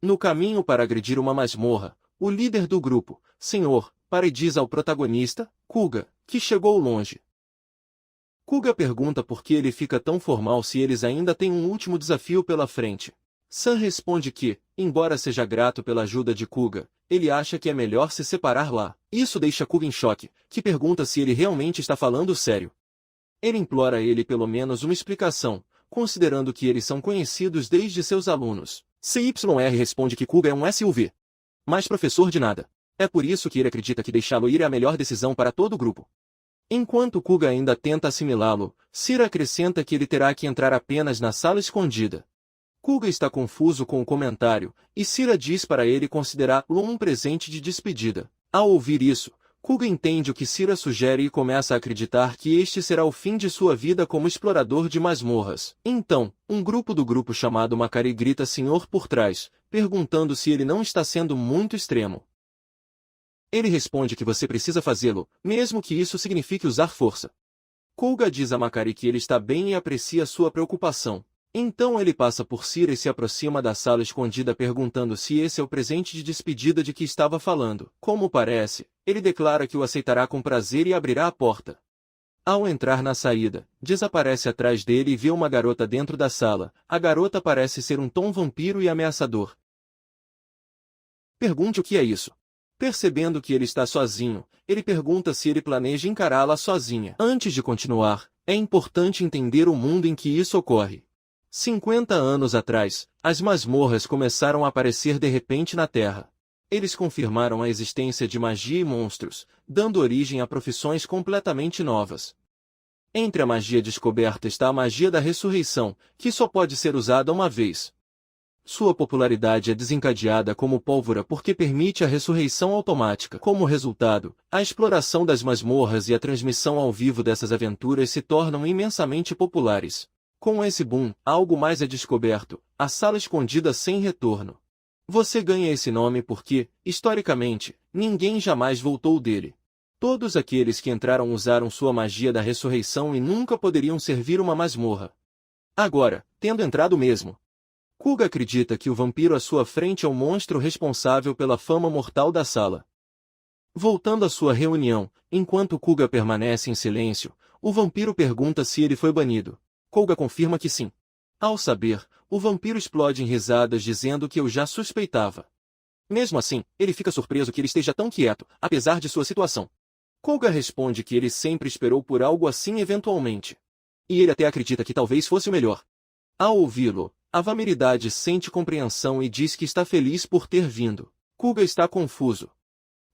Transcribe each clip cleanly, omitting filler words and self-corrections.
No caminho para agredir uma masmorra, o líder do grupo, Senhor, para e diz ao protagonista, Kuga, que chegou longe. Kuga pergunta por que ele fica tão formal se eles ainda têm um último desafio pela frente. San responde que, embora seja grato pela ajuda de Kuga, ele acha que é melhor se separar lá. Isso deixa Kuga em choque, que pergunta se ele realmente está falando sério. Ele implora a ele pelo menos uma explicação, considerando que eles são conhecidos desde seus alunos. CYR responde que Kuga é um SUV. Mas professor de nada. É por isso que ele acredita que deixá-lo ir é a melhor decisão para todo o grupo. Enquanto Kuga ainda tenta assimilá-lo, Sira acrescenta que ele terá que entrar apenas na sala escondida. Kuga está confuso com o comentário, e Sira diz para ele considerá-lo um presente de despedida. Ao ouvir isso, Kuga entende o que Sira sugere e começa a acreditar que este será o fim de sua vida como explorador de masmorras. Então, um grupo do grupo chamado Makari grita Senhor por trás, perguntando se ele não está sendo muito extremo. Ele responde que você precisa fazê-lo, mesmo que isso signifique usar força. Kuga diz a Makari que ele está bem e aprecia sua preocupação. Então ele passa por Sira e se aproxima da sala escondida perguntando se esse é o presente de despedida de que estava falando. Como parece, ele declara que o aceitará com prazer e abrirá a porta. Ao entrar na saída, desaparece atrás dele e vê uma garota dentro da sala. A garota parece ser um tom vampiro e ameaçador. Pergunte o que é isso. Percebendo que ele está sozinho, ele pergunta se ele planeja encará-la sozinha. Antes de continuar, é importante entender o mundo em que isso ocorre. 50 anos atrás, as masmorras começaram a aparecer de repente na Terra. Eles confirmaram a existência de magia e monstros, dando origem a profissões completamente novas. Entre a magia descoberta está a magia da ressurreição, que só pode ser usada uma vez. Sua popularidade é desencadeada como pólvora porque permite a ressurreição automática. Como resultado, a exploração das masmorras e a transmissão ao vivo dessas aventuras se tornam imensamente populares. Com esse boom, algo mais é descoberto, a sala escondida sem retorno. Você ganha esse nome porque, historicamente, ninguém jamais voltou dele. Todos aqueles que entraram usaram sua magia da ressurreição e nunca poderiam servir uma masmorra. Agora, tendo entrado mesmo, Kuga acredita que o vampiro à sua frente é o monstro responsável pela fama mortal da sala. Voltando à sua reunião, enquanto Kuga permanece em silêncio, o vampiro pergunta se ele foi banido. Kuga confirma que sim. Ao saber, o vampiro explode em risadas dizendo que eu já suspeitava. Mesmo assim, ele fica surpreso que ele esteja tão quieto, apesar de sua situação. Kuga responde que ele sempre esperou por algo assim eventualmente. E ele até acredita que talvez fosse o melhor. Ao ouvi-lo, a Vamiridade sente compreensão e diz que está feliz por ter vindo. Kuga está confuso.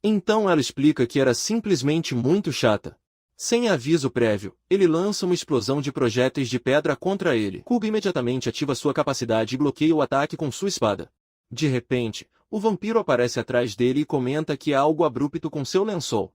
Então ela explica que era simplesmente muito chata. Sem aviso prévio, ele lança uma explosão de projéteis de pedra contra ele. Kuga imediatamente ativa sua capacidade e bloqueia o ataque com sua espada. De repente, o vampiro aparece atrás dele e comenta que há algo abrupto com seu lençol.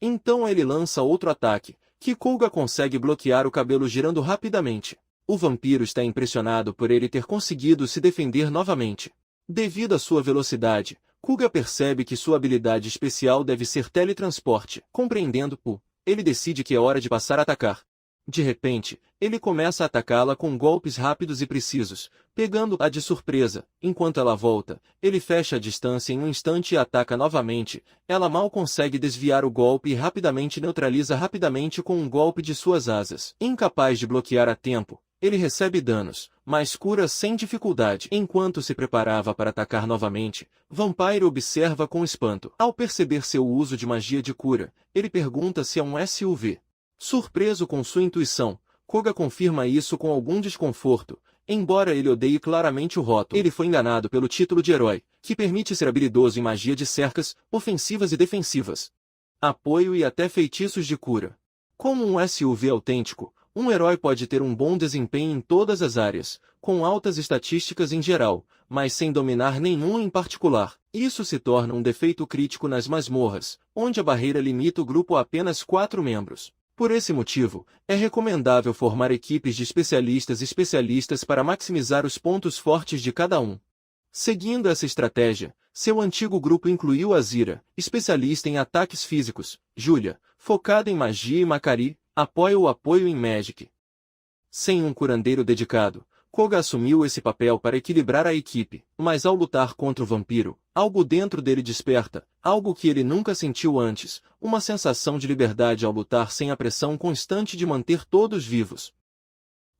Então ele lança outro ataque, que Kuga consegue bloquear o cabelo girando rapidamente. O vampiro está impressionado por ele ter conseguido se defender novamente. Devido à sua velocidade, Kuga percebe que sua habilidade especial deve ser teletransporte. Compreendendo-o, ele decide que é hora de passar a atacar. De repente, ele começa a atacá-la com golpes rápidos e precisos, pegando-a de surpresa. Enquanto ela volta, ele fecha a distância em um instante e ataca novamente. Ela mal consegue desviar o golpe e rapidamente neutraliza com um golpe de suas asas. Incapaz de bloquear a tempo, ele recebe danos, mas cura sem dificuldade. Enquanto se preparava para atacar novamente, Vampire observa com espanto. Ao perceber seu uso de magia de cura, ele pergunta se é um SUV. Surpreso com sua intuição, Kuga confirma isso com algum desconforto. Embora ele odeie claramente o rótulo, ele foi enganado pelo título de herói, que permite ser habilidoso em magia de cercas, ofensivas e defensivas, apoio e até feitiços de cura. Como um SUV autêntico, um herói pode ter um bom desempenho em todas as áreas, com altas estatísticas em geral, mas sem dominar nenhum em particular. Isso se torna um defeito crítico nas masmorras, onde a barreira limita o grupo a apenas 4 membros. Por esse motivo, é recomendável formar equipes de especialistas para maximizar os pontos fortes de cada um. Seguindo essa estratégia, seu antigo grupo incluiu Azira, especialista em ataques físicos, Julia, focada em magia e Makari, apoio em Magic. Sem um curandeiro dedicado, Koga assumiu esse papel para equilibrar a equipe, mas ao lutar contra o vampiro, algo dentro dele desperta, algo que ele nunca sentiu antes, uma sensação de liberdade ao lutar sem a pressão constante de manter todos vivos.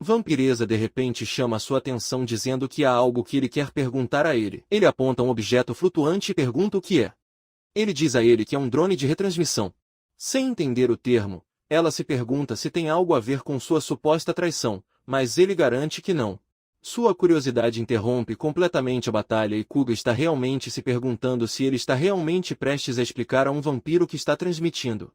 Vampiresa de repente chama sua atenção dizendo que há algo que ele quer perguntar a ele. Ele aponta um objeto flutuante e pergunta o que é. Ele diz a ele que é um drone de retransmissão. Sem entender o termo, ela se pergunta se tem algo a ver com sua suposta traição, mas ele garante que não. Sua curiosidade interrompe completamente a batalha e Kuga está realmente se perguntando se ele está realmente prestes a explicar a um vampiro que está transmitindo.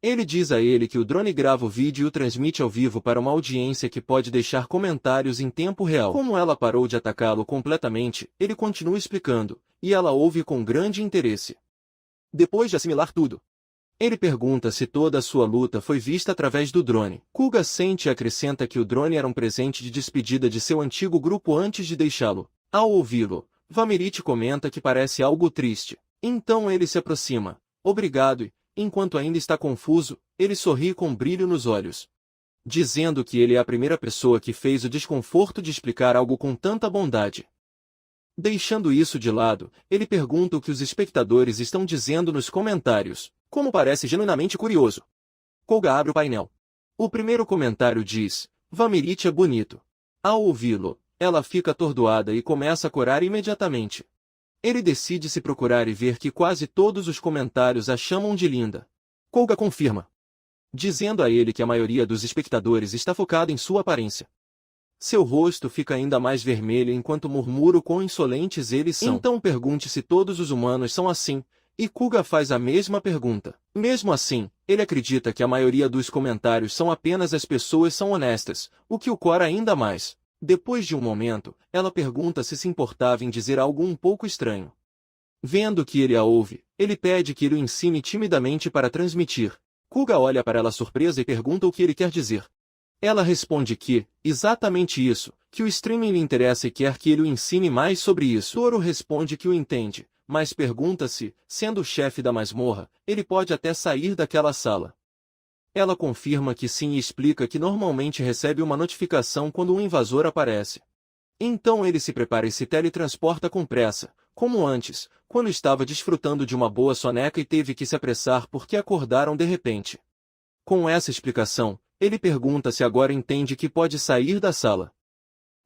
Ele diz a ele que o drone grava o vídeo e o transmite ao vivo para uma audiência que pode deixar comentários em tempo real. Como ela parou de atacá-lo completamente, ele continua explicando, e ela ouve com grande interesse. Depois de assimilar tudo, ele pergunta se toda a sua luta foi vista através do drone. Kuga sente e acrescenta que o drone era um presente de despedida de seu antigo grupo antes de deixá-lo. Ao ouvi-lo, Vamirit comenta que parece algo triste. Então ele se aproxima. Obrigado e, enquanto ainda está confuso, ele sorri com brilho nos olhos, dizendo que ele é a primeira pessoa que fez o desconforto de explicar algo com tanta bondade. Deixando isso de lado, ele pergunta o que os espectadores estão dizendo nos comentários, como parece genuinamente curioso. Koga abre o painel. O primeiro comentário diz, Vamirit é bonito. Ao ouvi-lo, ela fica atordoada e começa a corar imediatamente. Ele decide se procurar e ver que quase todos os comentários a chamam de linda. Koga confirma, dizendo a ele que a maioria dos espectadores está focada em sua aparência. Seu rosto fica ainda mais vermelho enquanto murmura o quão insolentes eles são. Então pergunte se todos os humanos são assim, e Kuga faz a mesma pergunta. Mesmo assim, ele acredita que a maioria dos comentários são apenas as pessoas são honestas, o que o cora ainda mais. Depois de um momento, ela pergunta se importava em dizer algo um pouco estranho. Vendo que ele a ouve, ele pede que ele o ensine timidamente para transmitir. Kuga olha para ela surpresa e pergunta o que ele quer dizer. Ela responde que, exatamente isso, que o streaming lhe interessa e quer que ele o ensine mais sobre isso. Toro responde que o entende, mas pergunta se, sendo o chefe da masmorra, ele pode até sair daquela sala. Ela confirma que sim e explica que normalmente recebe uma notificação quando um invasor aparece. Então ele se prepara e se teletransporta com pressa, como antes, quando estava desfrutando de uma boa soneca e teve que se apressar porque acordaram de repente. Com essa explicação, ele pergunta se agora entende que pode sair da sala.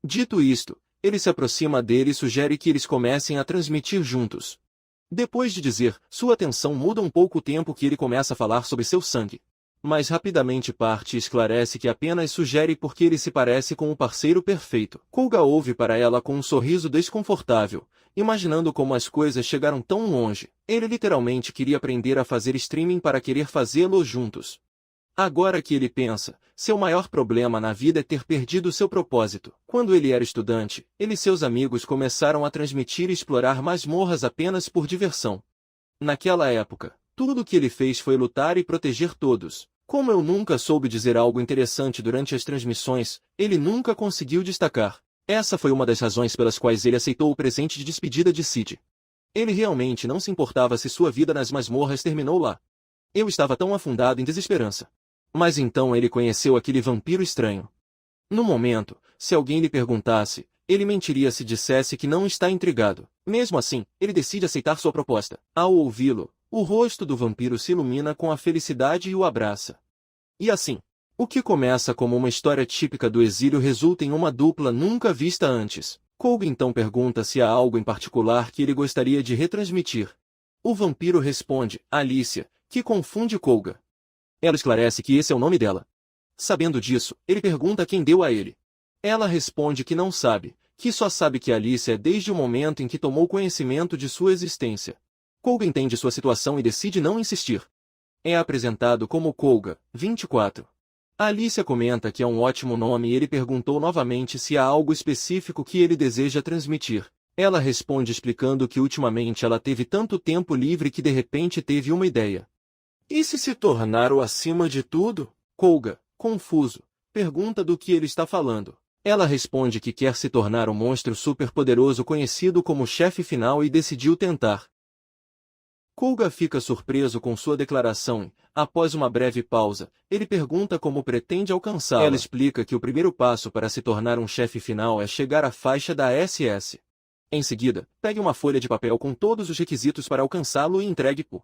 Dito isto, ele se aproxima dele e sugere que eles comecem a transmitir juntos. Depois de dizer, sua atenção muda um pouco o tempo que ele começa a falar sobre seu sangue. Mas rapidamente parte e esclarece que apenas sugere porque ele se parece com o parceiro perfeito. Koga ouve para ela com um sorriso desconfortável, imaginando como as coisas chegaram tão longe. Ele literalmente queria aprender a fazer streaming para querer fazê-lo juntos. Agora que ele pensa, seu maior problema na vida é ter perdido seu propósito. Quando ele era estudante, ele e seus amigos começaram a transmitir e explorar masmorras apenas por diversão. Naquela época, tudo o que ele fez foi lutar e proteger todos. Como eu nunca soube dizer algo interessante durante as transmissões, ele nunca conseguiu destacar. Essa foi uma das razões pelas quais ele aceitou o presente de despedida de Sid. Ele realmente não se importava se sua vida nas masmorras terminou lá. Eu estava tão afundado em desesperança. Mas então ele conheceu aquele vampiro estranho. No momento, se alguém lhe perguntasse, ele mentiria se dissesse que não está intrigado. Mesmo assim, ele decide aceitar sua proposta. Ao ouvi-lo, o rosto do vampiro se ilumina com a felicidade e o abraça. E assim, o que começa como uma história típica do exílio resulta em uma dupla nunca vista antes. Koga então pergunta se há algo em particular que ele gostaria de retransmitir. O vampiro responde, Alicia, que confunde Koga. Ela esclarece que esse é o nome dela. Sabendo disso, ele pergunta quem deu a ele. Ela responde que não sabe, que só sabe que Alicia é desde o momento em que tomou conhecimento de sua existência. Koga entende sua situação e decide não insistir. É apresentado como Koga, 24. Alicia comenta que é um ótimo nome e ele perguntou novamente se há algo específico que ele deseja transmitir. Ela responde explicando que ultimamente ela teve tanto tempo livre que de repente teve uma ideia. E se tornar o acima de tudo? Koga, confuso, pergunta do que ele está falando. Ela responde que quer se tornar o monstro superpoderoso conhecido como chefe final e decidiu tentar. Koga fica surpreso com sua declaração e, após uma breve pausa, ele pergunta como pretende alcançá-la. Ela explica que o primeiro passo para se tornar um chefe final é chegar à faixa da SS. Em seguida, pegue uma folha de papel com todos os requisitos para alcançá-lo e entregue-o.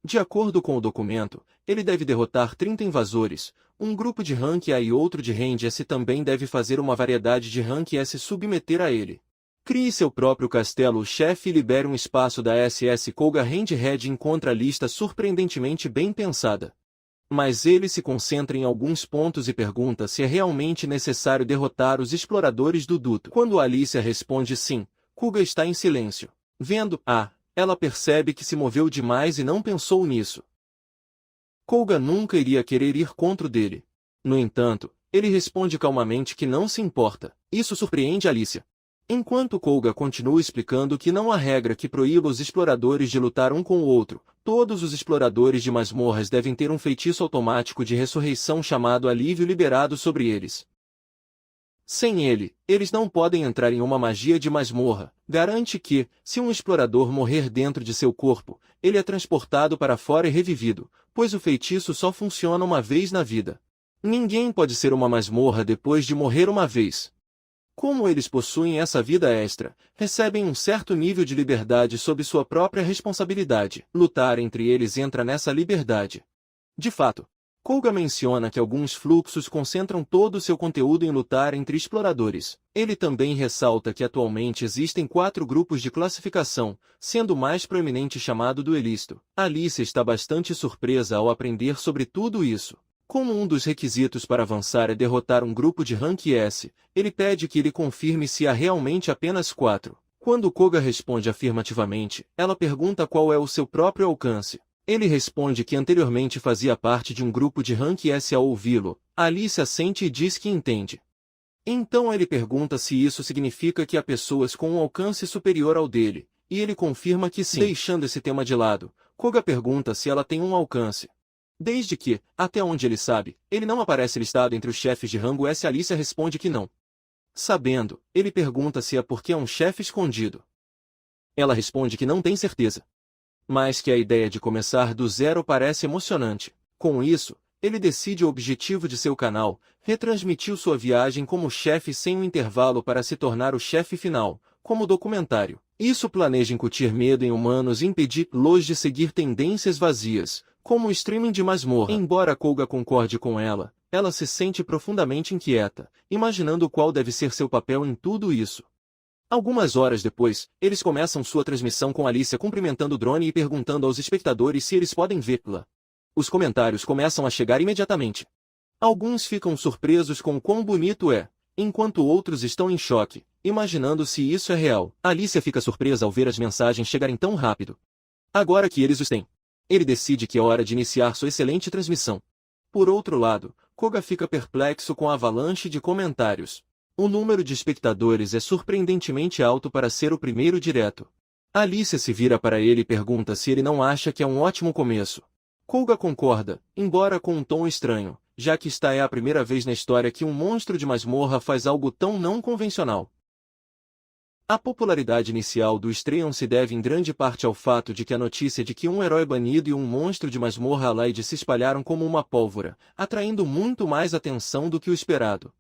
De acordo com o documento, ele deve derrotar 30 invasores, um grupo de Rank A e outro de Range S também deve fazer uma variedade de Rank S submeter a ele. Crie seu próprio castelo. O chefe libere um espaço da SS. Koga Handhead encontra a lista surpreendentemente bem pensada. Mas ele se concentra em alguns pontos e pergunta se é realmente necessário derrotar os exploradores do duto. Quando Alicia responde sim, Koga está em silêncio. Vendo ela percebe que se moveu demais e não pensou nisso. Koga nunca iria querer ir contra o dele. No entanto, ele responde calmamente que não se importa. Isso surpreende Alicia. Enquanto Koga continua explicando que não há regra que proíba os exploradores de lutar um com o outro, todos os exploradores de masmorras devem ter um feitiço automático de ressurreição chamado Alívio liberado sobre eles. Sem ele, eles não podem entrar em uma magia de masmorra. Garante que, se um explorador morrer dentro de seu corpo, ele é transportado para fora e revivido, pois o feitiço só funciona uma vez na vida. Ninguém pode ser uma masmorra depois de morrer uma vez. Como eles possuem essa vida extra, recebem um certo nível de liberdade sob sua própria responsabilidade. Lutar entre eles entra nessa liberdade. De fato, Koga menciona que alguns fluxos concentram todo o seu conteúdo em lutar entre exploradores. Ele também ressalta que atualmente existem 4 grupos de classificação, sendo o mais proeminente chamado duelisto. Alicia está bastante surpresa ao aprender sobre tudo isso. Como um dos requisitos para avançar é derrotar um grupo de Rank S, ele pede que ele confirme se há realmente apenas 4. Quando Koga responde afirmativamente, ela pergunta qual é o seu próprio alcance. Ele responde que anteriormente fazia parte de um grupo de Rank S. Ao ouvi-lo, Alicia assente e diz que entende. Então ele pergunta se isso significa que há pessoas com um alcance superior ao dele, e ele confirma que sim. Deixando esse tema de lado, Koga pergunta se ela tem um alcance. Desde que, até onde ele sabe, ele não aparece listado entre os chefes de rango S. Alicia responde que não. Sabendo, ele pergunta se é porque é um chefe escondido. Ela responde que não tem certeza. Mas que a ideia de começar do zero parece emocionante. Com isso, ele decide o objetivo de seu canal, retransmitiu sua viagem como chefe sem um intervalo para se tornar o chefe final, como documentário. Isso planeja incutir medo em humanos e impedir-los de seguir tendências vazias, como o streaming de masmorra. Embora Koga concorde com ela, ela se sente profundamente inquieta, imaginando qual deve ser seu papel em tudo isso. Algumas horas depois, eles começam sua transmissão com Alicia cumprimentando o drone e perguntando aos espectadores se eles podem vê-la. Os comentários começam a chegar imediatamente. Alguns ficam surpresos com quão bonito é, enquanto outros estão em choque, imaginando se isso é real. Alicia fica surpresa ao ver as mensagens chegarem tão rápido. Agora que eles os têm, ele decide que é hora de iniciar sua excelente transmissão. Por outro lado, Koga fica perplexo com a avalanche de comentários. O número de espectadores é surpreendentemente alto para ser o primeiro direto. Alicia se vira para ele e pergunta se ele não acha que é um ótimo começo. Koga concorda, embora com um tom estranho, já que esta é a primeira vez na história que um monstro de masmorra faz algo tão não convencional. A popularidade inicial do Straeon se deve em grande parte ao fato de que a notícia de que um herói banido e um monstro de masmorra Allied se espalharam como uma pólvora, atraindo muito mais atenção do que o esperado.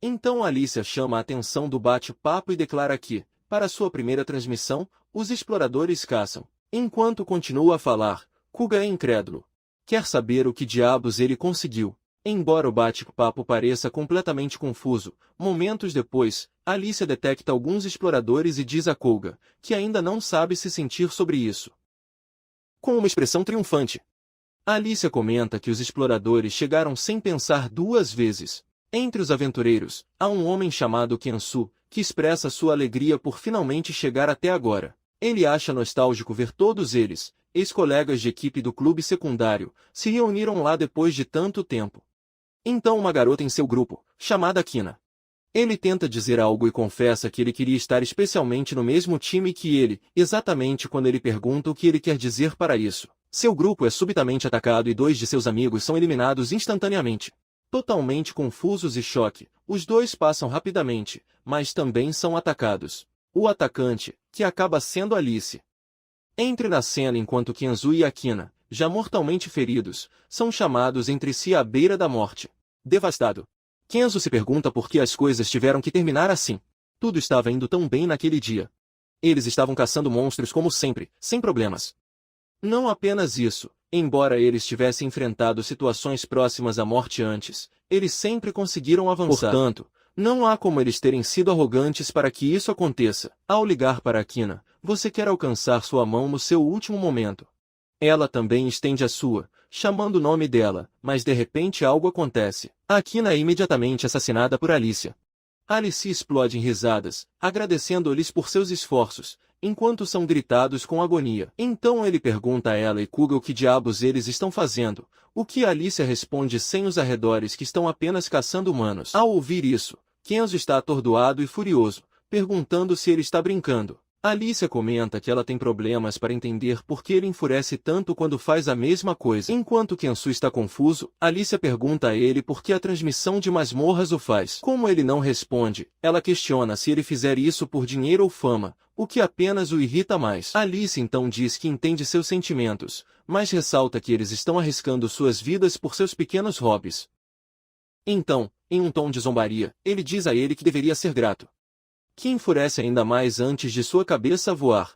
Então Alicia chama a atenção do bate-papo e declara que, para sua primeira transmissão, os exploradores caçam. Enquanto continua a falar, Koga é incrédulo. Quer saber o que diabos ele conseguiu. Embora o bate-papo pareça completamente confuso, momentos depois, Alicia detecta alguns exploradores e diz a Koga, que ainda não sabe se sentir sobre isso. Com uma expressão triunfante, Alicia comenta que os exploradores chegaram sem pensar 2 vezes. Entre os aventureiros, há um homem chamado Kensu, que expressa sua alegria por finalmente chegar até agora. Ele acha nostálgico ver todos eles, ex-colegas de equipe do clube secundário, se reuniram lá depois de tanto tempo. Então uma garota em seu grupo, chamada Kina. Ele tenta dizer algo e confessa que ele queria estar especialmente no mesmo time que ele, exatamente quando ele pergunta o que ele quer dizer para isso. Seu grupo é subitamente atacado e 2 de seus amigos são eliminados instantaneamente. Totalmente confusos e choque, os 2 passam rapidamente, mas também são atacados. O atacante, que acaba sendo Alice. Entre na cena enquanto Kenzo e Akina, já mortalmente feridos, são chamados entre si à beira da morte. Devastado, Kenzo se pergunta por que as coisas tiveram que terminar assim. Tudo estava indo tão bem naquele dia. Eles estavam caçando monstros como sempre, sem problemas. Não apenas isso, embora eles tivessem enfrentado situações próximas à morte antes, eles sempre conseguiram avançar. Portanto, não há como eles terem sido arrogantes para que isso aconteça. Ao ligar para Akina, você quer alcançar sua mão no seu último momento. Ela também estende a sua, chamando o nome dela, mas de repente algo acontece. Akina é imediatamente assassinada por Alicia. Alice explode em risadas, agradecendo-lhes por seus esforços, enquanto são gritados com agonia. Então ele pergunta a ela e Kuga o que diabos eles estão fazendo, o que Alicia responde sem os arredores que estão apenas caçando humanos. Ao ouvir isso, Kenzo está atordoado e furioso, perguntando se ele está brincando. Alicia comenta que ela tem problemas para entender por que ele enfurece tanto quando faz a mesma coisa. Enquanto Kenzo está confuso, Alicia pergunta a ele por que a transmissão de masmorras o faz. Como ele não responde, ela questiona se ele fizer isso por dinheiro ou fama, o que apenas o irrita mais. Alice então diz que entende seus sentimentos, mas ressalta que eles estão arriscando suas vidas por seus pequenos hobbies. Então, em um tom de zombaria, ele diz a ele que deveria ser grato. Que enfurece ainda mais antes de sua cabeça voar.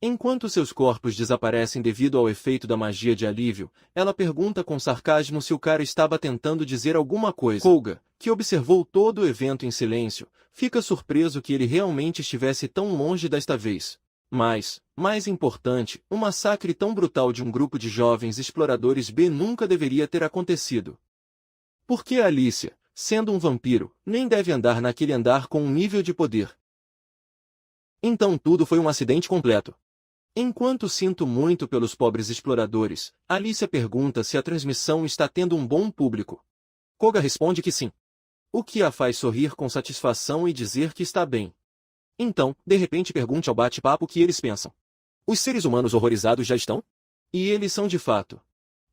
Enquanto seus corpos desaparecem devido ao efeito da magia de alívio, ela pergunta com sarcasmo se o cara estava tentando dizer alguma coisa. Koga, que observou todo o evento em silêncio, fica surpreso que ele realmente estivesse tão longe desta vez. Mas, mais importante, um massacre tão brutal de um grupo de jovens exploradores B nunca deveria ter acontecido. Por que Alicia, sendo um vampiro, nem deve andar naquele andar com um nível de poder? Então tudo foi um acidente completo. Enquanto sinto muito pelos pobres exploradores, Alicia pergunta se a transmissão está tendo um bom público. Koga responde que sim. O que a faz sorrir com satisfação e dizer que está bem. Então, de repente pergunte ao bate-papo o que eles pensam. Os seres humanos horrorizados já estão? E eles são de fato.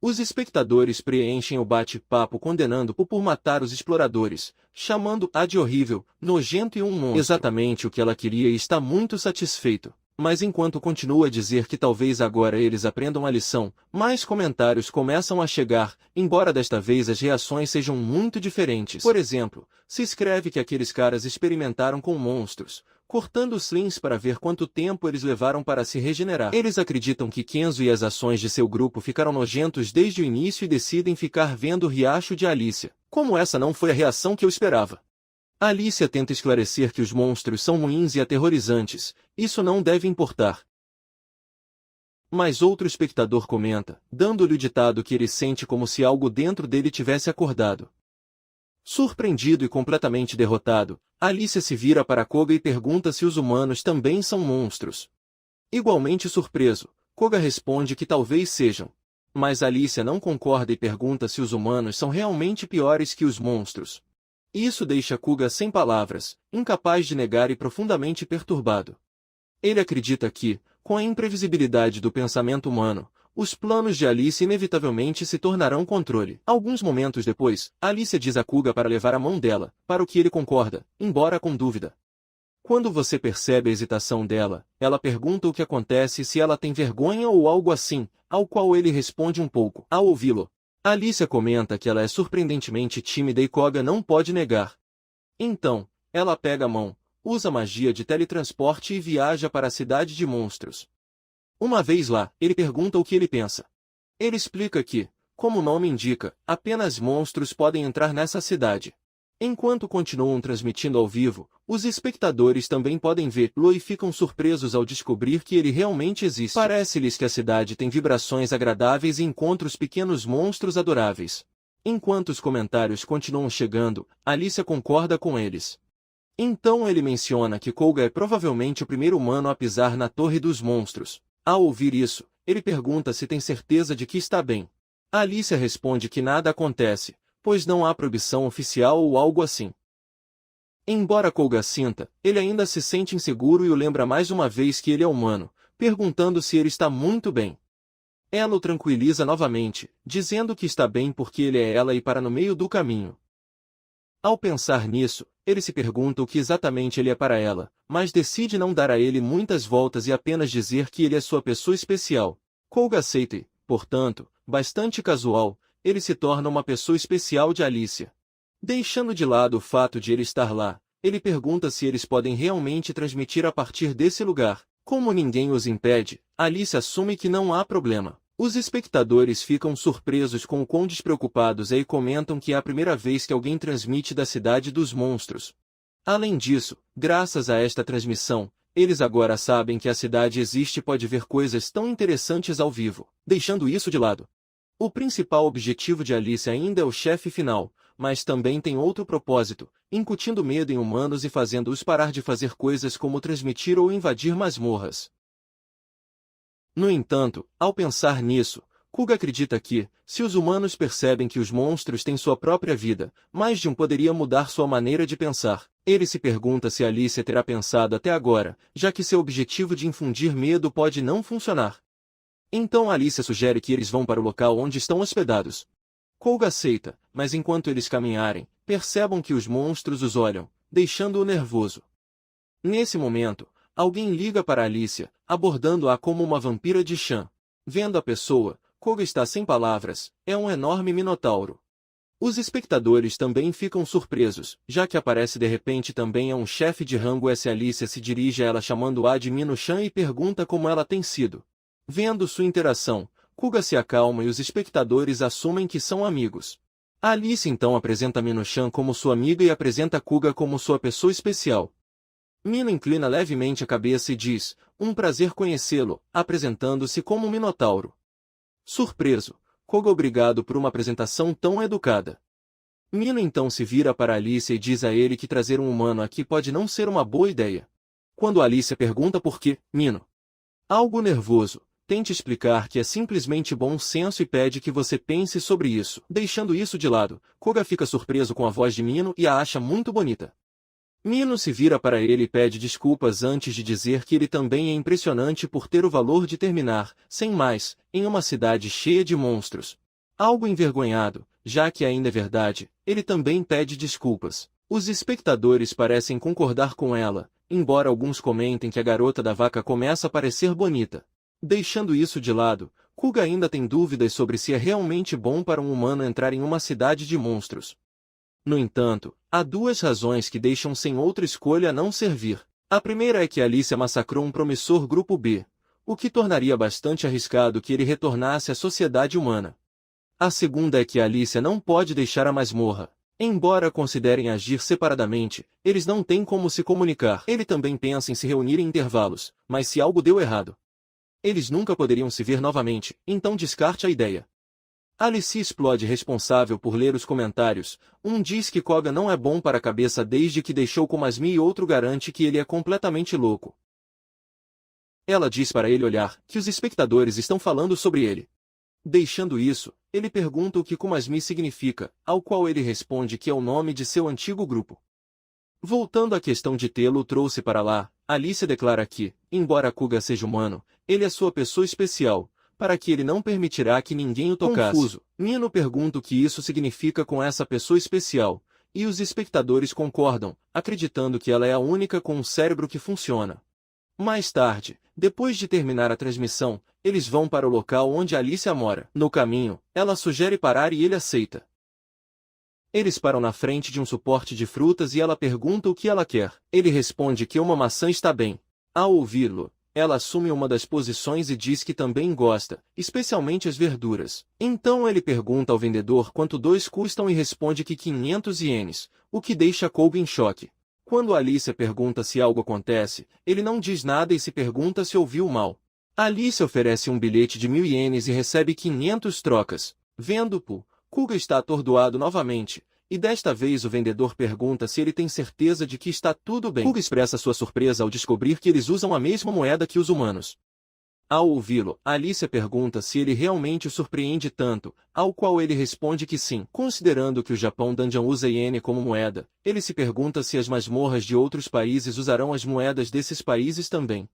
Os espectadores preenchem o bate-papo condenando-o por matar os exploradores, chamando-a de horrível, nojento e um monstro. Exatamente o que ela queria e está muito satisfeito. Mas enquanto continua a dizer que talvez agora eles aprendam a lição, mais comentários começam a chegar, embora desta vez as reações sejam muito diferentes. Por exemplo, se escreve que aqueles caras experimentaram com monstros, cortando os slings para ver quanto tempo eles levaram para se regenerar. Eles acreditam que Kenzo e as ações de seu grupo ficaram nojentos desde o início e decidem ficar vendo o riacho de Alicia. Como essa não foi a reação que eu esperava. Alicia tenta esclarecer que os monstros são ruins e aterrorizantes, isso não deve importar. Mas outro espectador comenta, dando-lhe o ditado que ele sente como se algo dentro dele tivesse acordado. Surpreendido e completamente derrotado, Alicia se vira para Koga e pergunta se os humanos também são monstros. Igualmente surpreso, Koga responde que talvez sejam. Mas Alicia não concorda e pergunta se os humanos são realmente piores que os monstros. Isso deixa Koga sem palavras, incapaz de negar e profundamente perturbado. Ele acredita que, com a imprevisibilidade do pensamento humano, os planos de Alicia inevitavelmente se tornarão controle. Alguns momentos depois, Alicia diz a Koga para levar a mão dela, para o que ele concorda, embora com dúvida. Quando você percebe a hesitação dela, ela pergunta o que acontece e se ela tem vergonha ou algo assim, ao qual ele responde um pouco. Ao ouvi-lo, Alicia comenta que ela é surpreendentemente tímida e Koga não pode negar. Então, ela pega a mão, usa magia de teletransporte e viaja para a cidade de monstros. Uma vez lá, ele pergunta o que ele pensa. Ele explica que, como o nome indica, apenas monstros podem entrar nessa cidade. Enquanto continuam transmitindo ao vivo, os espectadores também podem vê-lo e ficam surpresos ao descobrir que ele realmente existe. Parece-lhes que a cidade tem vibrações agradáveis e encontra os pequenos monstros adoráveis. Enquanto os comentários continuam chegando, Alicia concorda com eles. Então ele menciona que Koga é provavelmente o primeiro humano a pisar na Torre dos Monstros. Ao ouvir isso, ele pergunta se tem certeza de que está bem. Alicia responde que nada acontece, pois não há proibição oficial ou algo assim. Embora Koga sinta, ele ainda se sente inseguro e o lembra mais uma vez que ele é humano, perguntando se ele está muito bem. Ela o tranquiliza novamente, dizendo que está bem porque ele é ela e para no meio do caminho. Ao pensar nisso, Ele se pergunta o que exatamente ele é para ela, mas decide não dar a ele muitas voltas e apenas dizer que ele é sua pessoa especial. Koga aceita e, portanto, bastante casual, ele se torna uma pessoa especial de Alicia. Deixando de lado o fato de ele estar lá, ele pergunta se eles podem realmente transmitir a partir desse lugar. Como ninguém os impede, Alice assume que não há problema. Os espectadores ficam surpresos com o quão despreocupados é e comentam que é a primeira vez que alguém transmite da cidade dos monstros. Além disso, graças a esta transmissão, eles agora sabem que a cidade existe e pode ver coisas tão interessantes ao vivo. Deixando isso de lado, o principal objetivo de Alice ainda é o chefe final, mas também tem outro propósito, incutindo medo em humanos e fazendo-os parar de fazer coisas como transmitir ou invadir masmorras. No entanto, ao pensar nisso, Kuga acredita que, se os humanos percebem que os monstros têm sua própria vida, mais de um poderia mudar sua maneira de pensar. Ele se pergunta se Alice terá pensado até agora, já que seu objetivo de infundir medo pode não funcionar. Então Alice sugere que eles vão para o local onde estão hospedados. Koga aceita, mas enquanto eles caminharem, percebam que os monstros os olham, deixando-o nervoso. Nesse momento, alguém liga para Alicia, abordando-a como uma vampira de chã. Vendo a pessoa, Koga está sem palavras, é um enorme minotauro. Os espectadores também ficam surpresos, já que aparece de repente também é um chefe de rango S. Alicia se dirige a ela chamando-a de Mino-chan e pergunta como ela tem sido. Vendo sua interação, Kuga se acalma e os espectadores assumem que são amigos. Alice então apresenta Mino-chan como sua amiga e apresenta Kuga como sua pessoa especial. Mino inclina levemente a cabeça e diz, um prazer conhecê-lo, apresentando-se como um minotauro. Surpreso, Koga obrigado por uma apresentação tão educada. Mino então se vira para Alice e diz a ele que trazer um humano aqui pode não ser uma boa ideia. Quando Alice pergunta por quê, Mino, algo nervoso, tente explicar que é simplesmente bom senso e pede que você pense sobre isso. Deixando isso de lado, Koga fica surpreso com a voz de Mino e a acha muito bonita. Mino se vira para ele e pede desculpas antes de dizer que ele também é impressionante por ter o valor de terminar, sem mais, em uma cidade cheia de monstros. Algo envergonhado, já que ainda é verdade, ele também pede desculpas. Os espectadores parecem concordar com ela, embora alguns comentem que a garota da vaca começa a parecer bonita. Deixando isso de lado, Kuga ainda tem dúvidas sobre se é realmente bom para um humano entrar em uma cidade de monstros. No entanto, há duas razões que deixam sem outra escolha a não servir. A primeira é que Alice massacrou um promissor grupo B, o que tornaria bastante arriscado que ele retornasse à sociedade humana. A segunda é que Alice não pode deixar a masmorra. Embora considerem agir separadamente, eles não têm como se comunicar. Ele também pensa em se reunir em intervalos, mas se algo deu errado, eles nunca poderiam se ver novamente, então descarte a ideia. Alice explode responsável por ler os comentários. Um diz que Koga não é bom para a cabeça desde que deixou com Masmi e outro garante que ele é completamente louco. Ela diz para ele olhar, que os espectadores estão falando sobre ele. Deixando isso, ele pergunta o que Kumasmi significa, ao qual ele responde que é o nome de seu antigo grupo. Voltando à questão de tê-lo trouxe para lá, Alice declara que, embora Kuga seja humano, ele é sua pessoa especial, para que ele não permitirá que ninguém o tocasse. Confuso, Mino pergunta o que isso significa com essa pessoa especial, e os espectadores concordam, acreditando que ela é a única com um cérebro que funciona. Mais tarde, depois de terminar a transmissão, eles vão para o local onde Alicia mora. No caminho, ela sugere parar e ele aceita. Eles param na frente de um suporte de frutas e ela pergunta o que ela quer. Ele responde que uma maçã está bem. Ao ouvi-lo, ela assume uma das posições e diz que também gosta, especialmente as verduras. Então ele pergunta ao vendedor quanto 2 custam e responde que 500 ienes, o que deixa Koga em choque. Quando Alice pergunta se algo acontece, ele não diz nada e se pergunta se ouviu mal. Alice oferece um bilhete de 1000 ienes e recebe 500 trocas. Vendo-o, Koga está atordoado novamente, e desta vez o vendedor pergunta se ele tem certeza de que está tudo bem. Koga expressa sua surpresa ao descobrir que eles usam a mesma moeda que os humanos. Ao ouvi-lo, Alice pergunta se ele realmente o surpreende tanto, ao qual ele responde que sim. Considerando que o Japão Dungeon usa iene como moeda, ele se pergunta se as masmorras de outros países usarão as moedas desses países também.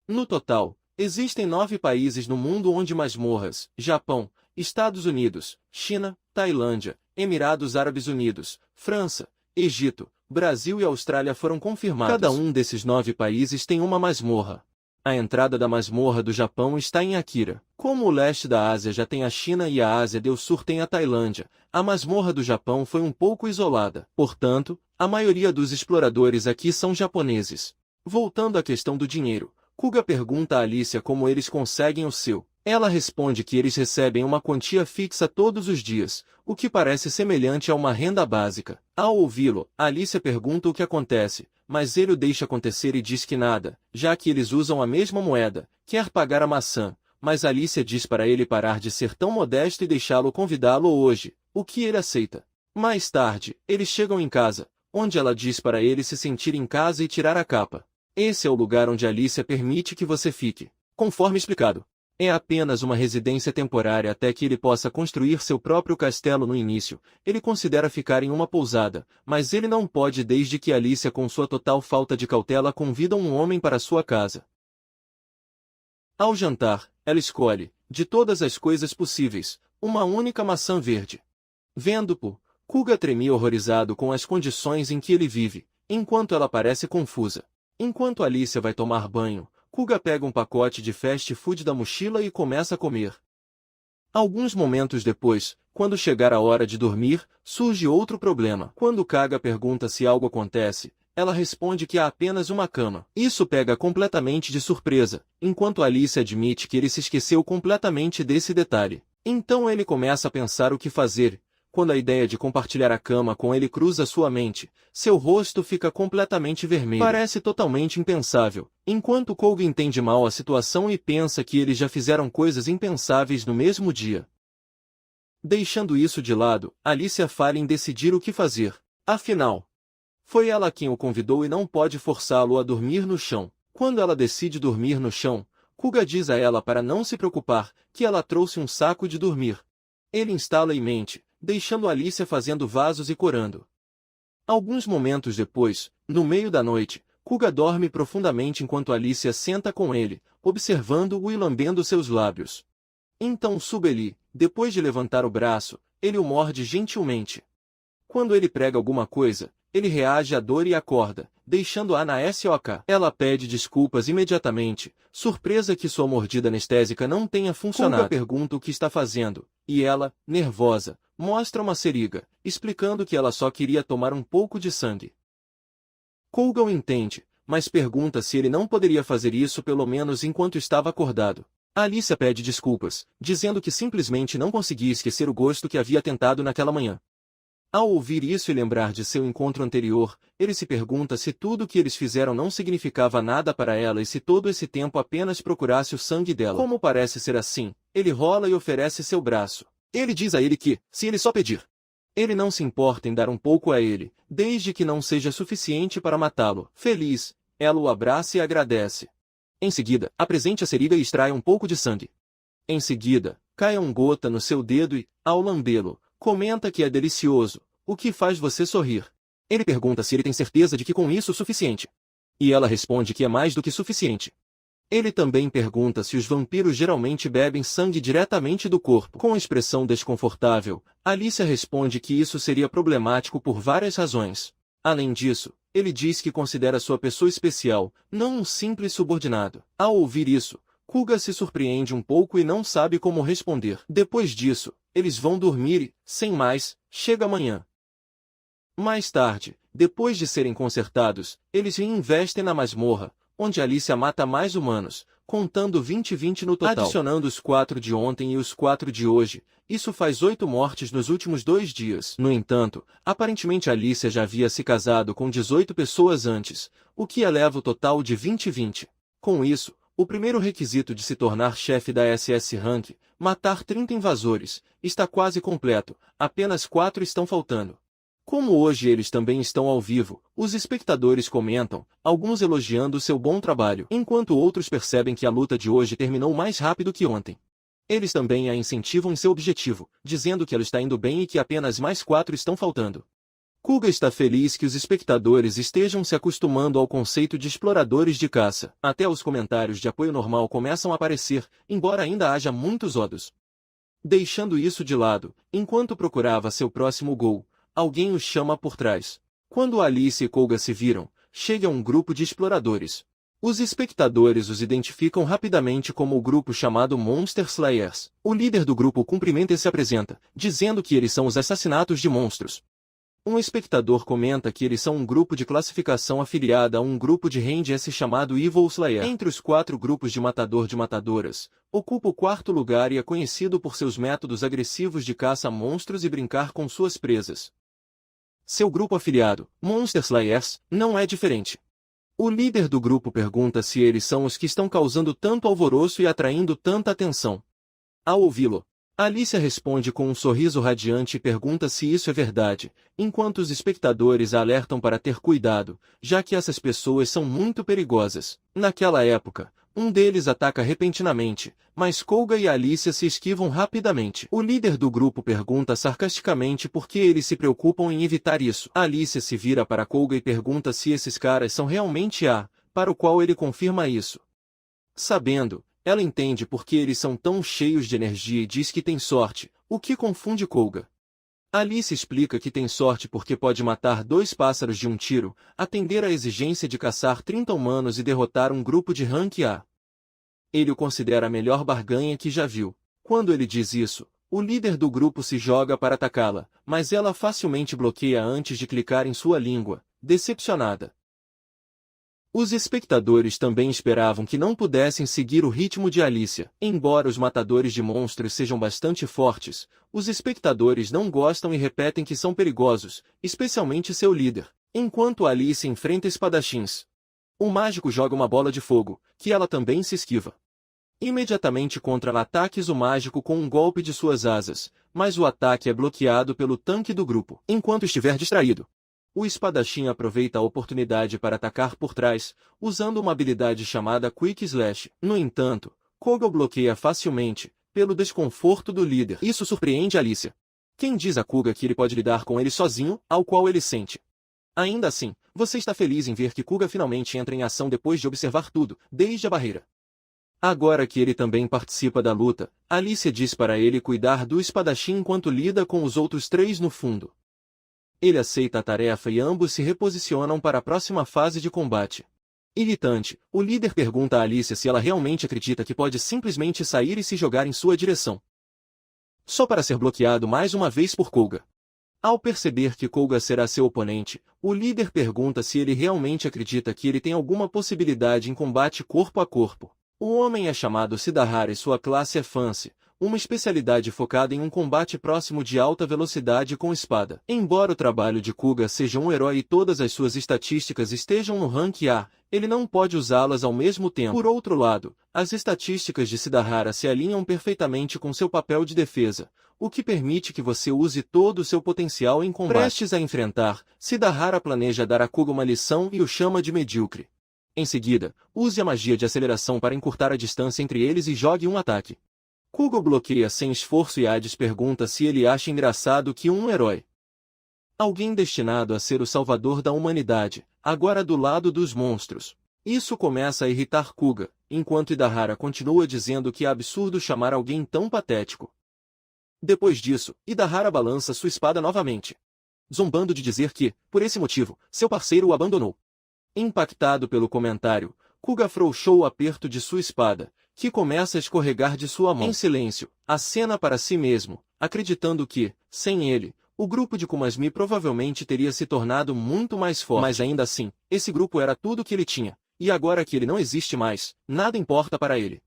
No total, existem 9 países no mundo onde masmorras: Japão, Estados Unidos, China, Tailândia, Emirados Árabes Unidos, França, Egito, Brasil e Austrália foram confirmados. Cada um desses 9 países tem uma masmorra. A entrada da masmorra do Japão está em Akira. Como o leste da Ásia já tem a China e a Ásia do Sul tem a Tailândia, a masmorra do Japão foi um pouco isolada. Portanto, a maioria dos exploradores aqui são japoneses. Voltando à questão do dinheiro, Kuga pergunta a Alicia como eles conseguem o seu. Ela responde que eles recebem uma quantia fixa todos os dias, o que parece semelhante a uma renda básica. Ao ouvi-lo, Alicia pergunta o que acontece, mas ele o deixa acontecer e diz que nada, já que eles usam a mesma moeda. Quer pagar a maçã, mas Alicia diz para ele parar de ser tão modesto e deixá-lo convidá-lo hoje, o que ele aceita. Mais tarde, eles chegam em casa, onde ela diz para ele se sentir em casa e tirar a capa. Esse é o lugar onde Alicia permite que você fique. Conforme explicado, é apenas uma residência temporária até que ele possa construir seu próprio castelo no início. Ele considera ficar em uma pousada, mas ele não pode desde que Alicia, com sua total falta de cautela, convida um homem para sua casa. Ao jantar, ela escolhe, de todas as coisas possíveis, uma única maçã verde. Vendo-o, Kuga tremia horrorizado com as condições em que ele vive, enquanto ela parece confusa. Enquanto Alicia vai tomar banho, Kuga pega um pacote de fast food da mochila e começa a comer. Alguns momentos depois, quando chegar a hora de dormir, surge outro problema. Quando Kaga pergunta se algo acontece, ela responde que há apenas uma cama. Isso pega completamente de surpresa, enquanto Alicia admite que ele se esqueceu completamente desse detalhe. Então ele começa a pensar o que fazer. Quando a ideia de compartilhar a cama com ele cruza sua mente, seu rosto fica completamente vermelho. Parece totalmente impensável, enquanto Koga entende mal a situação e pensa que eles já fizeram coisas impensáveis no mesmo dia. Deixando isso de lado, Alicia falha em decidir o que fazer. Afinal, foi ela quem o convidou e não pode forçá-lo a dormir no chão. Quando ela decide dormir no chão, Kuga diz a ela para não se preocupar, que ela trouxe um saco de dormir. Ele instala e mente, deixando Alicia fazendo vasos e corando. Alguns momentos depois, no meio da noite, Kuga dorme profundamente enquanto Alicia senta com ele, observando-o e lambendo seus lábios. Então Subeli, depois de levantar o braço, ele o morde gentilmente. Quando ele prega alguma coisa, ele reage à dor e acorda, deixando-a na SOK. Ela pede desculpas imediatamente, surpresa que sua mordida anestésica não tenha funcionado. Kuga pergunta o que está fazendo, e ela, nervosa, mostra uma seringa, explicando que ela só queria tomar um pouco de sangue. Kuga o entende, mas pergunta se ele não poderia fazer isso pelo menos enquanto estava acordado. Alicia pede desculpas, dizendo que simplesmente não conseguia esquecer o gosto que havia tentado naquela manhã. Ao ouvir isso e lembrar de seu encontro anterior, ele se pergunta se tudo o que eles fizeram não significava nada para ela e se todo esse tempo apenas procurasse o sangue dela. Como parece ser assim, ele rola e oferece seu braço. Ele diz a ele que, se ele só pedir, ele não se importa em dar um pouco a ele, desde que não seja suficiente para matá-lo. Feliz, ela o abraça e agradece. Em seguida, apresente a seringa e extrai um pouco de sangue. Em seguida, cai uma gota no seu dedo e, ao lambê-lo, comenta que é delicioso, o que faz você sorrir. Ele pergunta se ele tem certeza de que com isso é suficiente. E ela responde que é mais do que suficiente. Ele também pergunta se os vampiros geralmente bebem sangue diretamente do corpo. Com expressão desconfortável, Alicia responde que isso seria problemático por várias razões. Além disso, ele diz que considera sua pessoa especial, não um simples subordinado. Ao ouvir isso, Kuga se surpreende um pouco e não sabe como responder. Depois disso, eles vão dormir e, sem mais, chega amanhã. Mais tarde, depois de serem consertados, eles reinvestem na masmorra, onde Alicia mata mais humanos, contando 20 no total. Adicionando os 4 de ontem e os 4 de hoje, isso faz 8 mortes nos últimos 2 dias. No entanto, aparentemente Alicia já havia se casado com 18 pessoas antes, o que eleva o total de 20. Com isso, o primeiro requisito de se tornar chefe da SS Rank, matar 30 invasores, está quase completo, apenas 4 estão faltando. Como hoje eles também estão ao vivo, os espectadores comentam, alguns elogiando seu bom trabalho, enquanto outros percebem que a luta de hoje terminou mais rápido que ontem. Eles também a incentivam em seu objetivo, dizendo que ela está indo bem e que apenas mais 4 estão faltando. Kuga está feliz que os espectadores estejam se acostumando ao conceito de exploradores de caça. Até os comentários de apoio normal começam a aparecer, embora ainda haja muitos odos. Deixando isso de lado, enquanto procurava seu próximo gol, alguém o chama por trás. Quando Alice e Koga se viram, chega um grupo de exploradores. Os espectadores os identificam rapidamente como o grupo chamado Monster Slayers. O líder do grupo cumprimenta e se apresenta, dizendo que eles são os assassinatos de monstros. Um espectador comenta que eles são um grupo de classificação afiliada a um grupo de Range-S chamado Evil Slayer. Entre os 4 grupos de matador de matadoras, ocupa o 4º lugar e é conhecido por seus métodos agressivos de caça a monstros e brincar com suas presas. Seu grupo afiliado, Monster Slayers, não é diferente. O líder do grupo pergunta se eles são os que estão causando tanto alvoroço e atraindo tanta atenção. Ao ouvi-lo, Alicia responde com um sorriso radiante e pergunta se isso é verdade, enquanto os espectadores a alertam para ter cuidado, já que essas pessoas são muito perigosas. Naquela época, um deles ataca repentinamente, mas Koga e Alicia se esquivam rapidamente. O líder do grupo pergunta sarcasticamente por que eles se preocupam em evitar isso. Alicia se vira para Koga e pergunta se esses caras são realmente para o qual ele confirma isso. Sabendo, ela entende por que eles são tão cheios de energia e diz que tem sorte, o que confunde Koga. Alice explica que tem sorte porque pode matar 2 pássaros de um tiro, atender à exigência de caçar 30 humanos e derrotar um grupo de rank A. Ele o considera a melhor barganha que já viu. Quando ele diz isso, o líder do grupo se joga para atacá-la, mas ela facilmente bloqueia antes de clicar em sua língua, decepcionada. Os espectadores também esperavam que não pudessem seguir o ritmo de Alicia. Embora os matadores de monstros sejam bastante fortes, os espectadores não gostam e repetem que são perigosos, especialmente seu líder. Enquanto Alice enfrenta espadachins, o mágico joga uma bola de fogo, que ela também se esquiva. Imediatamente contra-ataques o mágico com um golpe de suas asas, mas o ataque é bloqueado pelo tanque do grupo. Enquanto estiver distraído, o espadachim aproveita a oportunidade para atacar por trás, usando uma habilidade chamada Quick Slash. No entanto, Koga o bloqueia facilmente, pelo desconforto do líder. Isso surpreende Alicia. Quem diz a Koga que ele pode lidar com ele sozinho, ao qual ele sente. Ainda assim, você está feliz em ver que Koga finalmente entra em ação depois de observar tudo, desde a barreira. Agora que ele também participa da luta, Alicia diz para ele cuidar do espadachim enquanto lida com os outros 3 no fundo. Ele aceita a tarefa e ambos se reposicionam para a próxima fase de combate. Irritante, o líder pergunta a Alicia se ela realmente acredita que pode simplesmente sair e se jogar em sua direção. Só para ser bloqueado mais uma vez por Koga. Ao perceber que Koga será seu oponente, o líder pergunta se ele realmente acredita que ele tem alguma possibilidade em combate corpo a corpo. O homem é chamado Sidahara e sua classe é Fancy, uma especialidade focada em um combate próximo de alta velocidade com espada. Embora o trabalho de Koga seja um herói e todas as suas estatísticas estejam no rank A, ele não pode usá-las ao mesmo tempo. Por outro lado, as estatísticas de Sidahara se alinham perfeitamente com seu papel de defesa, o que permite que você use todo o seu potencial em combate. Prestes a enfrentar, Sidahara planeja dar a Koga uma lição e o chama de medíocre. Em seguida, use a magia de aceleração para encurtar a distância entre eles e jogue um ataque. Koga bloqueia sem esforço e Hades pergunta se ele acha engraçado que um herói, alguém destinado a ser o salvador da humanidade, agora do lado dos monstros. Isso começa a irritar Koga, enquanto Idahara continua dizendo que é absurdo chamar alguém tão patético. Depois disso, Idahara balança sua espada novamente, zombando de dizer que, por esse motivo, seu parceiro o abandonou. Impactado pelo comentário, Koga afrouxou o aperto de sua espada, que começa a escorregar de sua mão. Em silêncio, acena para si mesmo, acreditando que, sem ele, o grupo de Kumasmi provavelmente teria se tornado muito mais forte. Mas ainda assim, esse grupo era tudo que ele tinha, e agora que ele não existe mais, nada importa para ele.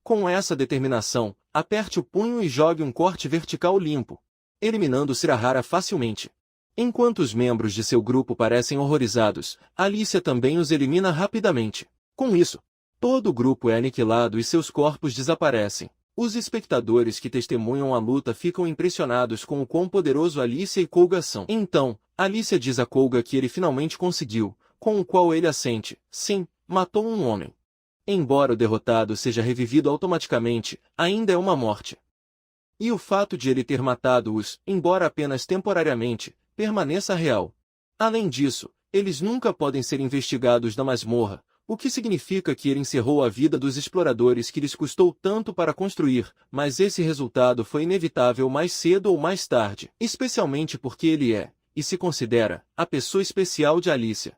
Com essa determinação, aperte o punho e jogue um corte vertical limpo, eliminando Shirahara facilmente. Enquanto os membros de seu grupo parecem horrorizados, Alicia também os elimina rapidamente. Com isso, todo o grupo é aniquilado e seus corpos desaparecem. Os espectadores que testemunham a luta ficam impressionados com o quão poderoso Alicia e Koga são. Então, Alicia diz a Koga que ele finalmente conseguiu, com o qual ele assente. Sim, matou um homem. Embora o derrotado seja revivido automaticamente, ainda é uma morte. E o fato de ele ter matado-os, embora apenas temporariamente, permaneça real. Além disso, eles nunca podem ser investigados na masmorra, o que significa que ele encerrou a vida dos exploradores que lhes custou tanto para construir, mas esse resultado foi inevitável mais cedo ou mais tarde, especialmente porque ele é, e se considera a pessoa especial de Alicia.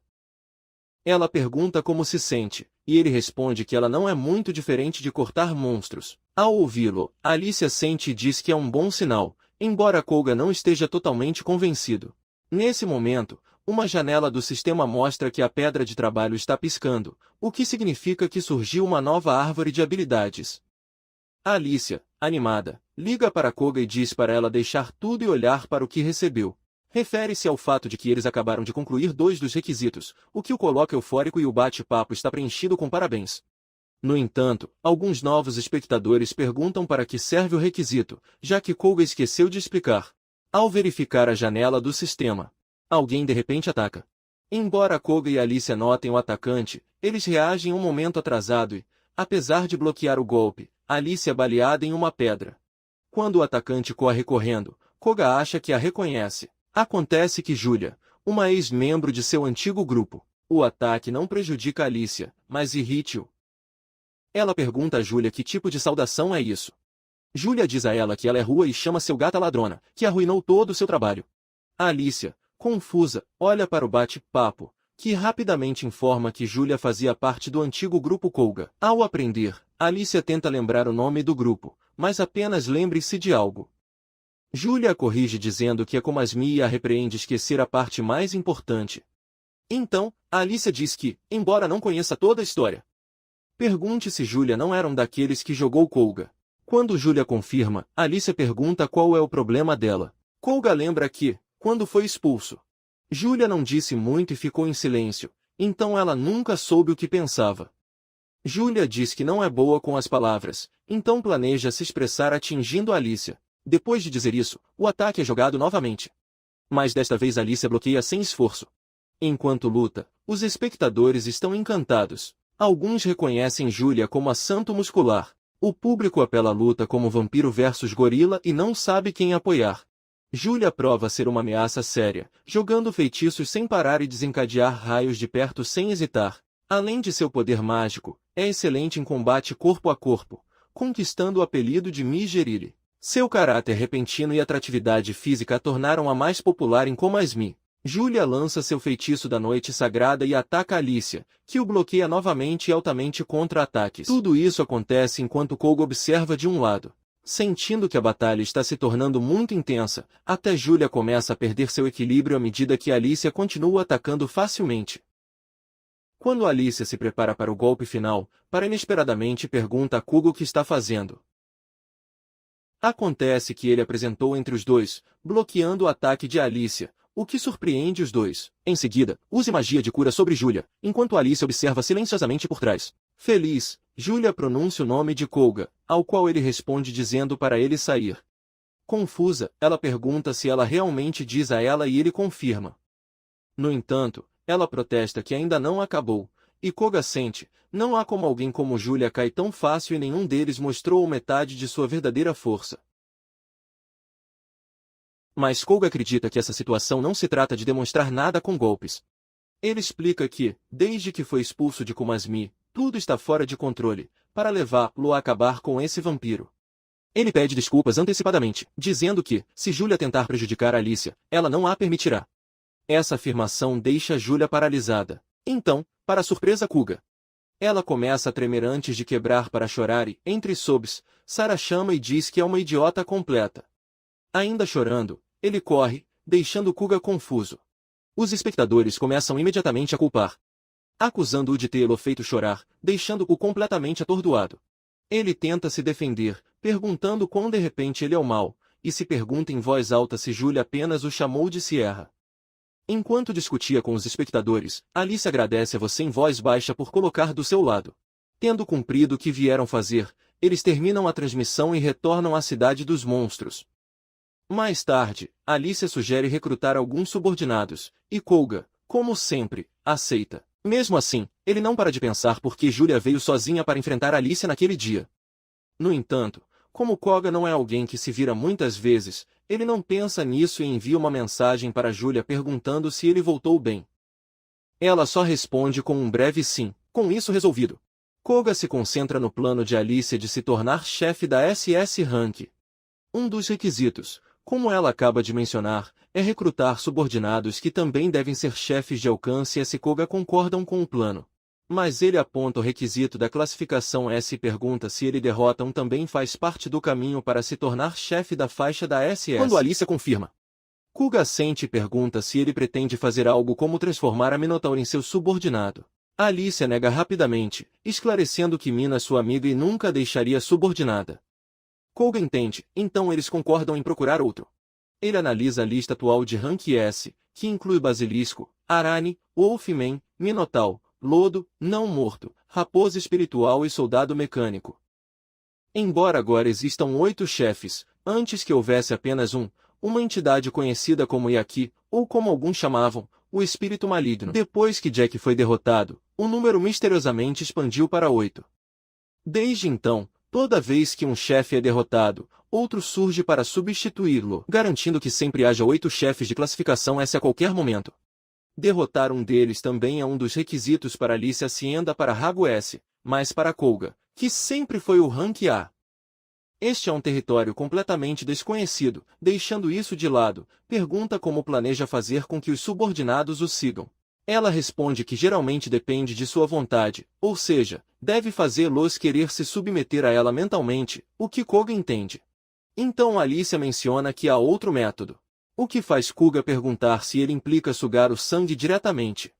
Ela pergunta como se sente, e ele responde que ela não é muito diferente de cortar monstros. Ao ouvi-lo, Alicia sente e diz que é um bom sinal, embora Koga não esteja totalmente convencido. Nesse momento, uma janela do sistema mostra que a pedra de trabalho está piscando, o que significa que surgiu uma nova árvore de habilidades. Alicia, animada, liga para Koga e diz para ela deixar tudo e olhar para o que recebeu. Refere-se ao fato de que eles acabaram de concluir 2 dos requisitos, o que o coloca eufórico e o bate-papo está preenchido com parabéns. No entanto, alguns novos espectadores perguntam para que serve o requisito, já que Koga esqueceu de explicar. Ao verificar a janela do sistema, alguém de repente ataca. Embora Koga e Alicia notem o atacante, eles reagem um momento atrasado e, apesar de bloquear o golpe, Alicia é baleada em uma pedra. Quando o atacante corre correndo, Koga acha que a reconhece. Acontece que Julia, uma ex-membro de seu antigo grupo, o ataque não prejudica Alicia, mas irrita-o. Ela pergunta a Julia que tipo de saudação é isso. Julia diz a ela que ela é rua e chama seu gato ladrona, que arruinou todo o seu trabalho. Alicia, confusa, olha para o bate-papo, que rapidamente informa que Julia fazia parte do antigo grupo Koga. Ao aprender, Alicia tenta lembrar o nome do grupo, mas apenas lembre-se de algo. Julia a corrige dizendo que é como Asmi e a repreende esquecer a parte mais importante. Então, Alicia diz que, embora não conheça toda a história, pergunte se Julia não era um daqueles que jogou Koga. Quando Julia confirma, Alicia pergunta qual é o problema dela. Koga lembra que, quando foi expulso, Julia não disse muito e ficou em silêncio, então ela nunca soube o que pensava. Julia diz que não é boa com as palavras, então planeja se expressar atingindo Alicia. Depois de dizer isso, o ataque é jogado novamente. Mas desta vez Alicia bloqueia sem esforço. Enquanto luta, os espectadores estão encantados. Alguns reconhecem Julia como a Santo Muscular. O público apela a luta como vampiro versus gorila e não sabe quem apoiar. Julia prova ser uma ameaça séria, jogando feitiços sem parar e desencadear raios de perto sem hesitar. Além de seu poder mágico, é excelente em combate corpo a corpo, conquistando o apelido de Migerili. Seu caráter repentino e atratividade física a tornaram a mais popular em Como Asmi. Julia lança seu feitiço da noite sagrada e ataca Alicia, que o bloqueia novamente e altamente contra-ataques. Tudo isso acontece enquanto Koga observa de um lado. Sentindo que a batalha está se tornando muito intensa, até Julia começa a perder seu equilíbrio à medida que Alicia continua atacando facilmente. Quando Alicia se prepara para o golpe final, para inesperadamente pergunta a Koga o que está fazendo. Acontece que ele apresentou entre os dois, bloqueando o ataque de Alicia, o que surpreende os dois. Em seguida, use magia de cura sobre Julia, enquanto Alicia observa silenciosamente por trás. Feliz, Julia pronuncia o nome de Koga, ao qual ele responde dizendo para ele sair. Confusa, ela pergunta se ela realmente diz a ela e ele confirma. No entanto, ela protesta que ainda não acabou, e Koga sente, não há como alguém como Julia cair tão fácil e nenhum deles mostrou metade de sua verdadeira força. Mas Koga acredita que essa situação não se trata de demonstrar nada com golpes. Ele explica que, desde que foi expulso de Como Asmi, tudo está fora de controle, para levá-lo a acabar com esse vampiro. Ele pede desculpas antecipadamente, dizendo que, se Julia tentar prejudicar Alicia, ela não a permitirá. Essa afirmação deixa Julia paralisada. Então, para surpresa Koga, ela começa a tremer antes de quebrar para chorar e, entre sobs, Sarah chama e diz que é uma idiota completa. Ainda chorando, ele corre, deixando Koga confuso. Os espectadores começam imediatamente a culpar, acusando-o de tê-lo feito chorar, deixando-o completamente atordoado. Ele tenta se defender, perguntando quão de repente ele é o mal, e se pergunta em voz alta se Julia apenas o chamou de Sierra. Enquanto discutia com os espectadores, Alicia agradece a você em voz baixa por colocar do seu lado. Tendo cumprido o que vieram fazer, eles terminam a transmissão e retornam à cidade dos monstros. Mais tarde, Alicia sugere recrutar alguns subordinados, e Koga, como sempre, aceita. Mesmo assim, ele não para de pensar por que Julia veio sozinha para enfrentar Alicia naquele dia. No entanto, como Koga não é alguém que se vira muitas vezes, ele não pensa nisso e envia uma mensagem para Julia perguntando se ele voltou bem. Ela só responde com um breve sim. Com isso resolvido, Koga se concentra no plano de Alicia de se tornar chefe da SS Rank. Um dos requisitos, Como ela acaba de mencionar, é recrutar subordinados que também devem ser chefes de alcance e Koga concordam com o plano. Mas ele aponta o requisito da classificação S e pergunta se ele derrota também faz parte do caminho para se tornar chefe da faixa da SS. Quando Alicia confirma, Kuga assente e pergunta se ele pretende fazer algo como transformar a Minotaur em seu subordinado. Alicia nega rapidamente, esclarecendo que Mina é sua amiga e nunca a deixaria subordinada. Koga entende, então eles concordam em procurar outro. Ele analisa a lista atual de Rank S, que inclui Basilisco, Arane, Wolfman, Minotaur, Lodo, Não Morto, Raposa Espiritual e Soldado Mecânico. Embora agora existam 8 chefes, antes que houvesse apenas uma entidade conhecida como Yaki, ou como alguns chamavam, o Espírito Maligno. Depois que Jack foi derrotado, o número misteriosamente expandiu para 8. Desde então, toda vez que um chefe é derrotado, outro surge para substituí-lo, garantindo que sempre haja 8 chefes de classificação S a qualquer momento. Derrotar um deles também é um dos requisitos para Alicia ascenda para Rango S, mas para Koga, que sempre foi o Rank A. Este é um território completamente desconhecido, deixando isso de lado, pergunta como planeja fazer com que os subordinados o sigam. Ela responde que geralmente depende de sua vontade, ou seja, deve fazê-los querer se submeter a ela mentalmente, o que Koga entende. Então Alicia menciona que há outro método. O que faz Kuga perguntar se ele implica sugar o sangue diretamente.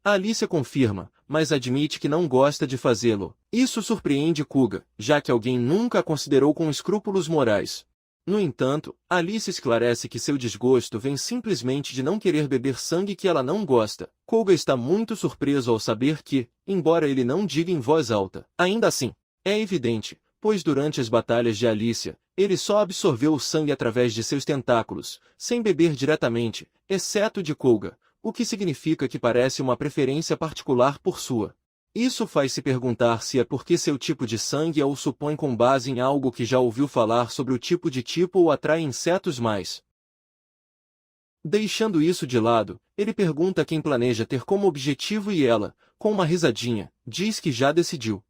Alicia confirma, mas admite que não gosta de fazê-lo. Isso surpreende Kuga, já que alguém nunca a considerou com escrúpulos morais. No entanto, Alicia esclarece que seu desgosto vem simplesmente de não querer beber sangue que ela não gosta. Kuga está muito surpreso ao saber que, embora ele não diga em voz alta, ainda assim, é evidente, pois durante as batalhas de Alicia, ele só absorveu o sangue através de seus tentáculos, sem beber diretamente, exceto de Koga, o que significa que parece uma preferência particular por sua. Isso faz se perguntar se é porque seu tipo de sangue a o supõe com base em algo que já ouviu falar sobre o tipo ou atrai insetos mais. Deixando isso de lado, ele pergunta quem planeja ter como objetivo e ela, com uma risadinha, diz que já decidiu.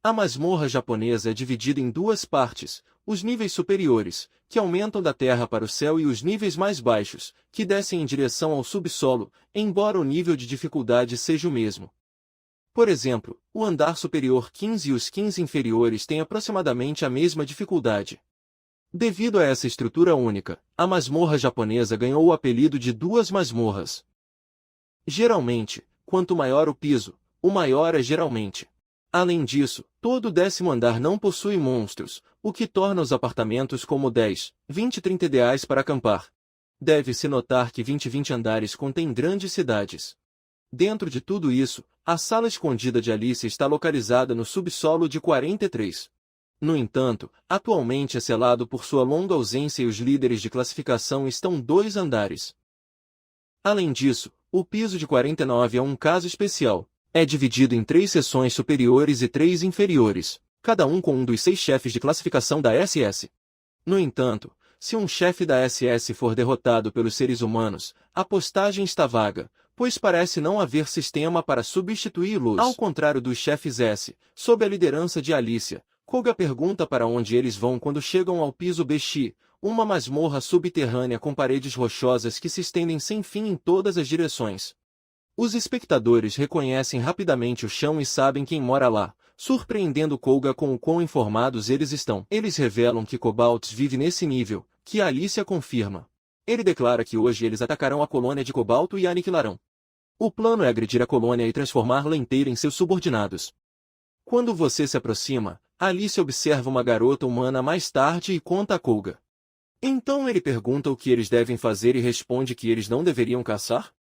A masmorra japonesa é dividida em 2 partes, os níveis superiores, que aumentam da terra para o céu e os níveis mais baixos, que descem em direção ao subsolo, embora o nível de dificuldade seja o mesmo. Por exemplo, o andar superior 15 e os 15 inferiores têm aproximadamente a mesma dificuldade. Devido a essa estrutura única, a masmorra japonesa ganhou o apelido de 2 masmorras. Geralmente, quanto maior o piso, o maior é geralmente. Além disso, todo o 10º andar não possui monstros, o que torna os apartamentos como 10, 20 e 30 ideais para acampar. Deve-se notar que 20 e 20 andares contêm grandes cidades. Dentro de tudo isso, a sala escondida de Alicia está localizada no subsolo de 43. No entanto, atualmente é selado por sua longa ausência e os líderes de classificação estão 2 andares. Além disso, o piso de 49 é um caso especial. É dividido em 3 seções superiores e 3 inferiores, cada um com um dos 6 chefes de classificação da SS. No entanto, se um chefe da SS for derrotado pelos seres humanos, a postagem está vaga, pois parece não haver sistema para substituí-los. Ao contrário dos chefes S, sob a liderança de Alicia, Koga pergunta para onde eles vão quando chegam ao piso BX, uma masmorra subterrânea com paredes rochosas que se estendem sem fim em todas as direções. Os espectadores reconhecem rapidamente o chão e sabem quem mora lá, surpreendendo Koga com o quão informados eles estão. Eles revelam que Cobalts vive nesse nível, que Alicia confirma. Ele declara que hoje eles atacarão a colônia de Cobalto e a aniquilarão. O plano é agredir a colônia e transformá-la inteira em seus subordinados. Quando você se aproxima, Alicia observa uma garota humana mais tarde e conta a Koga. Então ele pergunta o que eles devem fazer e responde que eles não deveriam caçar?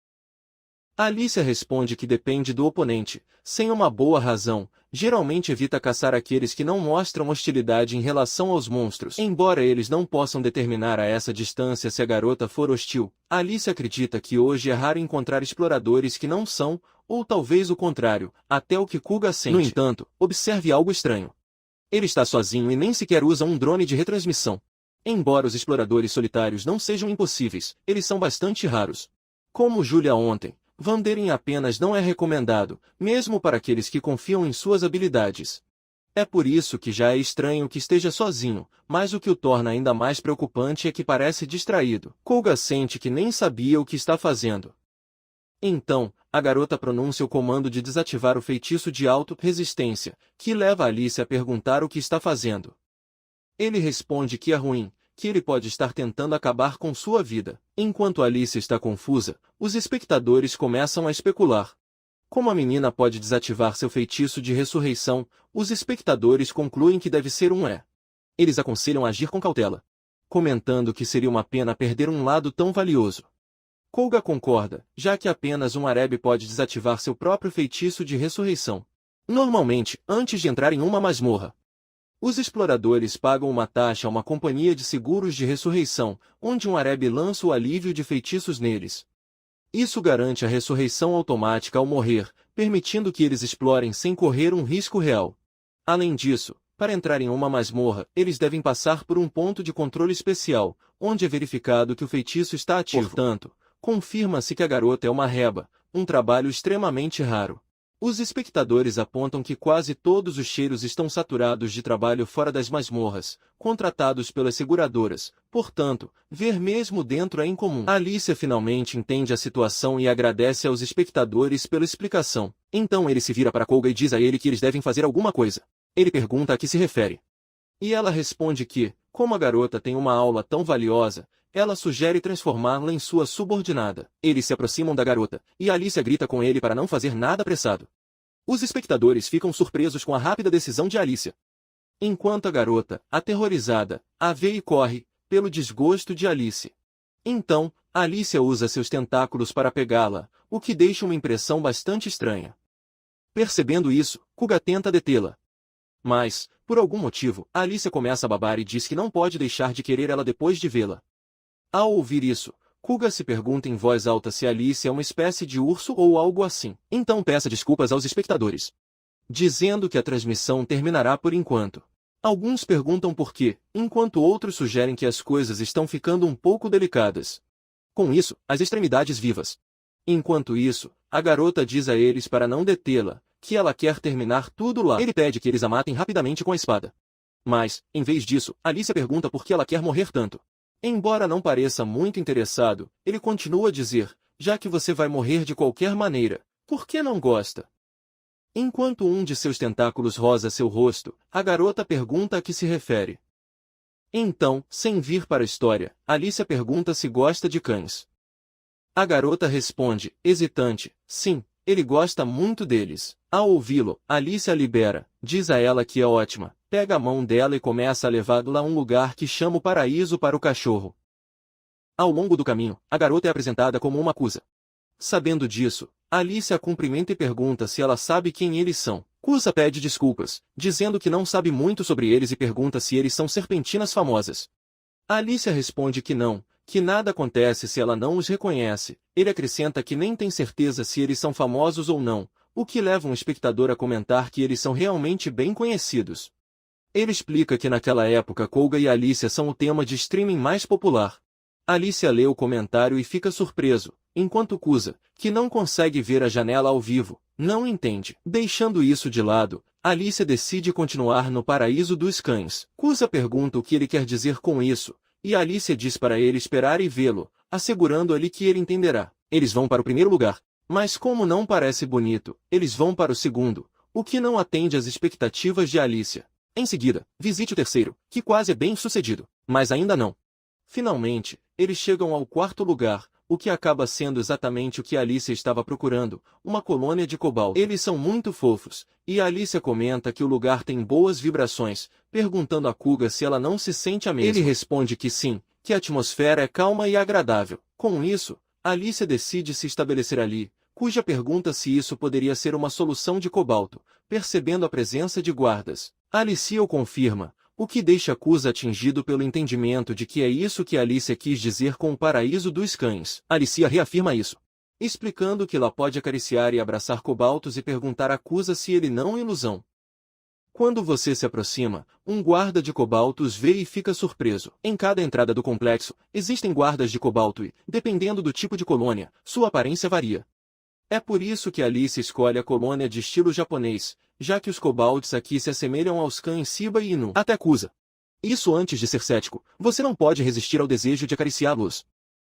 Alicia responde que depende do oponente, sem uma boa razão, geralmente evita caçar aqueles que não mostram hostilidade em relação aos monstros. Embora eles não possam determinar a essa distância se a garota for hostil, Alicia acredita que hoje é raro encontrar exploradores que não são, ou talvez o contrário, até o que Kuga sente. No entanto, observe algo estranho. Ele está sozinho e nem sequer usa um drone de retransmissão. Embora os exploradores solitários não sejam impossíveis, eles são bastante raros. Como Julia ontem, Wandering apenas não é recomendado, mesmo para aqueles que confiam em suas habilidades. É por isso que já é estranho que esteja sozinho, mas o que o torna ainda mais preocupante é que parece distraído. Koga sente que nem sabia o que está fazendo. Então, a garota pronuncia o comando de desativar o feitiço de auto-resistência, que leva Alice a perguntar o que está fazendo. Ele responde que é ruim, que ele pode estar tentando acabar com sua vida. Enquanto Alice está confusa, os espectadores começam a especular. Como a menina pode desativar seu feitiço de ressurreição, os espectadores concluem que deve ser um é. Eles aconselham a agir com cautela, comentando que seria uma pena perder um lado tão valioso. Koga concorda, já que apenas um Areb pode desativar seu próprio feitiço de ressurreição. Normalmente, antes de entrar em uma masmorra, os exploradores pagam uma taxa a uma companhia de seguros de ressurreição, onde um Areb lança o alívio de feitiços neles. Isso garante a ressurreição automática ao morrer, permitindo que eles explorem sem correr um risco real. Além disso, para entrar em uma masmorra, eles devem passar por um ponto de controle especial, onde é verificado que o feitiço está ativo. Portanto, confirma-se que a garota é uma reba, um trabalho extremamente raro. Os espectadores apontam que quase todos os cheiros estão saturados de trabalho fora das masmorras, contratados pelas seguradoras, portanto, ver mesmo dentro é incomum. Alicia finalmente entende a situação e agradece aos espectadores pela explicação. Então ele se vira para Koga e diz a ele que eles devem fazer alguma coisa. Ele pergunta a que se refere. E ela responde que, como a garota tem uma aula tão valiosa, ela sugere transformá-la em sua subordinada. Eles se aproximam da garota, e Alicia grita com ele para não fazer nada apressado. Os espectadores ficam surpresos com a rápida decisão de Alicia. Enquanto a garota, aterrorizada, a vê e corre, pelo desgosto de Alice. Então, Alicia usa seus tentáculos para pegá-la, o que deixa uma impressão bastante estranha. Percebendo isso, Koga tenta detê-la. Mas, por algum motivo, Alicia começa a babar e diz que não pode deixar de querer ela depois de vê-la. Ao ouvir isso, Koga se pergunta em voz alta se Alice é uma espécie de urso ou algo assim. Então peça desculpas aos espectadores, dizendo que a transmissão terminará por enquanto. Alguns perguntam por quê, enquanto outros sugerem que as coisas estão ficando um pouco delicadas. Com isso, as extremidades vivas. Enquanto isso, a garota diz a eles para não detê-la, que ela quer terminar tudo lá. Ele pede que eles a matem rapidamente com a espada. Mas, em vez disso, Alicia pergunta por que ela quer morrer tanto. Embora não pareça muito interessado, ele continua a dizer, já que você vai morrer de qualquer maneira, por que não gosta? Enquanto um de seus tentáculos rosa seu rosto, a garota pergunta a que se refere. Então, sem vir para a história, Alicia pergunta se gosta de cães. A garota responde, hesitante, sim, ele gosta muito deles. Ao ouvi-lo, Alicia a libera, diz a ela que é ótima, pega a mão dela e começa a levá-la a um lugar que chama o paraíso para o cachorro. Ao longo do caminho, a garota é apresentada como uma Kusa. Sabendo disso, Alicia a cumprimenta e pergunta se ela sabe quem eles são. Kusa pede desculpas, dizendo que não sabe muito sobre eles e pergunta se eles são serpentinas famosas. Alicia responde que não, que nada acontece se ela não os reconhece. Ele acrescenta que nem tem certeza se eles são famosos ou não, o que leva um espectador a comentar que eles são realmente bem conhecidos. Ele explica que naquela época Koga e Alicia são o tema de streaming mais popular. Alicia lê o comentário e fica surpreso, enquanto Kusa, que não consegue ver a janela ao vivo, não entende. Deixando isso de lado, Alicia decide continuar no paraíso dos cães. Kusa pergunta o que ele quer dizer com isso, e Alicia diz para ele esperar e vê-lo, assegurando-lhe que ele entenderá. Eles vão para o primeiro lugar, mas como não parece bonito, eles vão para o segundo, o que não atende às expectativas de Alicia. Em seguida, visite o terceiro, que quase é bem sucedido, mas ainda não. Finalmente, eles chegam ao quarto lugar, o que acaba sendo exatamente o que Alicia estava procurando, uma colônia de cobalto. Eles são muito fofos, e Alicia comenta que o lugar tem boas vibrações, perguntando a Kuga se ela não se sente a mesma. Ele responde que sim, que a atmosfera é calma e agradável. Com isso, Alicia decide se estabelecer ali, cuja pergunta se isso poderia ser uma solução de cobalto, percebendo a presença de guardas. Alicia o confirma, o que deixa Kusa atingido pelo entendimento de que é isso que Alicia quis dizer com o paraíso dos cães. Alicia reafirma isso, explicando que ela pode acariciar e abraçar cobaltos e perguntar a Kusa se ele não é ilusão. Quando você se aproxima, um guarda de cobaltos vê e fica surpreso. Em cada entrada do complexo, existem guardas de cobalto e, dependendo do tipo de colônia, sua aparência varia. É por isso que Alicia escolhe a colônia de estilo japonês, já que os kobolds aqui se assemelham aos cães Shiba Inu. Até Kusa. Isso antes de ser cético, você não pode resistir ao desejo de acariciá-los.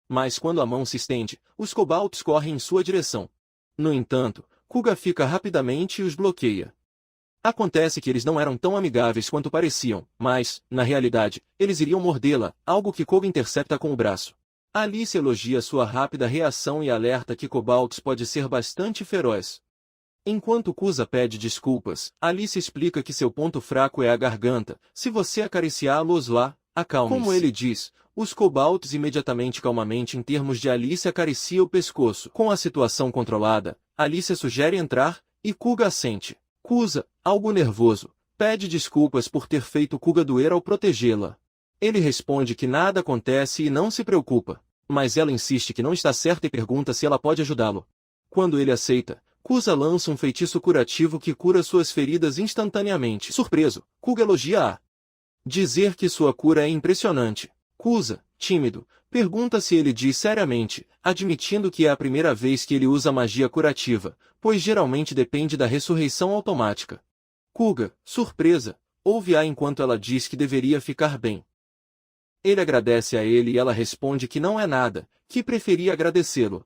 Mas quando a mão se estende, os kobolds correm em sua direção. No entanto, Kuga fica rapidamente e os bloqueia. Acontece que eles não eram tão amigáveis quanto pareciam, mas, na realidade, eles iriam mordê-la, algo que Kuga intercepta com o braço. Alice elogia sua rápida reação e alerta que kobolds pode ser bastante feroz. Enquanto Kusa pede desculpas, Alice explica que seu ponto fraco é a garganta. Se você acariciá-los lá, acalme-se. Como ele diz, os kobolds imediatamente calmamente em termos de Alice acaricia o pescoço. Com a situação controlada, Alice sugere entrar, e Kuga assente. Kusa, algo nervoso, pede desculpas por ter feito Kuga doer ao protegê-la. Ele responde que nada acontece e não se preocupa, mas ela insiste que não está certa e pergunta se ela pode ajudá-lo. Quando ele aceita, Kusa lança um feitiço curativo que cura suas feridas instantaneamente. Surpreso, Kuga elogia-a. Dizer que sua cura é impressionante. Kusa, tímido, pergunta se ele diz seriamente, admitindo que é a primeira vez que ele usa magia curativa, pois geralmente depende da ressurreição automática. Kuga, surpresa, ouve-a enquanto ela diz que deveria ficar bem. Ele agradece a ele e ela responde que não é nada, que preferia agradecê-lo.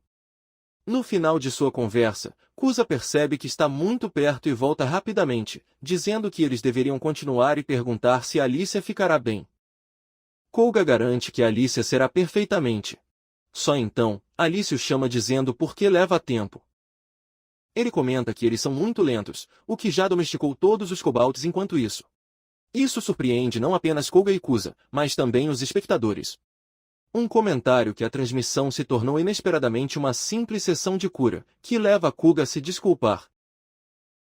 No final de sua conversa, Kusa percebe que está muito perto e volta rapidamente, dizendo que eles deveriam continuar e perguntar se Alicia ficará bem. Kuga garante que Alicia será perfeitamente. Só então, Alice o chama dizendo por que leva tempo. Ele comenta que eles são muito lentos, o que já domesticou todos os kobolds enquanto isso. Isso surpreende não apenas Kuga e Kusa, mas também os espectadores. Um comentário que a transmissão se tornou inesperadamente uma simples sessão de cura, que leva Kuga a se desculpar.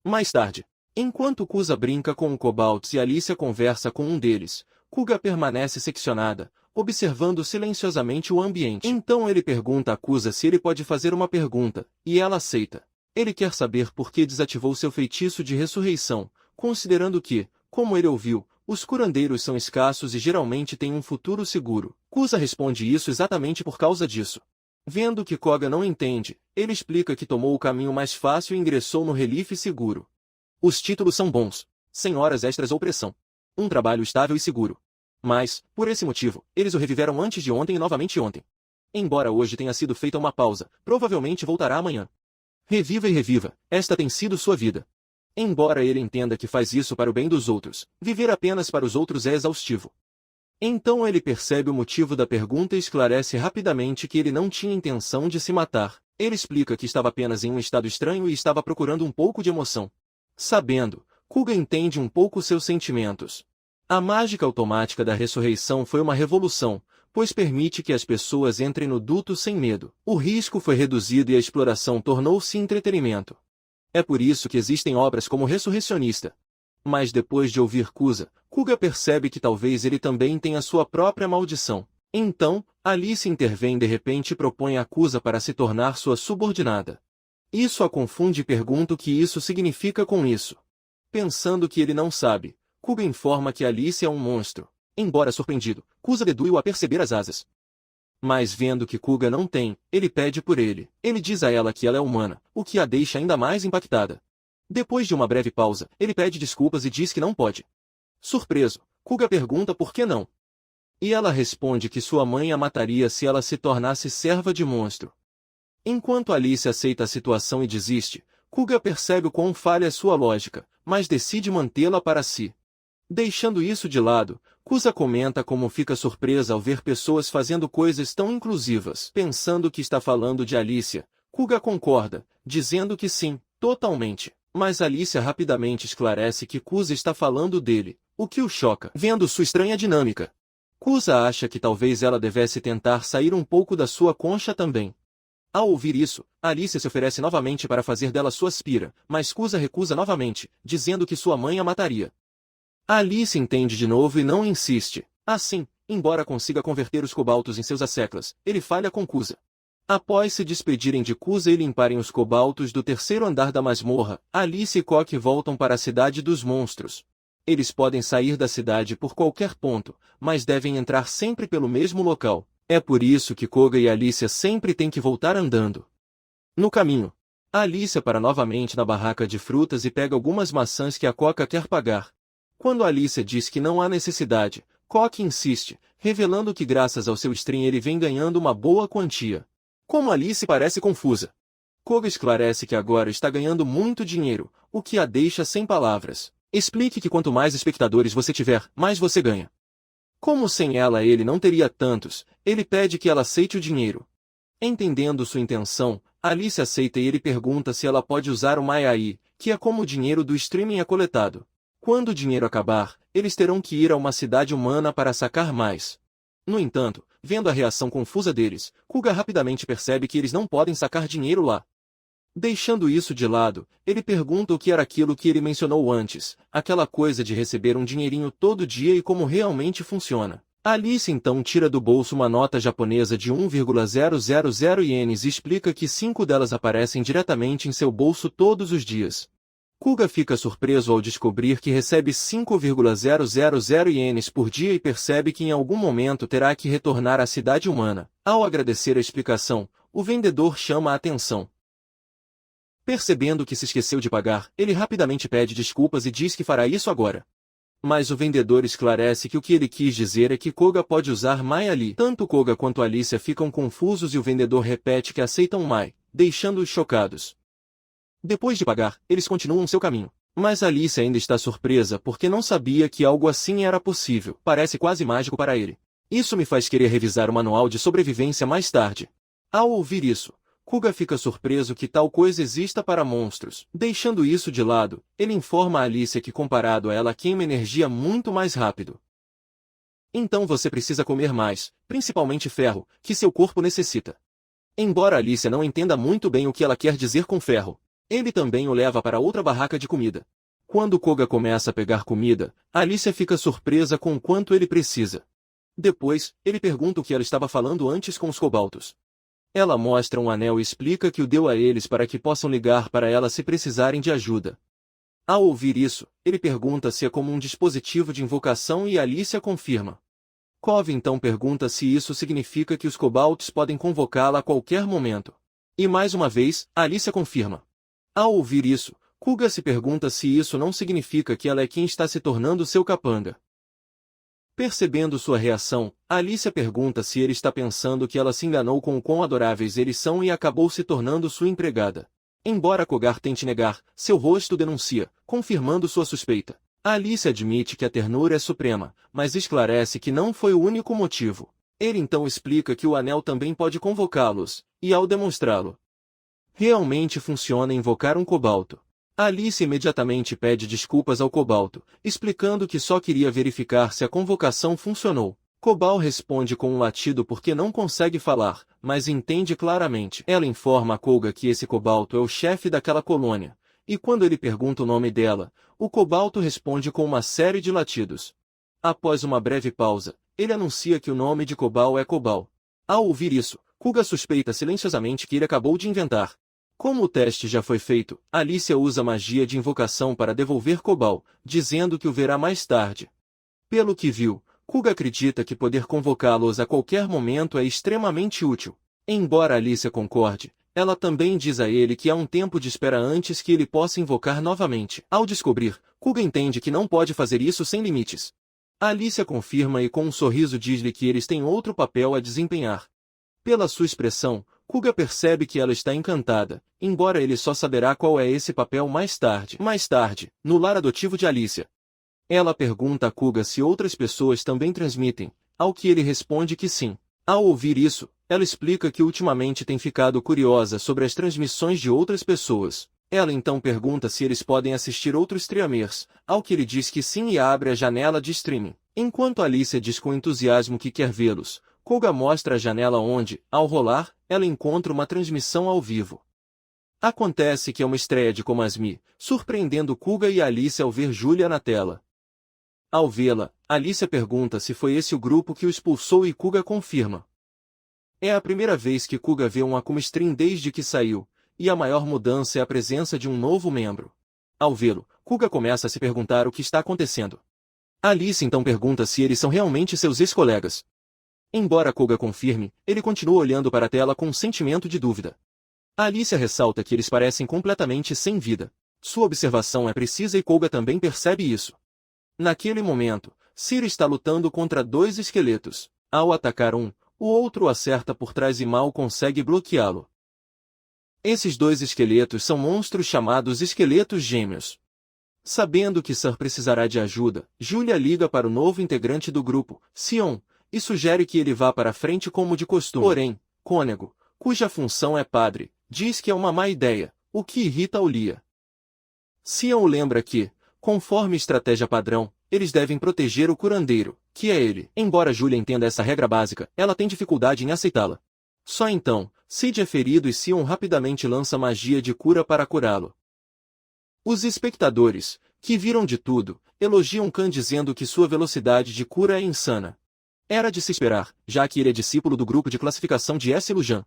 Mais tarde, enquanto Kusa brinca com o kobolds e Alicia conversa com um deles, Kuga permanece seccionada, observando silenciosamente o ambiente. Então ele pergunta a Kusa se ele pode fazer uma pergunta, e ela aceita. Ele quer saber por que desativou seu feitiço de ressurreição, considerando que, como ele ouviu, os curandeiros são escassos e geralmente têm um futuro seguro. Kusa responde isso exatamente por causa disso. Vendo que Koga não entende, ele explica que tomou o caminho mais fácil e ingressou no Relife seguro. Os títulos são bons, sem horas extras ou pressão. Um trabalho estável e seguro. Mas, por esse motivo, eles o reviveram antes de ontem e novamente ontem. Embora hoje tenha sido feita uma pausa, provavelmente voltará amanhã. Reviva e reviva, esta tem sido sua vida. Embora ele entenda que faz isso para o bem dos outros, viver apenas para os outros é exaustivo. Então ele percebe o motivo da pergunta e esclarece rapidamente que ele não tinha intenção de se matar. Ele explica que estava apenas em um estado estranho e estava procurando um pouco de emoção. Sabendo, Kuga entende um pouco seus sentimentos. A mágica automática da ressurreição foi uma revolução, pois permite que as pessoas entrem no duto sem medo. O risco foi reduzido e a exploração tornou-se entretenimento. É por isso que existem obras como Ressurreicionista. Mas depois de ouvir Kusa, Kuga percebe que talvez ele também tenha sua própria maldição. Então, Alice intervém de repente e propõe a Kusa para se tornar sua subordinada. Isso a confunde e pergunta o que isso significa com isso. Pensando que ele não sabe, Kuga informa que Alice é um monstro. Embora surpreendido, Kusa dedui-o a perceber as asas. Mas vendo que Kuga não tem, ele pede por ele. Ele diz a ela que ela é humana, o que a deixa ainda mais impactada. Depois de uma breve pausa, ele pede desculpas e diz que não pode. Surpreso, Kuga pergunta por que não. E ela responde que sua mãe a mataria se ela se tornasse serva de monstro. Enquanto Alice aceita a situação e desiste, Kuga percebe o quão falha é sua lógica, mas decide mantê-la para si. Deixando isso de lado, Kusa comenta como fica surpresa ao ver pessoas fazendo coisas tão inclusivas. Pensando que está falando de Alicia, Kuga concorda, dizendo que sim, totalmente. Mas Alicia rapidamente esclarece que Kusa está falando dele, o que o choca. Vendo sua estranha dinâmica, Kusa acha que talvez ela devesse tentar sair um pouco da sua concha também. Ao ouvir isso, Alicia se oferece novamente para fazer dela sua aspira, mas Kusa recusa novamente, dizendo que sua mãe a mataria. Alice entende de novo e não insiste. Assim, embora consiga converter os cobaltos em seus asseclas, ele falha com Kusa. Após se despedirem de Kusa e limparem os cobaltos do terceiro andar da masmorra, Alice e Koki voltam para a cidade dos monstros. Eles podem sair da cidade por qualquer ponto, mas devem entrar sempre pelo mesmo local. É por isso que Koga e Alicia sempre têm que voltar andando. No caminho, Alicia para novamente na barraca de frutas e pega algumas maçãs que a Coca quer pagar. Quando Alicia diz que não há necessidade, Coca insiste, revelando que graças ao seu stream ele vem ganhando uma boa quantia. Como Alice parece confusa, Koga esclarece que agora está ganhando muito dinheiro, o que a deixa sem palavras. Explique que quanto mais espectadores você tiver, mais você ganha. Como sem ela ele não teria tantos, ele pede que ela aceite o dinheiro. Entendendo sua intenção, Alice aceita e ele pergunta se ela pode usar o Mai, que é como o dinheiro do streaming é coletado. Quando o dinheiro acabar, eles terão que ir a uma cidade humana para sacar mais. No entanto, vendo a reação confusa deles, Kuga rapidamente percebe que eles não podem sacar dinheiro lá. Deixando isso de lado, ele pergunta o que era aquilo que ele mencionou antes, aquela coisa de receber um dinheirinho todo dia e como realmente funciona. Alice então tira do bolso uma nota japonesa de 1,000 ienes e explica que 5 delas aparecem diretamente em seu bolso todos os dias. Kuga fica surpreso ao descobrir que recebe 5,000 ienes por dia e percebe que em algum momento terá que retornar à cidade humana. Ao agradecer a explicação, o vendedor chama a atenção. Percebendo que se esqueceu de pagar, ele rapidamente pede desculpas e diz que fará isso agora. Mas o vendedor esclarece que o que ele quis dizer é que Koga pode usar Mai ali. Tanto Koga quanto Alicia ficam confusos e o vendedor repete que aceitam Mai, deixando-os chocados. Depois de pagar, eles continuam seu caminho. Mas Alicia ainda está surpresa porque não sabia que algo assim era possível. Parece quase mágico para ele. Isso me faz querer revisar o manual de sobrevivência mais tarde. Ao ouvir isso, Kuga fica surpreso que tal coisa exista para monstros. Deixando isso de lado, ele informa a Alicia que comparado a ela queima energia muito mais rápido. Então você precisa comer mais, principalmente ferro, que seu corpo necessita. Embora Alicia não entenda muito bem o que ela quer dizer com ferro, ele também o leva para outra barraca de comida. Quando Koga começa a pegar comida, Alicia fica surpresa com o quanto ele precisa. Depois, ele pergunta o que ela estava falando antes com os cobaltos. Ela mostra um anel e explica que o deu a eles para que possam ligar para ela se precisarem de ajuda. Ao ouvir isso, ele pergunta se é como um dispositivo de invocação e Alicia confirma. Kov então pergunta se isso significa que os cobaltos podem convocá-la a qualquer momento. E mais uma vez, Alicia confirma. Ao ouvir isso, Kuga se pergunta se isso não significa que ela é quem está se tornando seu capanga. Percebendo sua reação, Alicia pergunta se ele está pensando que ela se enganou com o quão adoráveis eles são e acabou se tornando sua empregada. Embora Kogar tente negar, seu rosto denuncia, confirmando sua suspeita. Alicia admite que a ternura é suprema, mas esclarece que não foi o único motivo. Ele então explica que o anel também pode convocá-los, e ao demonstrá-lo, realmente funciona invocar um cobalto. Alice imediatamente pede desculpas ao cobalto, explicando que só queria verificar se a convocação funcionou. Cobal responde com um latido porque não consegue falar, mas entende claramente. Ela informa a Koga que esse cobalto é o chefe daquela colônia, e quando ele pergunta o nome dela, o cobalto responde com uma série de latidos. Após uma breve pausa, ele anuncia que o nome de Cobal é Cobal. Ao ouvir isso, Kuga suspeita silenciosamente que ele acabou de inventar. Como o teste já foi feito, Alicia usa magia de invocação para devolver Cobal, dizendo que o verá mais tarde. Pelo que viu, Kuga acredita que poder convocá-los a qualquer momento é extremamente útil. Embora Alicia concorde, ela também diz a ele que há um tempo de espera antes que ele possa invocar novamente. Ao descobrir, Kuga entende que não pode fazer isso sem limites. Alicia confirma e com um sorriso diz-lhe que eles têm outro papel a desempenhar. Pela sua expressão, Kuga percebe que ela está encantada, embora ele só saberá qual é esse papel mais tarde. Mais tarde, no lar adotivo de Alicia. Ela pergunta a Kuga se outras pessoas também transmitem, ao que ele responde que sim. Ao ouvir isso, ela explica que ultimamente tem ficado curiosa sobre as transmissões de outras pessoas. Ela então pergunta se eles podem assistir outros streamers, ao que ele diz que sim e abre a janela de streaming. Enquanto Alicia diz com entusiasmo que quer vê-los, Koga mostra a janela onde, ao rolar, ela encontra uma transmissão ao vivo. Acontece que é uma estreia de Komasmi, surpreendendo Kuga e Alicia ao ver Julia na tela. Ao vê-la, Alicia pergunta se foi esse o grupo que o expulsou e Kuga confirma. É a primeira vez que Kuga vê um Akuma Stream desde que saiu, e a maior mudança é a presença de um novo membro. Ao vê-lo, Kuga começa a se perguntar o que está acontecendo. Alice então pergunta se eles são realmente seus ex-colegas. Embora Koga confirme, ele continua olhando para a tela com um sentimento de dúvida. Alicia ressalta que eles parecem completamente sem vida. Sua observação é precisa e Koga também percebe isso. Naquele momento, Cira está lutando contra dois esqueletos. Ao atacar um, o outro o acerta por trás e mal consegue bloqueá-lo. Esses dois esqueletos são monstros chamados esqueletos gêmeos. Sabendo que Sir precisará de ajuda, Julia liga para o novo integrante do grupo, Sion, e sugere que ele vá para a frente como de costume. Porém, Cônego, cuja função é padre, diz que é uma má ideia, o que irrita Aulia. Sion o lembra que, conforme estratégia padrão, eles devem proteger o curandeiro, que é ele. Embora Julia entenda essa regra básica, ela tem dificuldade em aceitá-la. Só então, Cid é ferido e Sion rapidamente lança magia de cura para curá-lo. Os espectadores, que viram de tudo, elogiam Khan dizendo que sua velocidade de cura é insana. Era de se esperar, já que ele é discípulo do grupo de classificação de S. Lujan.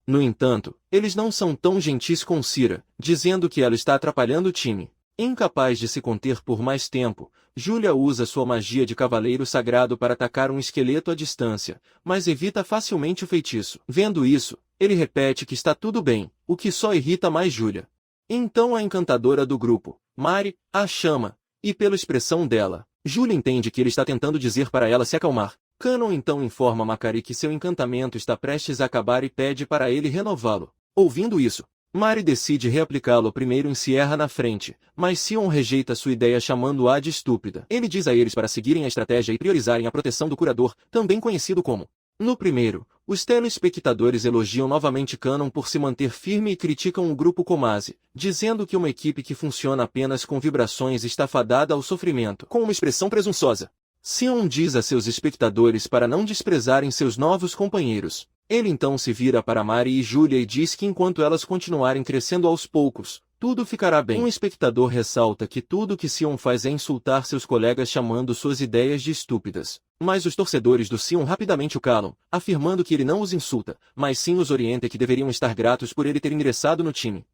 No entanto, eles não são tão gentis com Cira, dizendo que ela está atrapalhando o time. Incapaz de se conter por mais tempo, Julia usa sua magia de cavaleiro sagrado para atacar um esqueleto à distância, mas evita facilmente o feitiço. Vendo isso, ele repete que está tudo bem, o que só irrita mais Julia. Então a encantadora do grupo, Mari, a chama, e pela expressão dela, Julia entende que ele está tentando dizer para ela se acalmar. Canon então informa Makari que seu encantamento está prestes a acabar e pede para ele renová-lo. Ouvindo isso, Mari decide reaplicá-lo primeiro em Sierra na frente, mas Sion rejeita sua ideia chamando-a de estúpida. Ele diz a eles para seguirem a estratégia e priorizarem a proteção do curador, também conhecido como. No primeiro, os telespectadores elogiam novamente Canon por se manter firme e criticam o grupo Komase, dizendo que uma equipe que funciona apenas com vibrações está fadada ao sofrimento. Com uma expressão presunçosa, Sion diz a seus espectadores para não desprezarem seus novos companheiros. Ele então se vira para Mari e Julia e diz que enquanto elas continuarem crescendo aos poucos, tudo ficará bem. Um espectador ressalta que tudo que Sion faz é insultar seus colegas chamando suas ideias de estúpidas. Mas os torcedores do Sion rapidamente o calam, afirmando que ele não os insulta, mas sim os orienta e que deveriam estar gratos por ele ter ingressado no time.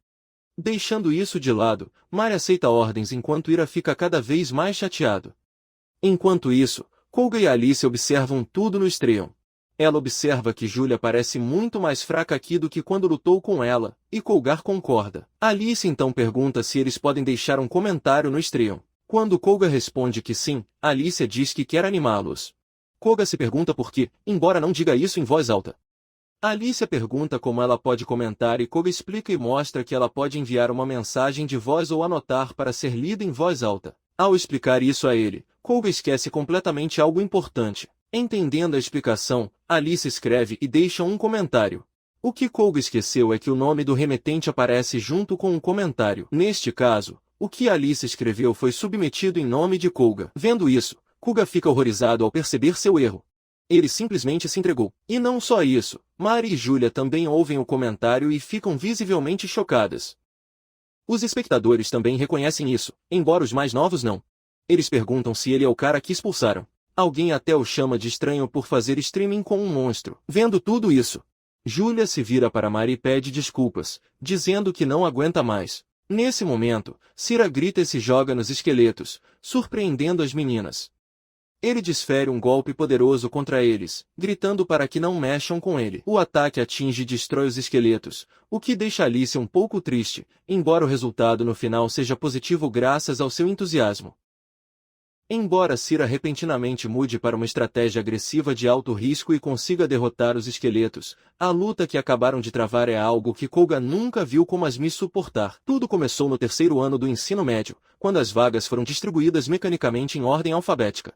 Deixando isso de lado, Mari aceita ordens enquanto Ira fica cada vez mais chateado. Enquanto isso, Koga e Alice observam tudo no Estreon. Ela observa que Julia parece muito mais fraca aqui do que quando lutou com ela, e Kogar concorda. Alice então pergunta se eles podem deixar um comentário no Estreon. Quando Koga responde que sim, Alice diz que quer animá-los. Koga se pergunta por quê, embora não diga isso em voz alta. Alice pergunta como ela pode comentar e Koga explica e mostra que ela pode enviar uma mensagem de voz ou anotar para ser lida em voz alta. Ao explicar isso a ele, Koga esquece completamente algo importante. Entendendo a explicação, Alice escreve e deixa um comentário. O que Koga esqueceu é que o nome do remetente aparece junto com um comentário. Neste caso, o que Alice escreveu foi submetido em nome de Koga. Vendo isso, Koga fica horrorizado ao perceber seu erro. Ele simplesmente se entregou. E não só isso, Mari e Julia também ouvem o comentário e ficam visivelmente chocadas. Os espectadores também reconhecem isso, embora os mais novos não. Eles perguntam se ele é o cara que expulsaram. Alguém até o chama de estranho por fazer streaming com um monstro. Vendo tudo isso, Julia se vira para Mari e pede desculpas, dizendo que não aguenta mais. Nesse momento, Cira grita e se joga nos esqueletos, surpreendendo as meninas. Ele desfere um golpe poderoso contra eles, gritando para que não mexam com ele. O ataque atinge e destrói os esqueletos, o que deixa Alice um pouco triste, embora o resultado no final seja positivo graças ao seu entusiasmo. Embora Cira repentinamente mude para uma estratégia agressiva de alto risco e consiga derrotar os esqueletos, a luta que acabaram de travar é algo que Koga nunca viu como Asmi suportar. Tudo começou no terceiro ano do ensino médio, quando as vagas foram distribuídas mecanicamente em ordem alfabética.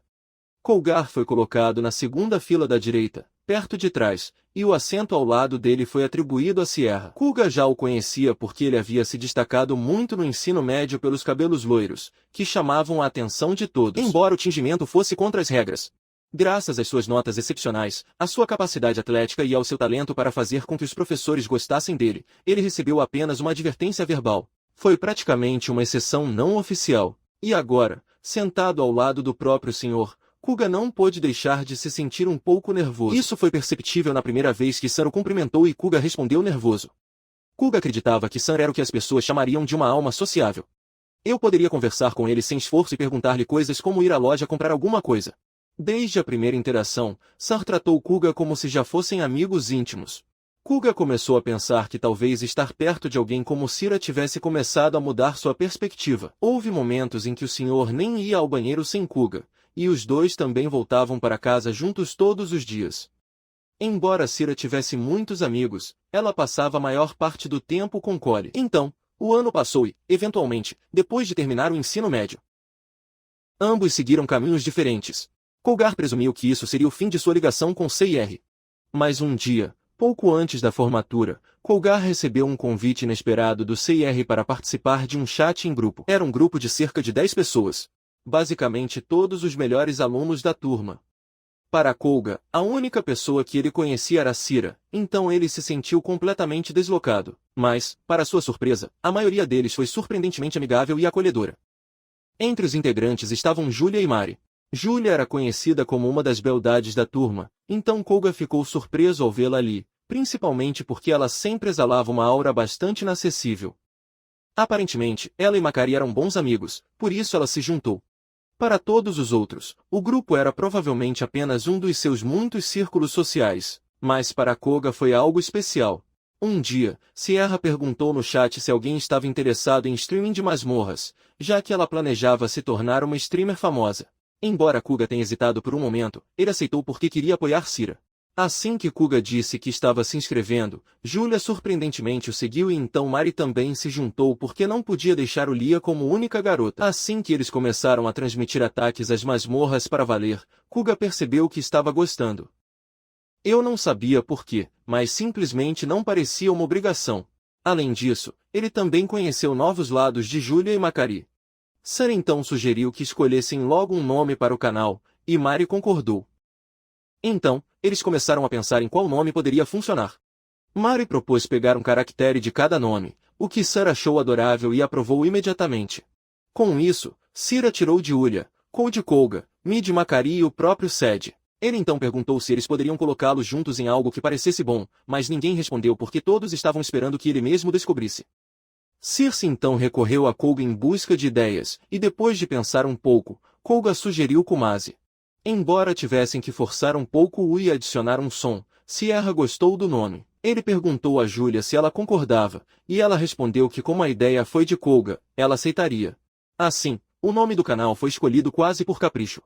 Kogar foi colocado na segunda fila da direita, perto de trás, e o assento ao lado dele foi atribuído a Sierra. Koga já o conhecia porque ele havia se destacado muito no ensino médio pelos cabelos loiros, que chamavam a atenção de todos, embora o tingimento fosse contra as regras. Graças às suas notas excepcionais, à sua capacidade atlética e ao seu talento para fazer com que os professores gostassem dele, ele recebeu apenas uma advertência verbal. Foi praticamente uma exceção não oficial. E agora, sentado ao lado do próprio senhor, Koga não pôde deixar de se sentir um pouco nervoso. Isso foi perceptível na primeira vez que San o cumprimentou e Koga respondeu nervoso. Koga acreditava que San era o que as pessoas chamariam de uma alma sociável. Eu poderia conversar com ele sem esforço e perguntar-lhe coisas como ir à loja comprar alguma coisa. Desde a primeira interação, San tratou Koga como se já fossem amigos íntimos. Kuga começou a pensar que talvez estar perto de alguém como Sira tivesse começado a mudar sua perspectiva. Houve momentos em que o senhor nem ia ao banheiro sem Kuga, e os dois também voltavam para casa juntos todos os dias. Embora Sira tivesse muitos amigos, ela passava a maior parte do tempo com Cole. Então, o ano passou e, eventualmente, depois de terminar o ensino médio, ambos seguiram caminhos diferentes. Colgar presumiu que isso seria o fim de sua ligação com CIR. Mas um dia, pouco antes da formatura, Colgar recebeu um convite inesperado do CIR para participar de um chat em grupo. Era um grupo de cerca de 10 pessoas. Basicamente todos os melhores alunos da turma. Para Colga, a única pessoa que ele conhecia era Sira, então ele se sentiu completamente deslocado. Mas, para sua surpresa, a maioria deles foi surpreendentemente amigável e acolhedora. Entre os integrantes estavam Julia e Mari. Julia era conhecida como uma das beldades da turma, então Colga ficou surpreso ao vê-la ali, principalmente porque ela sempre exalava uma aura bastante inacessível. Aparentemente, ela e Makari eram bons amigos, por isso ela se juntou. Para todos os outros, o grupo era provavelmente apenas um dos seus muitos círculos sociais, mas para Koga foi algo especial. Um dia, Sierra perguntou no chat se alguém estava interessado em streaming de masmorras, já que ela planejava se tornar uma streamer famosa. Embora Kuga tenha hesitado por um momento, ele aceitou porque queria apoiar Sira. Assim que Kuga disse que estava se inscrevendo, Julia surpreendentemente o seguiu e então Mari também se juntou porque não podia deixar o Lia como única garota. Assim que eles começaram a transmitir ataques às masmorras para valer, Kuga percebeu que estava gostando. Eu não sabia por quê, mas simplesmente não parecia uma obrigação. Além disso, ele também conheceu novos lados de Julia e Makari. Sam então sugeriu que escolhessem logo um nome para o canal, e Mari concordou. Então, eles começaram a pensar em qual nome poderia funcionar. Mari propôs pegar um caractere de cada nome, o que Sam achou adorável e aprovou imediatamente. Com isso, Sira tirou de Julia, Cole de Colga, Mi de Makari e o próprio Sed. Ele então perguntou se eles poderiam colocá-los juntos em algo que parecesse bom, mas ninguém respondeu porque todos estavam esperando que ele mesmo descobrisse. Circe então recorreu a Colga em busca de ideias, e depois de pensar um pouco, Colga sugeriu Kumasi. Embora tivessem que forçar um pouco o e adicionar um som, Sierra gostou do nome. Ele perguntou a Julia se ela concordava, e ela respondeu que como a ideia foi de Colga, ela aceitaria. Assim, o nome do canal foi escolhido quase por capricho.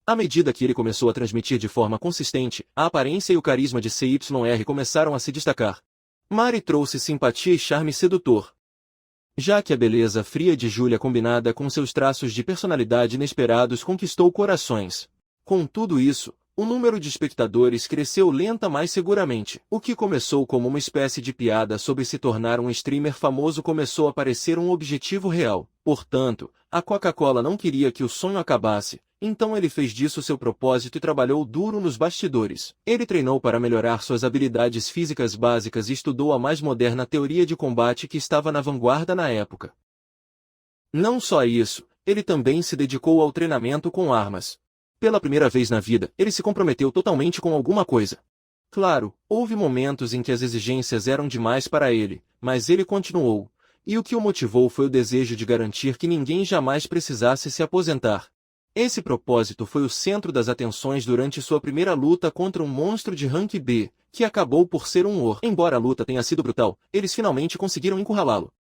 À medida que ele começou a transmitir de forma consistente, a aparência e o carisma de CYR começaram a se destacar. Mari trouxe simpatia e charme sedutor. Já que a beleza fria de Julia combinada com seus traços de personalidade inesperados conquistou corações. Com tudo isso, o número de espectadores cresceu lenta mas seguramente. O que começou como uma espécie de piada sobre se tornar um streamer famoso começou a parecer um objetivo real. Portanto, a Coca-Cola não queria que o sonho acabasse, então ele fez disso seu propósito e trabalhou duro nos bastidores. Ele treinou para melhorar suas habilidades físicas básicas e estudou a mais moderna teoria de combate que estava na vanguarda na época. Não só isso, ele também se dedicou ao treinamento com armas. Pela primeira vez na vida, ele se comprometeu totalmente com alguma coisa. Claro, houve momentos em que as exigências eram demais para ele, mas ele continuou, e o que o motivou foi o desejo de garantir que ninguém jamais precisasse se aposentar. Esse propósito foi o centro das atenções durante sua primeira luta contra um monstro de rank B, que acabou por ser um orc. Embora a luta tenha sido brutal, eles finalmente conseguiram encurralá-lo.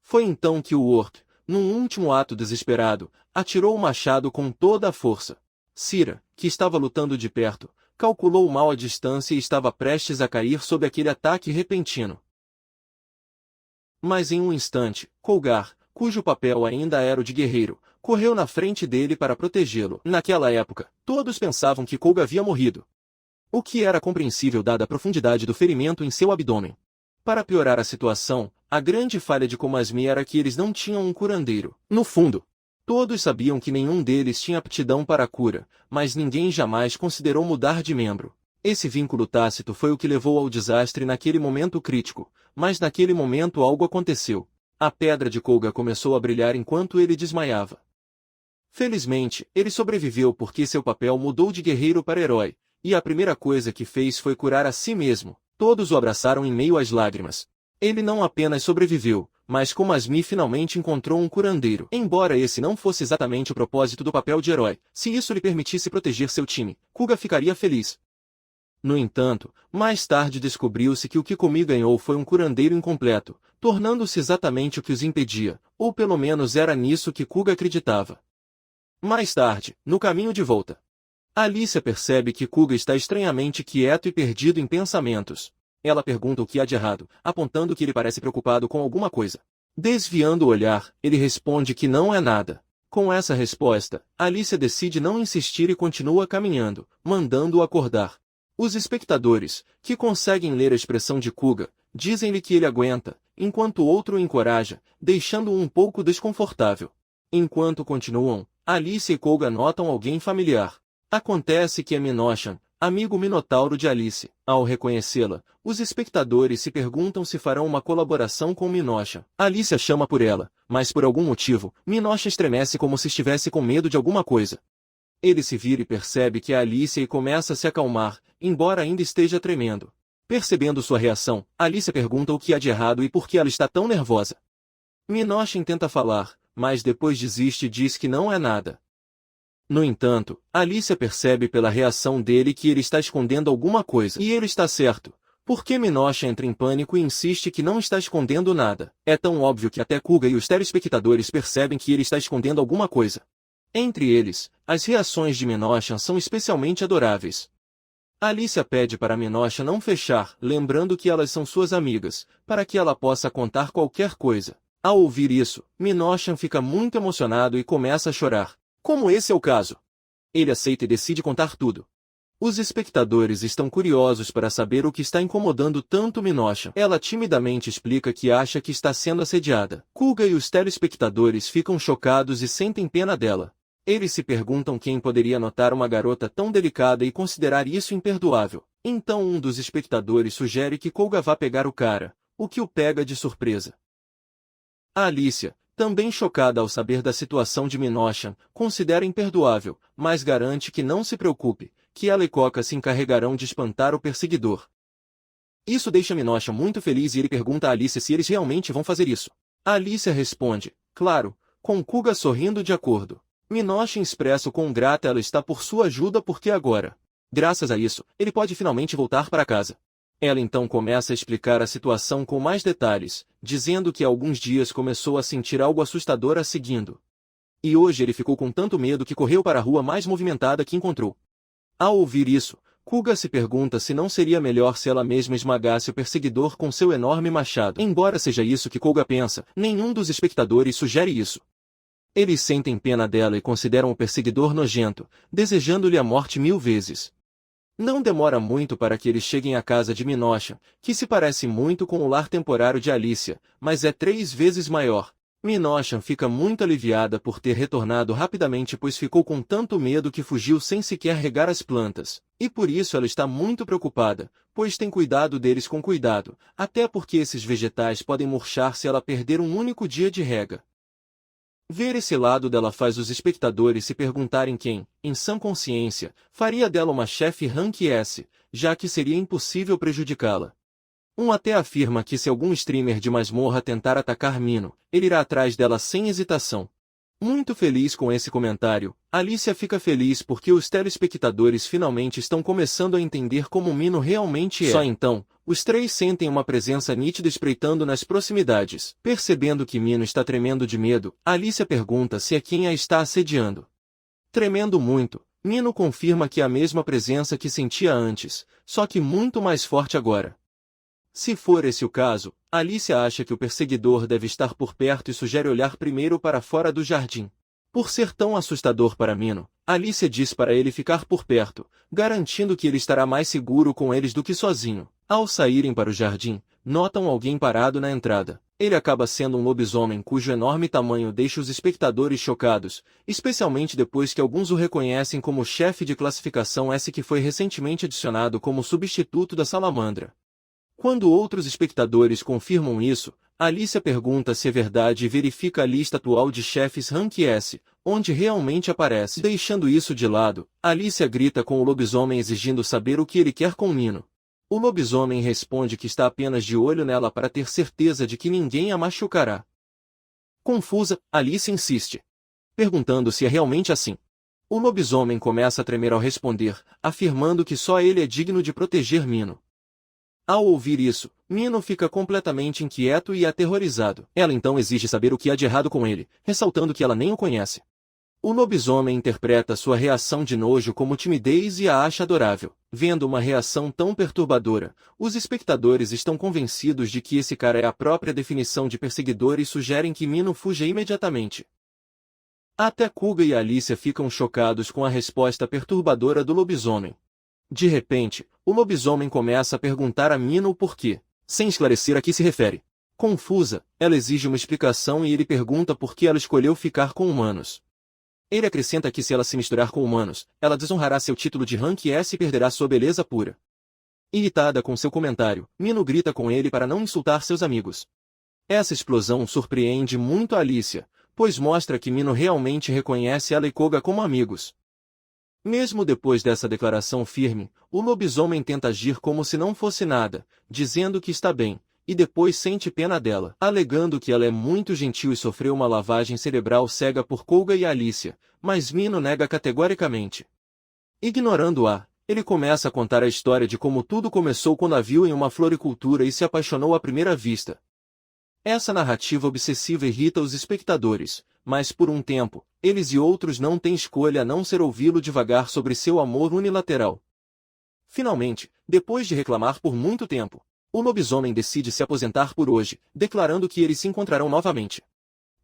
Foi então que o orc, num último ato desesperado, atirou o machado com toda a força. Sira, que estava lutando de perto, calculou mal a distância e estava prestes a cair sob aquele ataque repentino. Mas em um instante, Colgar, cujo papel ainda era o de guerreiro, correu na frente dele para protegê-lo. Naquela época, todos pensavam que Colga havia morrido. O que era compreensível dada a profundidade do ferimento em seu abdômen. Para piorar a situação, a grande falha de Komasmi era que eles não tinham um curandeiro. No fundo, todos sabiam que nenhum deles tinha aptidão para a cura, mas ninguém jamais considerou mudar de membro. Esse vínculo tácito foi o que levou ao desastre naquele momento crítico, mas naquele momento algo aconteceu. A pedra de Colga começou a brilhar enquanto ele desmaiava. Felizmente, ele sobreviveu porque seu papel mudou de guerreiro para herói, e a primeira coisa que fez foi curar a si mesmo. Todos o abraçaram em meio às lágrimas. Ele não apenas sobreviveu, mas Komasmi finalmente encontrou um curandeiro. Embora esse não fosse exatamente o propósito do papel de herói, se isso lhe permitisse proteger seu time, Kuga ficaria feliz. No entanto, mais tarde descobriu-se que o que Komi ganhou foi um curandeiro incompleto, tornando-se exatamente o que os impedia, ou pelo menos era nisso que Kuga acreditava. Mais tarde, no caminho de volta, Alicia percebe que Kuga está estranhamente quieto e perdido em pensamentos. Ela pergunta o que há de errado, apontando que ele parece preocupado com alguma coisa. Desviando o olhar, ele responde que não é nada. Com essa resposta, Alicia decide não insistir e continua caminhando, mandando-o acordar. Os espectadores, que conseguem ler a expressão de Kuga, dizem-lhe que ele aguenta, enquanto o outro o encoraja, deixando-o um pouco desconfortável. Enquanto continuam, Alicia e Kuga notam alguém familiar. Acontece que é Minosham, amigo minotauro de Alice. Ao reconhecê-la, os espectadores se perguntam se farão uma colaboração com Minosham. Alicia chama por ela, mas por algum motivo, Minosham estremece como se estivesse com medo de alguma coisa. Ele se vira e percebe que é Alicia e começa a se acalmar, embora ainda esteja tremendo. Percebendo sua reação, Alicia pergunta o que há de errado e por que ela está tão nervosa. Minosham tenta falar, mas depois desiste e diz que não é nada. No entanto, Alicia percebe pela reação dele que ele está escondendo alguma coisa. E ele está certo, porque Minosham entra em pânico e insiste que não está escondendo nada. É tão óbvio que até Kuga e os telespectadores percebem que ele está escondendo alguma coisa. Entre eles, as reações de Minosham são especialmente adoráveis. Alicia pede para Minosham não fechar, lembrando que elas são suas amigas, para que ela possa contar qualquer coisa. Ao ouvir isso, Minosham fica muito emocionado e começa a chorar. Como esse é o caso, ele aceita e decide contar tudo. Os espectadores estão curiosos para saber o que está incomodando tanto Minosham. Ela timidamente explica que acha que está sendo assediada. Kuga e os telespectadores ficam chocados e sentem pena dela. Eles se perguntam quem poderia notar uma garota tão delicada e considerar isso imperdoável. Então um dos espectadores sugere que Kuga vá pegar o cara, o que o pega de surpresa. A Alicia, também chocada ao saber da situação de Minosham, considera imperdoável, mas garante que não se preocupe, que ela e Coca se encarregarão de espantar o perseguidor. Isso deixa Minosham muito feliz e ele pergunta a Alicia se eles realmente vão fazer isso. A Alicia responde, claro, com Kuga sorrindo de acordo. Minosham expressa o quão grata ela está por sua ajuda porque agora, graças a isso, ele pode finalmente voltar para casa. Ela então começa a explicar a situação com mais detalhes, dizendo que há alguns dias começou a sentir algo assustador a seguindo. E hoje ele ficou com tanto medo que correu para a rua mais movimentada que encontrou. Ao ouvir isso, Kuga se pergunta se não seria melhor se ela mesma esmagasse o perseguidor com seu enorme machado. Embora seja isso que Kuga pensa, nenhum dos espectadores sugere isso. Eles sentem pena dela e consideram o perseguidor nojento, desejando-lhe a morte 1000 vezes. Não demora muito para que eles cheguem à casa de Minosham, que se parece muito com o lar temporário de Alicia, mas é 3 vezes maior. Minosham fica muito aliviada por ter retornado rapidamente pois ficou com tanto medo que fugiu sem sequer regar as plantas. E por isso ela está muito preocupada, pois tem cuidado deles com cuidado, até porque esses vegetais podem murchar se ela perder um único dia de rega. Ver esse lado dela faz os espectadores se perguntarem quem, em sã consciência, faria dela uma chefe rank S, já que seria impossível prejudicá-la. Um até afirma que se algum streamer de masmorra tentar atacar Mino, ele irá atrás dela sem hesitação. Muito feliz com esse comentário, Alicia fica feliz porque os telespectadores finalmente estão começando a entender como Mino realmente é. Só então, os três sentem uma presença nítida espreitando nas proximidades. Percebendo que Mino está tremendo de medo, Alicia pergunta se é quem a está assediando. Tremendo muito, Mino confirma que é a mesma presença que sentia antes, só que muito mais forte agora. Se for esse o caso, Alicia acha que o perseguidor deve estar por perto e sugere olhar primeiro para fora do jardim. Por ser tão assustador para Mino, Alicia diz para ele ficar por perto, garantindo que ele estará mais seguro com eles do que sozinho. Ao saírem para o jardim, notam alguém parado na entrada. Ele acaba sendo um lobisomem cujo enorme tamanho deixa os espectadores chocados, especialmente depois que alguns o reconhecem como o chefe de classificação S que foi recentemente adicionado como substituto da salamandra. Quando outros espectadores confirmam isso, Alicia pergunta se é verdade e verifica a lista atual de chefes Rank S, onde realmente aparece. Deixando isso de lado, Alicia grita com o lobisomem exigindo saber o que ele quer com Mino. O lobisomem responde que está apenas de olho nela para ter certeza de que ninguém a machucará. Confusa, Alicia insiste, perguntando se é realmente assim. O lobisomem começa a tremer ao responder, afirmando que só ele é digno de proteger Minho. Ao ouvir isso, Minho fica completamente inquieto e aterrorizado. Ela então exige saber o que há de errado com ele, ressaltando que ela nem o conhece. O lobisomem interpreta sua reação de nojo como timidez e a acha adorável. Vendo uma reação tão perturbadora, os espectadores estão convencidos de que esse cara é a própria definição de perseguidor e sugerem que Minho fuja imediatamente. Até Kuga e Alicia ficam chocados com a resposta perturbadora do lobisomem. De repente, o lobisomem começa a perguntar a Minho o porquê, sem esclarecer a que se refere. Confusa, ela exige uma explicação e ele pergunta por que ela escolheu ficar com humanos. Ele acrescenta que se ela se misturar com humanos, ela desonrará seu título de Rank S e perderá sua beleza pura. Irritada com seu comentário, Minho grita com ele para não insultar seus amigos. Essa explosão surpreende muito a Alicia, pois mostra que Minho realmente reconhece ela e Koga como amigos. Mesmo depois dessa declaração firme, o lobisomem tenta agir como se não fosse nada, dizendo que está bem, e depois sente pena dela, alegando que ela é muito gentil e sofreu uma lavagem cerebral cega por Koga e Alicia, mas Minho nega categoricamente. Ignorando-a, ele começa a contar a história de como tudo começou quando a viu em uma floricultura e se apaixonou à primeira vista. Essa narrativa obsessiva irrita os espectadores, mas por um tempo, eles e outros não têm escolha a não ser ouvi-lo divagar sobre seu amor unilateral. Finalmente, depois de reclamar por muito tempo, o lobisomem decide se aposentar por hoje, declarando que eles se encontrarão novamente.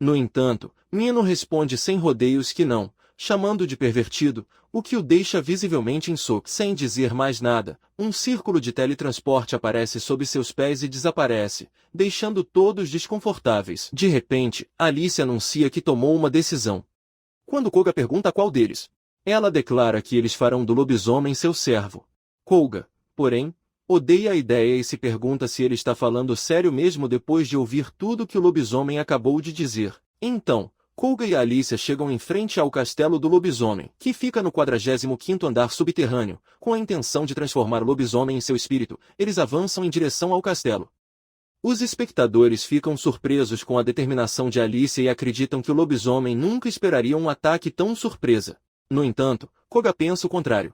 No entanto, Minho responde sem rodeios que não, chamando de pervertido, o que o deixa visivelmente em choque. Sem dizer mais nada, um círculo de teletransporte aparece sob seus pés e desaparece, deixando todos desconfortáveis. De repente, Alicia anuncia que tomou uma decisão. Quando Koga pergunta qual deles, ela declara que eles farão do lobisomem seu servo. Koga, porém, odeia a ideia e se pergunta se ele está falando sério mesmo depois de ouvir tudo que o lobisomem acabou de dizer. Então, Koga e Alicia chegam em frente ao castelo do lobisomem, que fica no 45º andar subterrâneo. Com a intenção de transformar o lobisomem em seu espírito, eles avançam em direção ao castelo. Os espectadores ficam surpresos com a determinação de Alicia e acreditam que o lobisomem nunca esperaria um ataque tão surpresa. No entanto, Koga pensa o contrário,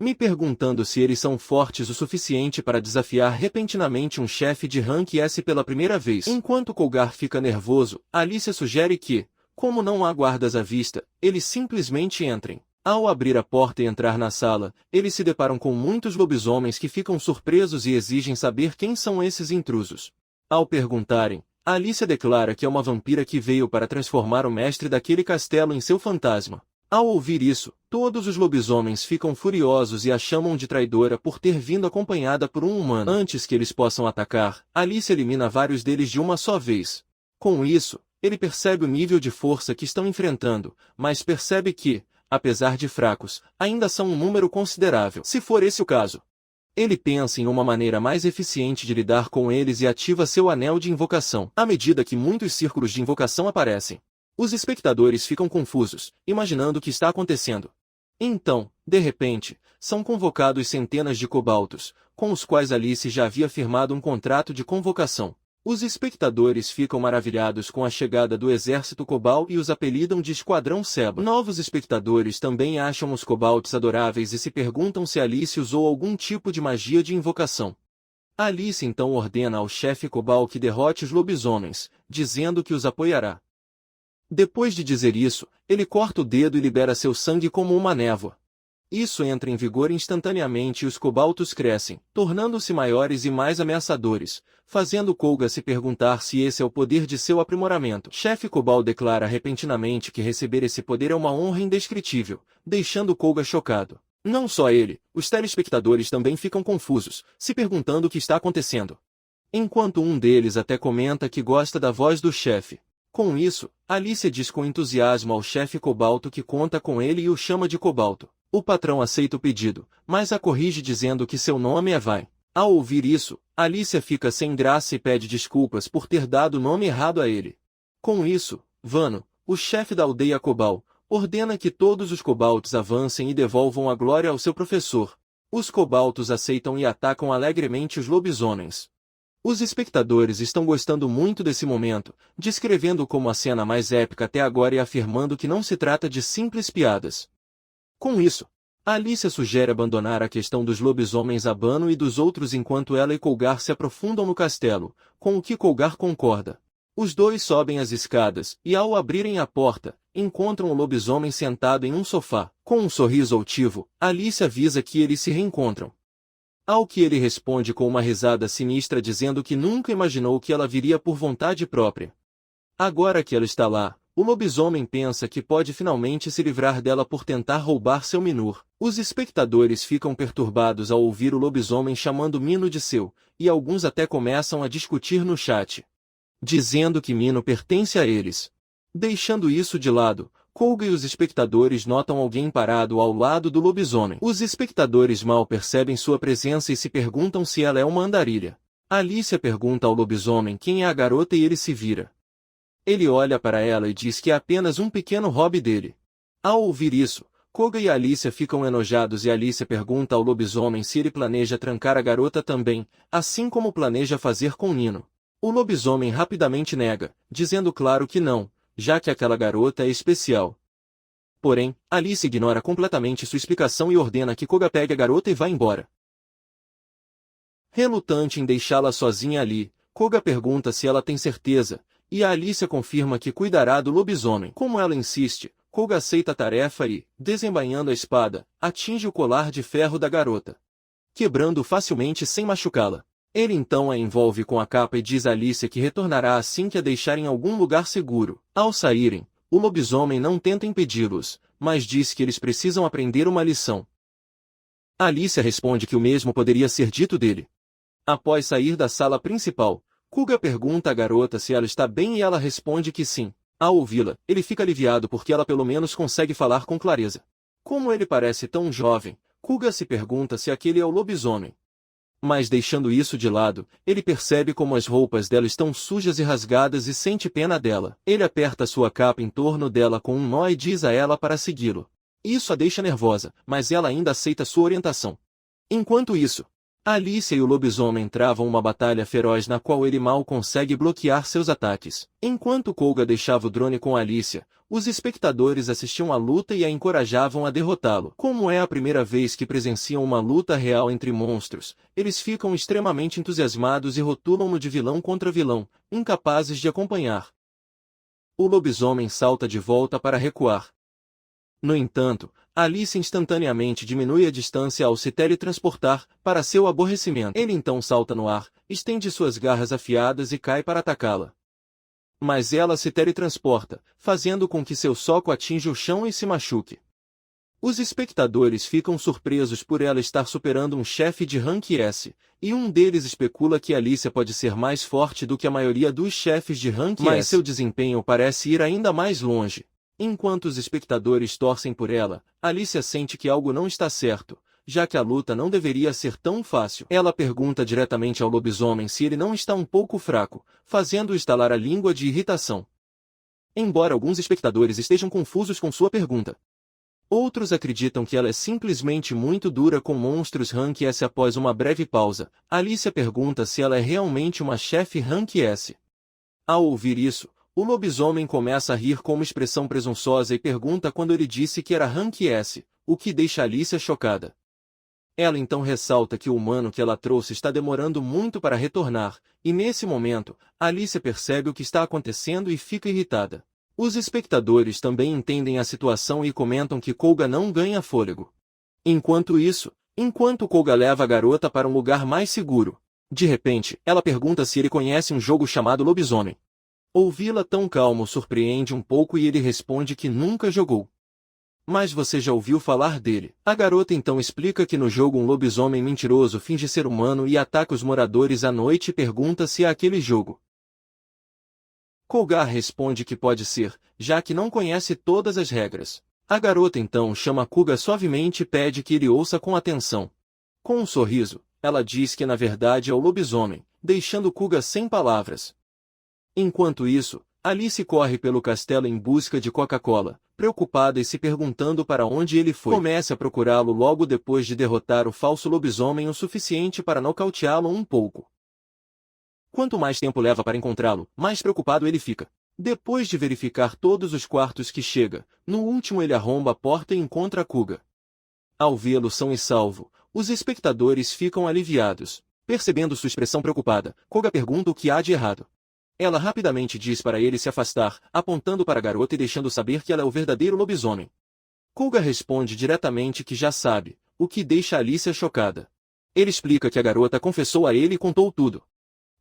me perguntando se eles são fortes o suficiente para desafiar repentinamente um chefe de Rank S pela primeira vez. Enquanto Koga fica nervoso, Alicia sugere que, como não há guardas à vista, eles simplesmente entrem. Ao abrir a porta e entrar na sala, eles se deparam com muitos lobisomens que ficam surpresos e exigem saber quem são esses intrusos. Ao perguntarem, Alicia declara que é uma vampira que veio para transformar o mestre daquele castelo em seu fantasma. Ao ouvir isso, todos os lobisomens ficam furiosos e a chamam de traidora por ter vindo acompanhada por um humano. Antes que eles possam atacar, Alicia elimina vários deles de uma só vez. Com isso, ele percebe o nível de força que estão enfrentando, mas percebe que, apesar de fracos, ainda são um número considerável. Se for esse o caso, ele pensa em uma maneira mais eficiente de lidar com eles e ativa seu anel de invocação. À medida que muitos círculos de invocação aparecem, os espectadores ficam confusos, imaginando o que está acontecendo. Então, de repente, são convocados centenas de cobaltos, com os quais Alice já havia firmado um contrato de convocação. Os espectadores ficam maravilhados com a chegada do exército Cobal e os apelidam de Esquadrão Seba. Novos espectadores também acham os cobaltos adoráveis e se perguntam se Alice usou algum tipo de magia de invocação. Alice então ordena ao chefe Cobal que derrote os lobisomens, dizendo que os apoiará. Depois de dizer isso, ele corta o dedo e libera seu sangue como uma névoa. Isso entra em vigor instantaneamente e os cobaltos crescem, tornando-se maiores e mais ameaçadores, fazendo Koga se perguntar se esse é o poder de seu aprimoramento. Chefe Cobal declara repentinamente que receber esse poder é uma honra indescritível, deixando Koga chocado. Não só ele, os telespectadores também ficam confusos, se perguntando o que está acontecendo. Enquanto um deles até comenta que gosta da voz do chefe. Com isso, Alice diz com entusiasmo ao chefe Cobalto que conta com ele e o chama de Cobalto. O patrão aceita o pedido, mas a corrige dizendo que seu nome é Vai. Ao ouvir isso, Alicia fica sem graça e pede desculpas por ter dado o nome errado a ele. Com isso, Vano, o chefe da aldeia Cobal, ordena que todos os cobaltos avancem e devolvam a glória ao seu professor. Os cobaltos aceitam e atacam alegremente os lobisomens. Os espectadores estão gostando muito desse momento, descrevendo como a cena mais épica até agora e afirmando que não se trata de simples piadas. Com isso, Alicia sugere abandonar a questão dos lobisomens a Bano e dos outros enquanto ela e Colgar se aprofundam no castelo, com o que Colgar concorda. Os dois sobem as escadas, e ao abrirem a porta, encontram o lobisomem sentado em um sofá. Com um sorriso altivo, Alicia avisa que eles se reencontram. Ao que ele responde com uma risada sinistra dizendo que nunca imaginou que ela viria por vontade própria. Agora que ela está lá, o lobisomem pensa que pode finalmente se livrar dela por tentar roubar seu Minur. Os espectadores ficam perturbados ao ouvir o lobisomem chamando Mino de seu, e alguns até começam a discutir no chat, dizendo que Mino pertence a eles. Deixando isso de lado, Colga e os espectadores notam alguém parado ao lado do lobisomem. Os espectadores mal percebem sua presença e se perguntam se ela é uma andarilha. Alicia pergunta ao lobisomem quem é a garota e ele se vira. Ele olha para ela e diz que é apenas um pequeno hobby dele. Ao ouvir isso, Colga e Alicia ficam enojados e Alicia pergunta ao lobisomem se ele planeja trancar a garota também, assim como planeja fazer com Nino. O lobisomem rapidamente nega, dizendo claro que não, já que aquela garota é especial. Porém, Alicia ignora completamente sua explicação e ordena que Colga pegue a garota e vá embora. Relutante em deixá-la sozinha ali, Colga pergunta se ela tem certeza, e a Alicia confirma que cuidará do lobisomem. Como ela insiste, Colga aceita a tarefa e, desembainhando a espada, atinge o colar de ferro da garota, quebrando facilmente sem machucá-la. Ele então a envolve com a capa e diz a Alicia que retornará assim que a deixar em algum lugar seguro. Ao saírem, o lobisomem não tenta impedi-los, mas diz que eles precisam aprender uma lição. Alicia responde que o mesmo poderia ser dito dele. Após sair da sala principal, Colga pergunta à garota se ela está bem e ela responde que sim. Ao ouvi-la, ele fica aliviado porque ela pelo menos consegue falar com clareza. Como ele parece tão jovem, Colga se pergunta se aquele é o lobisomem. Mas deixando isso de lado, ele percebe como as roupas dela estão sujas e rasgadas e sente pena dela. Ele aperta sua capa em torno dela com um nó e diz a ela para segui-lo. Isso a deixa nervosa, mas ela ainda aceita sua orientação. Enquanto isso, Alicia e o lobisomem travam uma batalha feroz na qual ele mal consegue bloquear seus ataques. Enquanto Colga deixava o drone com Alicia, os espectadores assistiam à luta e a encorajavam a derrotá-lo. Como é a primeira vez que presenciam uma luta real entre monstros, eles ficam extremamente entusiasmados e rotulam-no de vilão contra vilão, incapazes de acompanhar. O lobisomem salta de volta para recuar. No entanto, Alicia instantaneamente diminui a distância ao se teletransportar, para seu aborrecimento. Ele então salta no ar, estende suas garras afiadas e cai para atacá-la. Mas ela se teletransporta, fazendo com que seu soco atinja o chão e se machuque. Os espectadores ficam surpresos por ela estar superando um chefe de rank S, e um deles especula que Alicia pode ser mais forte do que a maioria dos chefes de rank S. Mas seu desempenho parece ir ainda mais longe. Enquanto os espectadores torcem por ela, Alicia sente que algo não está certo, já que a luta não deveria ser tão fácil. Ela pergunta diretamente ao lobisomem se ele não está um pouco fraco, fazendo-o estalar a língua de irritação. Embora alguns espectadores estejam confusos com sua pergunta, outros acreditam que ela é simplesmente muito dura com monstros rank S. Após uma breve pausa, Alicia pergunta se ela é realmente uma chefe rank S. Ao ouvir isso, o lobisomem começa a rir com uma expressão presunçosa e pergunta quando ele disse que era rank S, o que deixa Alicia chocada. Ela então ressalta que o humano que ela trouxe está demorando muito para retornar, e nesse momento, Alicia percebe o que está acontecendo e fica irritada. Os espectadores também entendem a situação e comentam que Colga não ganha fôlego. Enquanto Colga leva a garota para um lugar mais seguro, de repente, ela pergunta se ele conhece um jogo chamado Lobisomem. Ouvi-la tão calmo surpreende um pouco e ele responde que nunca jogou. Mas você já ouviu falar dele? A garota então explica que no jogo um lobisomem mentiroso finge ser humano e ataca os moradores à noite e pergunta se é aquele jogo. Colgar responde que pode ser, já que não conhece todas as regras. A garota então chama Colga suavemente e pede que ele ouça com atenção. Com um sorriso, ela diz que na verdade é o lobisomem, deixando Colga sem palavras. Enquanto isso, Alice corre pelo castelo em busca de Coca-Cola, preocupada e se perguntando para onde ele foi. Começa a procurá-lo logo depois de derrotar o falso lobisomem o suficiente para nocauteá-lo um pouco. Quanto mais tempo leva para encontrá-lo, mais preocupado ele fica. Depois de verificar todos os quartos que chega, no último ele arromba a porta e encontra Colga. Ao vê-lo são e salvo, os espectadores ficam aliviados. Percebendo sua expressão preocupada, Koga pergunta o que há de errado. Ela rapidamente diz para ele se afastar, apontando para a garota e deixando saber que ela é o verdadeiro lobisomem. Koga responde diretamente que já sabe, o que deixa Alicia chocada. Ele explica que a garota confessou a ele e contou tudo.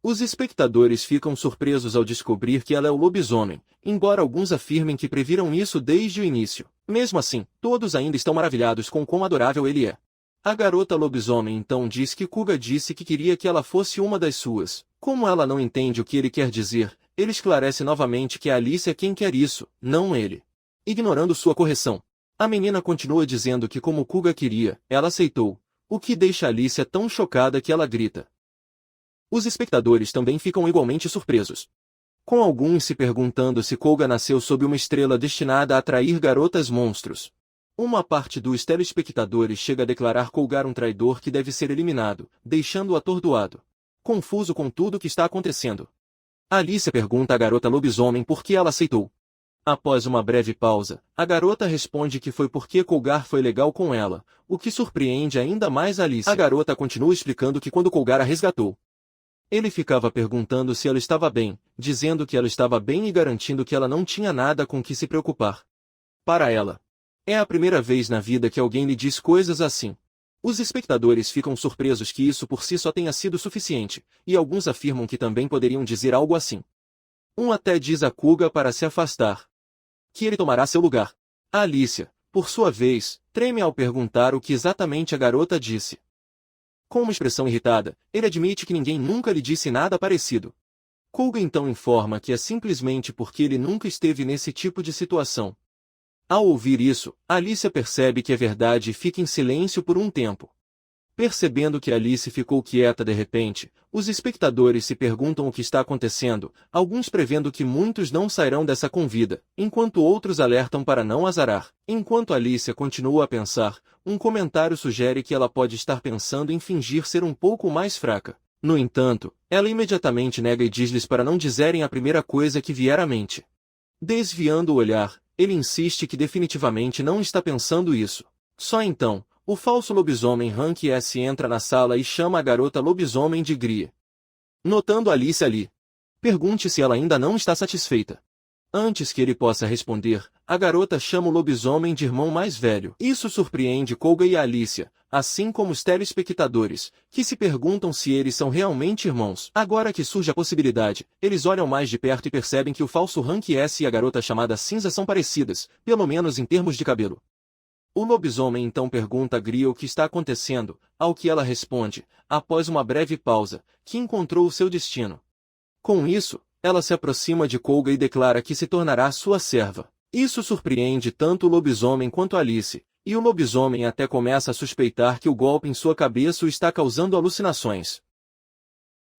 Os espectadores ficam surpresos ao descobrir que ela é o lobisomem, embora alguns afirmem que previram isso desde o início. Mesmo assim, todos ainda estão maravilhados com quão adorável ele é. A garota lobisomem então diz que Koga disse que queria que ela fosse uma das suas. Como ela não entende o que ele quer dizer, ele esclarece novamente que a Alice é quem quer isso, não ele. Ignorando sua correção, a menina continua dizendo que como Koga queria, ela aceitou, o que deixa Alice tão chocada que ela grita. Os espectadores também ficam igualmente surpresos, com alguns se perguntando se Koga nasceu sob uma estrela destinada a atrair garotas monstros. Uma parte dos telespectadores chega a declarar Koga um traidor que deve ser eliminado, deixando-o atordoado, confuso com tudo o que está acontecendo. Alice pergunta à garota lobisomem por que ela aceitou. Após uma breve pausa, a garota responde que foi porque Koga foi legal com ela, o que surpreende ainda mais Alice. A garota continua explicando que quando Koga a resgatou, ele ficava perguntando se ela estava bem, dizendo que ela estava bem e garantindo que ela não tinha nada com que se preocupar. Para ela, é a primeira vez na vida que alguém lhe diz coisas assim. Os espectadores ficam surpresos que isso por si só tenha sido suficiente, e alguns afirmam que também poderiam dizer algo assim. Um até diz a Koga para se afastar, que ele tomará seu lugar. A Alicia, por sua vez, treme ao perguntar o que exatamente a garota disse. Com uma expressão irritada, ele admite que ninguém nunca lhe disse nada parecido. Koga então informa que é simplesmente porque ele nunca esteve nesse tipo de situação. Ao ouvir isso, Alicia percebe que é verdade e fica em silêncio por um tempo. Percebendo que Alice ficou quieta de repente, os espectadores se perguntam o que está acontecendo, alguns prevendo que muitos não sairão dessa com vida, enquanto outros alertam para não azarar. Enquanto Alicia continua a pensar, um comentário sugere que ela pode estar pensando em fingir ser um pouco mais fraca. No entanto, ela imediatamente nega e diz-lhes para não dizerem a primeira coisa que vier à mente. Desviando o olhar, ele insiste que definitivamente não está pensando isso. Só então, o falso lobisomem Hank S entra na sala e chama a garota lobisomem de Gria. Notando Alice ali, pergunte se ela ainda não está satisfeita. Antes que ele possa responder, a garota chama o lobisomem de irmão mais velho. Isso surpreende Koga e Alicia, assim como os telespectadores, que se perguntam se eles são realmente irmãos. Agora que surge a possibilidade, eles olham mais de perto e percebem que o falso Hank S e a garota chamada Cinza são parecidas, pelo menos em termos de cabelo. O lobisomem então pergunta a Gria o que está acontecendo, ao que ela responde, após uma breve pausa, que encontrou o seu destino. Com isso, ela se aproxima de Koga e declara que se tornará sua serva. Isso surpreende tanto o lobisomem quanto Alice, e o lobisomem até começa a suspeitar que o golpe em sua cabeça o está causando alucinações.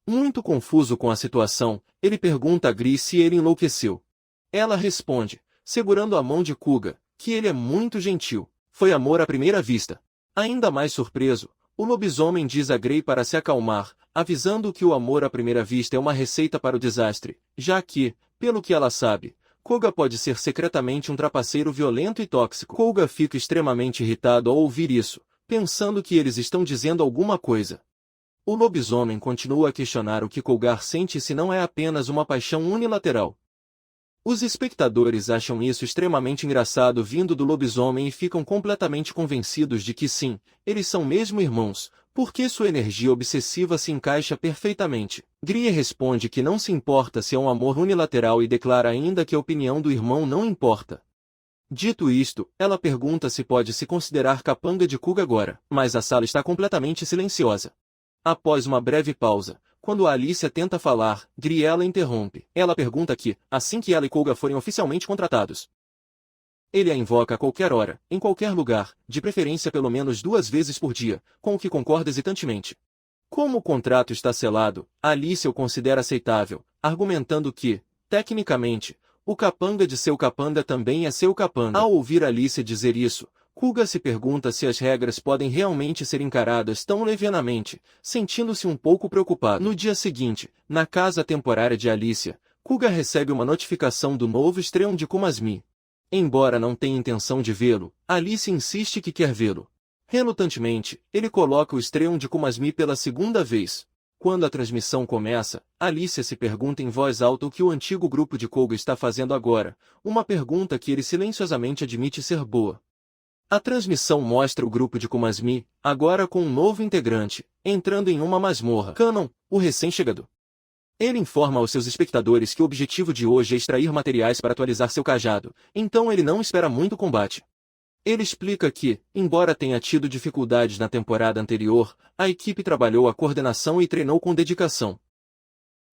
Muito confuso com a situação, ele pergunta a Gria se ele enlouqueceu. Ela responde, segurando a mão de Koga, que ele é muito gentil. Foi amor à primeira vista. Ainda mais surpreso, o lobisomem diz a Grey para se acalmar, avisando que o amor à primeira vista é uma receita para o desastre, já que, pelo que ela sabe, Koga pode ser secretamente um trapaceiro violento e tóxico. Koga fica extremamente irritado ao ouvir isso, pensando que eles estão dizendo alguma coisa. O lobisomem continua a questionar o que Koga sente se não é apenas uma paixão unilateral. Os espectadores acham isso extremamente engraçado vindo do lobisomem e ficam completamente convencidos de que sim, eles são mesmo irmãos, porque sua energia obsessiva se encaixa perfeitamente. Gria responde que não se importa se é um amor unilateral e declara ainda que a opinião do irmão não importa. Dito isto, ela pergunta se pode se considerar capanga de Koga agora, mas a sala está completamente silenciosa. Após uma breve pausa, quando a Alicia tenta falar, Griela interrompe. Ela pergunta que, assim que ela e Koga forem oficialmente contratados, ele a invoca a qualquer hora, em qualquer lugar, de preferência pelo menos 2 vezes por dia, com o que concorda hesitantemente. Como o contrato está selado, Alicia o considera aceitável, argumentando que, tecnicamente, o capanga de seu capanga também é seu capanga. Ao ouvir Alicia dizer isso, Koga se pergunta se as regras podem realmente ser encaradas tão levianamente, sentindo-se um pouco preocupado. No dia seguinte, na casa temporária de Alicia, Koga recebe uma notificação do novo estreão de Kumasmi. Embora não tenha intenção de vê-lo, Alicia insiste que quer vê-lo. Relutantemente, ele coloca o Estreon de Kumasmi pela segunda vez. Quando a transmissão começa, Alicia se pergunta em voz alta o que o antigo grupo de Koga está fazendo agora, uma pergunta que ele silenciosamente admite ser boa. A transmissão mostra o grupo de Kumasmi, agora com um novo integrante, entrando em uma masmorra. Kanon, o recém-chegado. Ele informa aos seus espectadores que o objetivo de hoje é extrair materiais para atualizar seu cajado, então ele não espera muito combate. Ele explica que, embora tenha tido dificuldades na temporada anterior, a equipe trabalhou a coordenação e treinou com dedicação.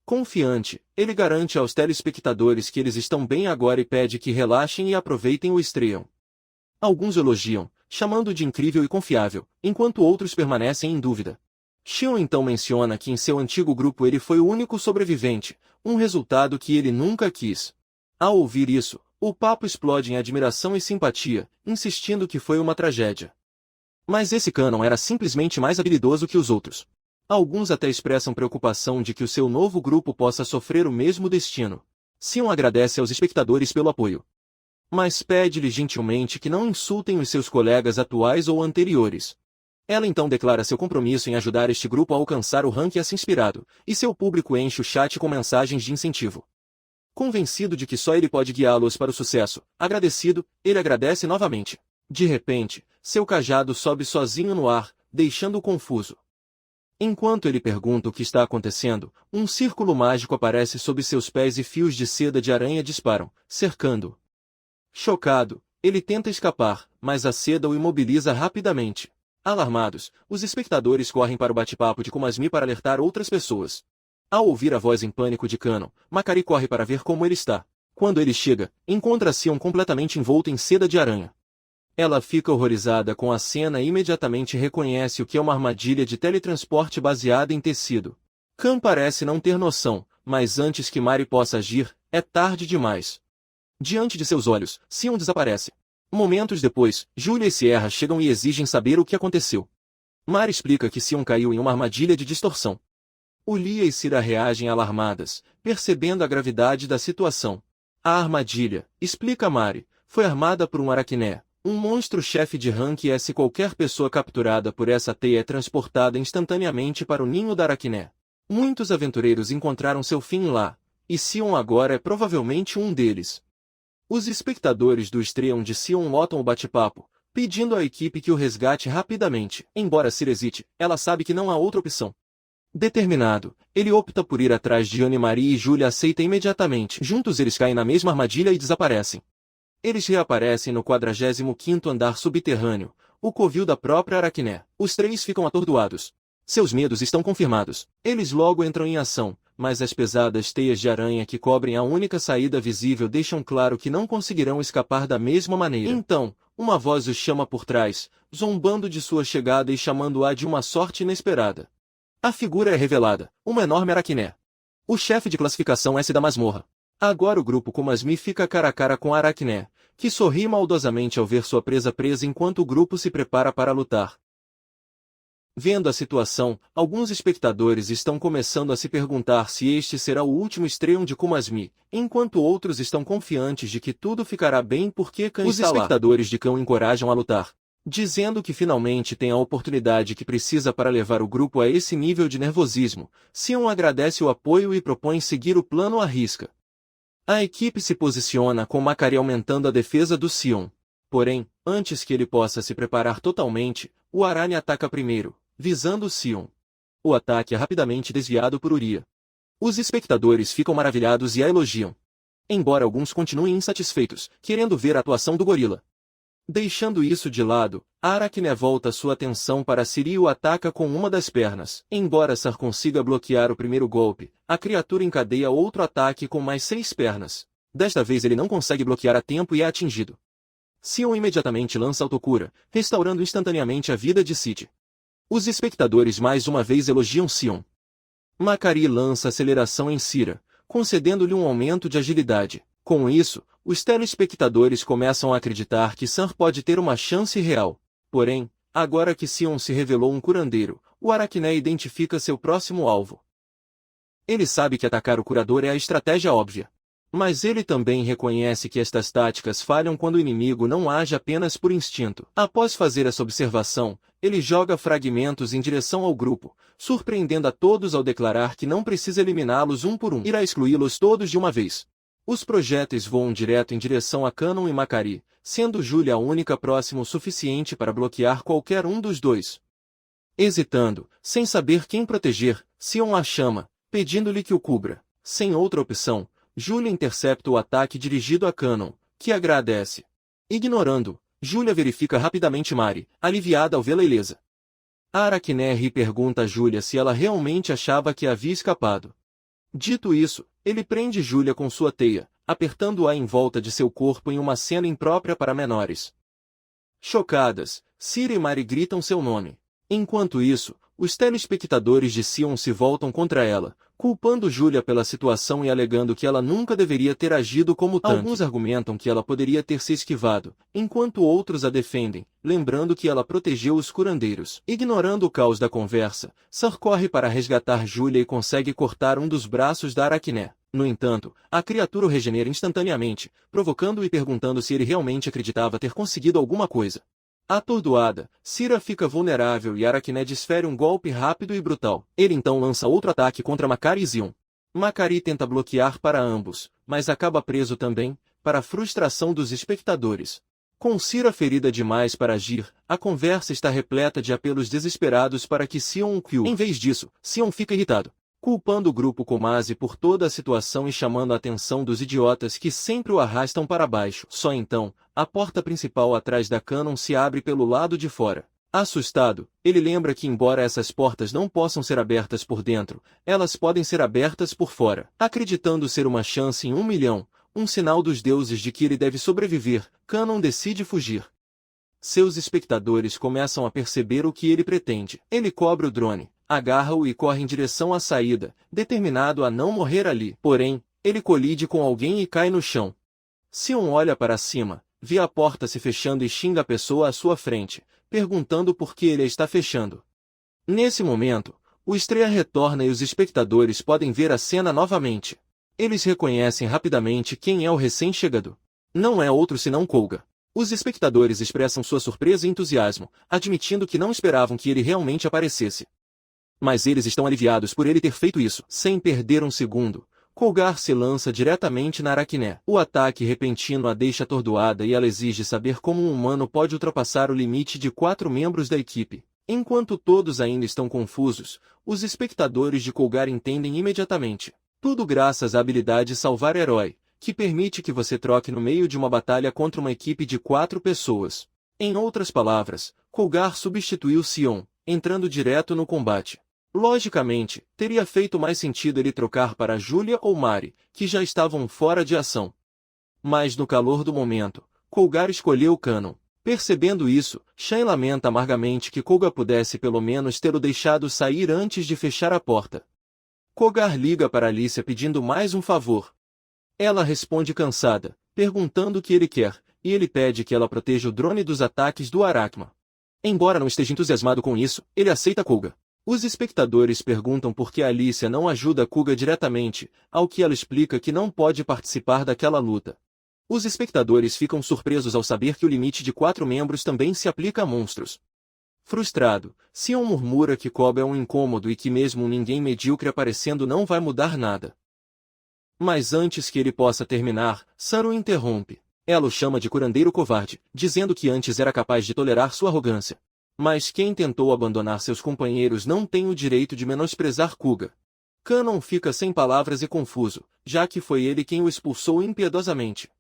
Confiante, ele garante aos telespectadores que eles estão bem agora e pede que relaxem e aproveitem o Estreon. Alguns elogiam, chamando de incrível e confiável, enquanto outros permanecem em dúvida. Shion então menciona que em seu antigo grupo ele foi o único sobrevivente, um resultado que ele nunca quis. Ao ouvir isso, o papo explode em admiração e simpatia, insistindo que foi uma tragédia. Mas esse Kanon era simplesmente mais habilidoso que os outros. Alguns até expressam preocupação de que o seu novo grupo possa sofrer o mesmo destino. Sion agradece aos espectadores pelo apoio, mas pede-lhe gentilmente que não insultem os seus colegas atuais ou anteriores. Ela então declara seu compromisso em ajudar este grupo a alcançar o ranking S inspirado, e seu público enche o chat com mensagens de incentivo. Convencido de que só ele pode guiá-los para o sucesso, agradecido, ele agradece novamente. De repente, seu cajado sobe sozinho no ar, deixando-o confuso. Enquanto ele pergunta o que está acontecendo, um círculo mágico aparece sob seus pés e fios de seda de aranha disparam, cercando-o. Chocado, ele tenta escapar, mas a seda o imobiliza rapidamente. Alarmados, os espectadores correm para o bate-papo de Kumasmi para alertar outras pessoas. Ao ouvir a voz em pânico de Kanon, Makari corre para ver como ele está. Quando ele chega, encontra Sion completamente envolto em seda de aranha. Ela fica horrorizada com a cena e imediatamente reconhece o que é uma armadilha de teletransporte baseada em tecido. Kan parece não ter noção, mas antes que Mari possa agir, é tarde demais. Diante de seus olhos, Sion desaparece. Momentos depois, Julia e Sierra chegam e exigem saber o que aconteceu. Mari explica que Sion caiu em uma armadilha de distorção. Ulia e Cira reagem alarmadas, percebendo a gravidade da situação. A armadilha, explica Mari, foi armada por um aracné, um monstro-chefe de rank S. Qualquer pessoa capturada por essa teia é transportada instantaneamente para o ninho da aracné. Muitos aventureiros encontraram seu fim lá, e Sion agora é provavelmente um deles. Os espectadores do Estreon de Sion lotam o bate-papo, pedindo à equipe que o resgate rapidamente. Embora Cira hesite, ela sabe que não há outra opção. Determinado, ele opta por ir atrás de Anne-Marie e Julia aceita imediatamente. Juntos eles caem na mesma armadilha e desaparecem. Eles reaparecem no 45º andar subterrâneo, o covil da própria aracné. Os três ficam atordoados. Seus medos estão confirmados. Eles logo entram em ação, mas as pesadas teias de aranha que cobrem a única saída visível deixam claro que não conseguirão escapar da mesma maneira. Então, uma voz os chama por trás, zombando de sua chegada e chamando-a de uma sorte inesperada. A figura é revelada, uma enorme aracné. O chefe de classificação S da masmorra. Agora o grupo Kumasmi fica cara a cara com a aracné, que sorri maldosamente ao ver sua presa enquanto o grupo se prepara para lutar. Vendo a situação, alguns espectadores estão começando a se perguntar se este será o último Estreon de Kumasmi, enquanto outros estão confiantes de que tudo ficará bem porque Kan está lá. Os espectadores de Kan o encorajam a lutar, dizendo que finalmente tem a oportunidade que precisa para levar o grupo a esse nível de nervosismo. Sion agradece o apoio e propõe seguir o plano à risca. A equipe se posiciona com Makari aumentando a defesa do Sion. Porém, antes que ele possa se preparar totalmente, o Arane ataca primeiro, visando Sion. O ataque é rapidamente desviado por Uria. Os espectadores ficam maravilhados e a elogiam. Embora alguns continuem insatisfeitos, querendo ver a atuação do gorila. Deixando isso de lado, a aracné volta sua atenção para Ciri e o ataca com uma das pernas. Embora Sar consiga bloquear o primeiro golpe, a criatura encadeia outro ataque com mais 6 pernas. Desta vez ele não consegue bloquear a tempo e é atingido. Sion imediatamente lança autocura, restaurando instantaneamente a vida de Cid. Os espectadores mais uma vez elogiam Sion. Makari lança aceleração em Cira, concedendo-lhe um aumento de agilidade. Com isso, os telespectadores começam a acreditar que Sar pode ter uma chance real. Porém, agora que Sion se revelou um curandeiro, o aracné identifica seu próximo alvo. Ele sabe que atacar o curador é a estratégia óbvia. Mas ele também reconhece que estas táticas falham quando o inimigo não age apenas por instinto. Após fazer essa observação, ele joga fragmentos em direção ao grupo, surpreendendo a todos ao declarar que não precisa eliminá-los um por um. Irá excluí-los todos de uma vez. Os projéteis voam direto em direção a Kanon e Makari, sendo Julia a única próxima o suficiente para bloquear qualquer um dos dois. Hesitando, sem saber quem proteger, Sion a chama, pedindo-lhe que o cubra. Sem outra opção, Julia intercepta o ataque dirigido a Kanon, que agradece. Ignorando, Julia verifica rapidamente Mari, aliviada ao vê-la ilesa. Arachné ri e pergunta a Julia se ela realmente achava que havia escapado. Dito isso, ele prende Julia com sua teia, apertando-a em volta de seu corpo em uma cena imprópria para menores. Chocadas, Cira e Mari gritam seu nome. Enquanto isso, os telespectadores de Sion se voltam contra ela, culpando Julia pela situação e alegando que ela nunca deveria ter agido como tanque. Alguns argumentam que ela poderia ter se esquivado, enquanto outros a defendem, lembrando que ela protegeu os curandeiros. Ignorando o caos da conversa, Sar corre para resgatar Julia e consegue cortar um dos braços da Arachné. No entanto, a criatura o regenera instantaneamente, provocando-o e perguntando se ele realmente acreditava ter conseguido alguma coisa. Atordoada, Cira fica vulnerável e Arachné desfere um golpe rápido e brutal. Ele então lança outro ataque contra Makari e Sion. Makari tenta bloquear para ambos, mas acaba preso também, para a frustração dos espectadores. Com Cira ferida demais para agir, a conversa está repleta de apelos desesperados para que Sion o cure. Em vez disso, Sion fica irritado, culpando o grupo Komase por toda a situação e chamando a atenção dos idiotas que sempre o arrastam para baixo. Só então, a porta principal atrás da Kanon se abre pelo lado de fora. Assustado, ele lembra que embora essas portas não possam ser abertas por dentro, elas podem ser abertas por fora. Acreditando ser uma chance em 1 milhão, um sinal dos deuses de que ele deve sobreviver, Kanon decide fugir. Seus espectadores começam a perceber o que ele pretende. Ele cobre o drone, agarra-o e corre em direção à saída, determinado a não morrer ali. Porém, ele colide com alguém e cai no chão. Sion olha para cima, vê a porta se fechando e xinga a pessoa à sua frente, perguntando por que ele a está fechando. Nesse momento, o Estreia retorna e os espectadores podem ver a cena novamente. Eles reconhecem rapidamente quem é o recém-chegado. Não é outro senão Koga. Os espectadores expressam sua surpresa e entusiasmo, admitindo que não esperavam que ele realmente aparecesse. Mas eles estão aliviados por ele ter feito isso. Sem perder um segundo, Kogar se lança diretamente na Arachné. O ataque repentino a deixa atordoada e ela exige saber como um humano pode ultrapassar o limite de 4 membros da equipe. Enquanto todos ainda estão confusos, os espectadores de Kogar entendem imediatamente. Tudo graças à habilidade Salvar Herói, que permite que você troque no meio de uma batalha contra uma equipe de 4 pessoas. Em outras palavras, Kogar substituiu Sion, entrando direto no combate. Logicamente, teria feito mais sentido ele trocar para Julia ou Mari, que já estavam fora de ação. Mas no calor do momento, Kogar escolheu Kanon. Percebendo isso, Shen lamenta amargamente que Koga pudesse pelo menos tê-lo deixado sair antes de fechar a porta. Kogar liga para Alicia pedindo mais um favor. Ela responde cansada, perguntando o que ele quer, e ele pede que ela proteja o drone dos ataques do Arachma. Embora não esteja entusiasmado com isso, ele aceita Koga. Os espectadores perguntam por que Alicia não ajuda Koga diretamente, ao que ela explica que não pode participar daquela luta. Os espectadores ficam surpresos ao saber que o limite de 4 membros também se aplica a monstros. Frustrado, Sion murmura que Koga é um incômodo e que mesmo um ninguém medíocre aparecendo não vai mudar nada. Mas antes que ele possa terminar, Saru interrompe. Ela o chama de curandeiro covarde, dizendo que antes era capaz de tolerar sua arrogância. Mas quem tentou abandonar seus companheiros não tem o direito de menosprezar Koga. Kanon fica sem palavras e confuso, já que foi ele quem o expulsou impiedosamente.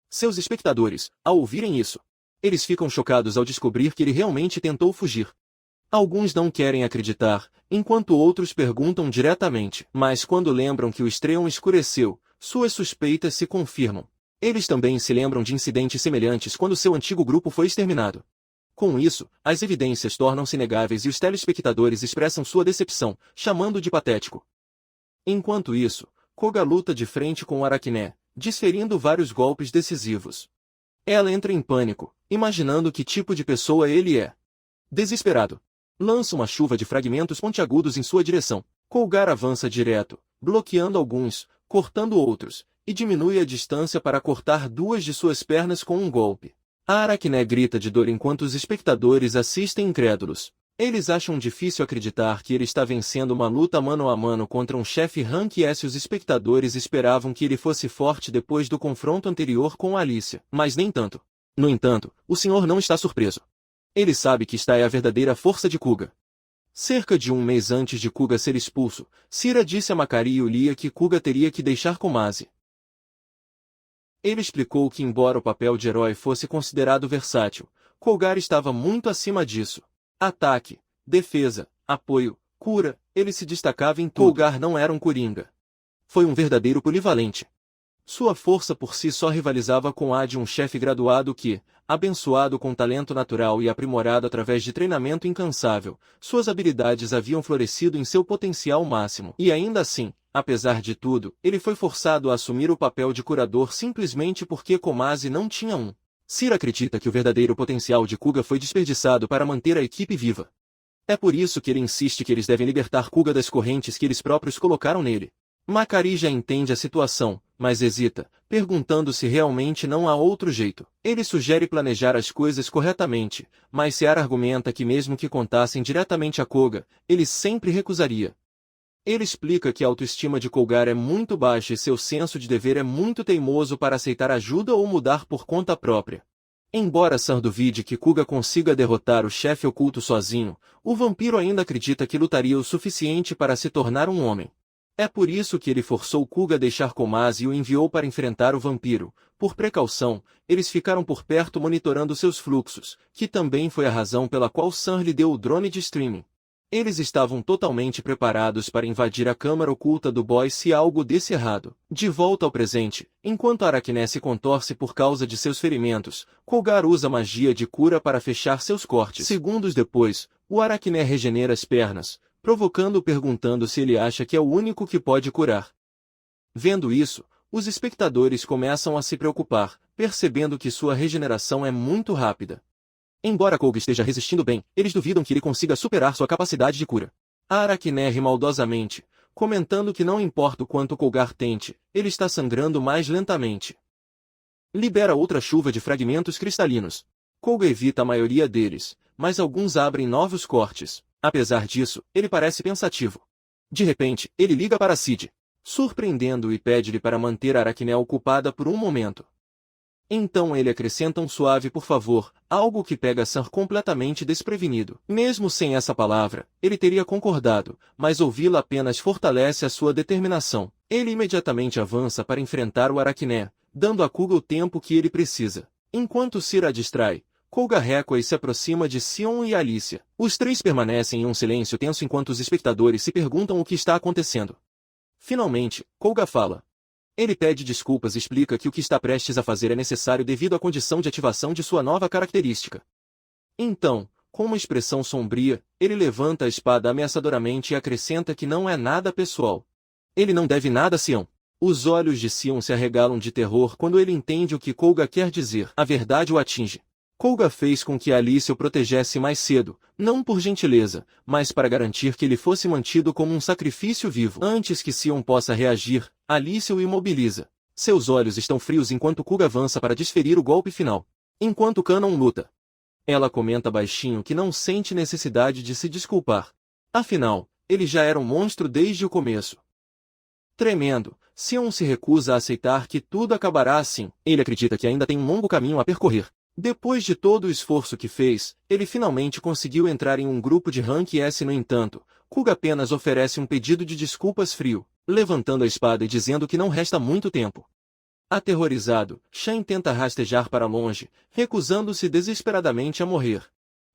Seus espectadores, ao ouvirem isso, eles ficam chocados ao descobrir que ele realmente tentou fugir. Alguns não querem acreditar, enquanto outros perguntam diretamente. Mas quando lembram que o Estreon escureceu, suas suspeitas se confirmam. Eles também se lembram de incidentes semelhantes quando seu antigo grupo foi exterminado. Com isso, as evidências tornam-se inegáveis e os telespectadores expressam sua decepção, chamando de patético. Enquanto isso, Koga luta de frente com o Arachné, desferindo vários golpes decisivos. Ela entra em pânico, imaginando que tipo de pessoa ele é. Desesperado, lança uma chuva de fragmentos pontiagudos em sua direção. Kogar avança direto, bloqueando alguns, cortando outros, e diminui a distância para cortar duas de suas pernas com um golpe. A Aracné grita de dor enquanto os espectadores assistem incrédulos. Eles acham difícil acreditar que ele está vencendo uma luta mano a mano contra um chefe Rank S. Os espectadores esperavam que ele fosse forte depois do confronto anterior com Alicia, mas nem tanto. No entanto, o senhor não está surpreso. Ele sabe que esta é a verdadeira força de Kuga. Cerca de um mês antes de Kuga ser expulso, Sira disse a Makari e Ulia que Kuga teria que deixar Komase. Ele explicou que embora o papel de herói fosse considerado versátil, Kogar estava muito acima disso. Ataque, defesa, apoio, cura, ele se destacava em tudo. Kogar não era um coringa. Foi um verdadeiro polivalente. Sua força por si só rivalizava com a de um chefe graduado que, abençoado com talento natural e aprimorado através de treinamento incansável, suas habilidades haviam florescido em seu potencial máximo. E ainda assim, apesar de tudo, ele foi forçado a assumir o papel de curador simplesmente porque Komase não tinha um. Sira acredita que o verdadeiro potencial de Kuga foi desperdiçado para manter a equipe viva. É por isso que ele insiste que eles devem libertar Kuga das correntes que eles próprios colocaram nele. Makari já entende a situação, mas hesita, perguntando se realmente não há outro jeito. Ele sugere planejar as coisas corretamente, mas Seara argumenta que mesmo que contassem diretamente a Koga, ele sempre recusaria. Ele explica que a autoestima de Kogar é muito baixa e seu senso de dever é muito teimoso para aceitar ajuda ou mudar por conta própria. Embora San duvide que Kuga consiga derrotar o chefe oculto sozinho, o vampiro ainda acredita que lutaria o suficiente para se tornar um homem. É por isso que ele forçou Kuga a deixar Komase e o enviou para enfrentar o vampiro. Por precaução, eles ficaram por perto monitorando seus fluxos, que também foi a razão pela qual San lhe deu o drone de streaming. Eles estavam totalmente preparados para invadir a câmara oculta do boy se algo desse errado. De volta ao presente, enquanto Aracné se contorce por causa de seus ferimentos, Kogar usa magia de cura para fechar seus cortes. Segundos depois, o Aracné regenera as pernas, provocando-o perguntando se ele acha que é o único que pode curar. Vendo isso, os espectadores começam a se preocupar, percebendo que sua regeneração é muito rápida. Embora Koga esteja resistindo bem, eles duvidam que ele consiga superar sua capacidade de cura. A Aracné ri maldosamente, comentando que não importa o quanto Kogar tente, ele está sangrando mais lentamente. Libera outra chuva de fragmentos cristalinos. Koga evita a maioria deles, mas alguns abrem novos cortes. Apesar disso, ele parece pensativo. De repente, ele liga para Cid, surpreendendo-o e pede-lhe para manter a Aracné ocupada por um momento. Então ele acrescenta um suave por favor, algo que pega San completamente desprevenido. Mesmo sem essa palavra, ele teria concordado, mas ouvi-la apenas fortalece a sua determinação. Ele imediatamente avança para enfrentar o Aracné, dando a Kuga o tempo que ele precisa. Enquanto Sira a distrai, Koga recua e se aproxima de Sion e Alicia. Os três permanecem em um silêncio tenso enquanto os espectadores se perguntam o que está acontecendo. Finalmente, Koga fala. Ele pede desculpas e explica que o que está prestes a fazer é necessário devido à condição de ativação de sua nova característica. Então, com uma expressão sombria, ele levanta a espada ameaçadoramente e acrescenta que não é nada pessoal. Ele não deve nada a Sion. Os olhos de Sion se arregalam de terror quando ele entende o que Koga quer dizer. A verdade o atinge. Koga fez com que Alicia o protegesse mais cedo, não por gentileza, mas para garantir que ele fosse mantido como um sacrifício vivo. Antes que Sion possa reagir, Alicia o imobiliza. Seus olhos estão frios enquanto Kuga avança para desferir o golpe final. Enquanto Kanon luta. Ela comenta baixinho que não sente necessidade de se desculpar. Afinal, ele já era um monstro desde o começo. Tremendo, Sion se recusa a aceitar que tudo acabará assim. Ele acredita que ainda tem um longo caminho a percorrer. Depois de todo o esforço que fez, ele finalmente conseguiu entrar em um grupo de Rank S. No entanto, Kuga apenas oferece um pedido de desculpas frio, levantando a espada e dizendo que não resta muito tempo. Aterrorizado, Shen tenta rastejar para longe, recusando-se desesperadamente a morrer.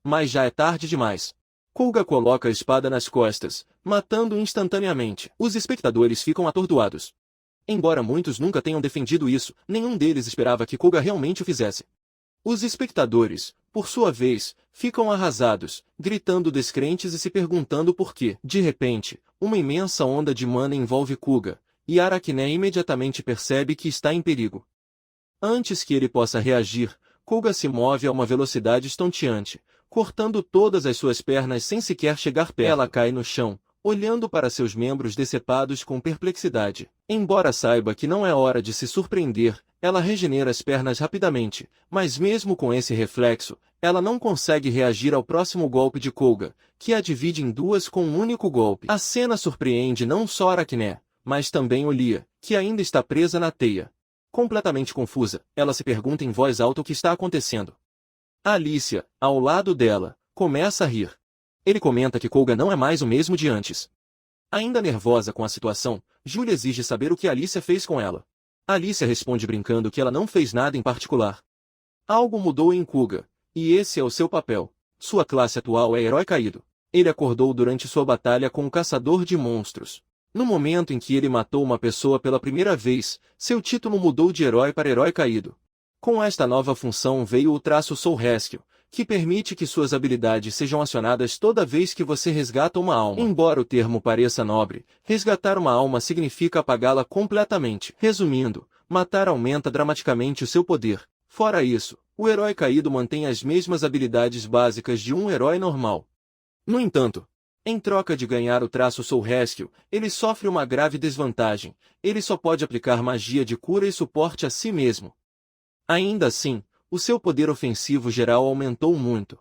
Mas já é tarde demais. Kuga coloca a espada nas costas, matando-o instantaneamente. Os espectadores ficam atordoados. Embora muitos nunca tenham defendido isso, nenhum deles esperava que Kuga realmente o fizesse. Os espectadores, por sua vez, ficam arrasados, gritando descrentes e se perguntando por quê. De repente, uma imensa onda de mana envolve Kuga, e Aracné imediatamente percebe que está em perigo. Antes que ele possa reagir, Kuga se move a uma velocidade estonteante, cortando todas as suas pernas sem sequer chegar perto. Ela cai no chão, olhando para seus membros decepados com perplexidade. Embora saiba que não é hora de se surpreender, ela regenera as pernas rapidamente, mas mesmo com esse reflexo, ela não consegue reagir ao próximo golpe de Koga, que a divide em duas com um único golpe. A cena surpreende não só Aracné, mas também Olia, que ainda está presa na teia. Completamente confusa, ela se pergunta em voz alta o que está acontecendo. Alicia, ao lado dela, começa a rir. Ele comenta que Koga não é mais o mesmo de antes. Ainda nervosa com a situação, Julia exige saber o que Alicia fez com ela. Alicia responde brincando que ela não fez nada em particular. Algo mudou em Koga, e esse é o seu papel. Sua classe atual é Herói Caído. Ele acordou durante sua batalha com o Caçador de Monstros. No momento em que ele matou uma pessoa pela primeira vez, seu título mudou de Herói para Herói Caído. Com esta nova função veio o traço Soul Rescue, que permite que suas habilidades sejam acionadas toda vez que você resgata uma alma. Embora o termo pareça nobre, resgatar uma alma significa apagá-la completamente. Resumindo, matar aumenta dramaticamente o seu poder. Fora isso, o Herói Caído mantém as mesmas habilidades básicas de um herói normal. No entanto, em troca de ganhar o traço Soul Rescue, ele sofre uma grave desvantagem. Ele só pode aplicar magia de cura e suporte a si mesmo. Ainda assim, o seu poder ofensivo geral aumentou muito.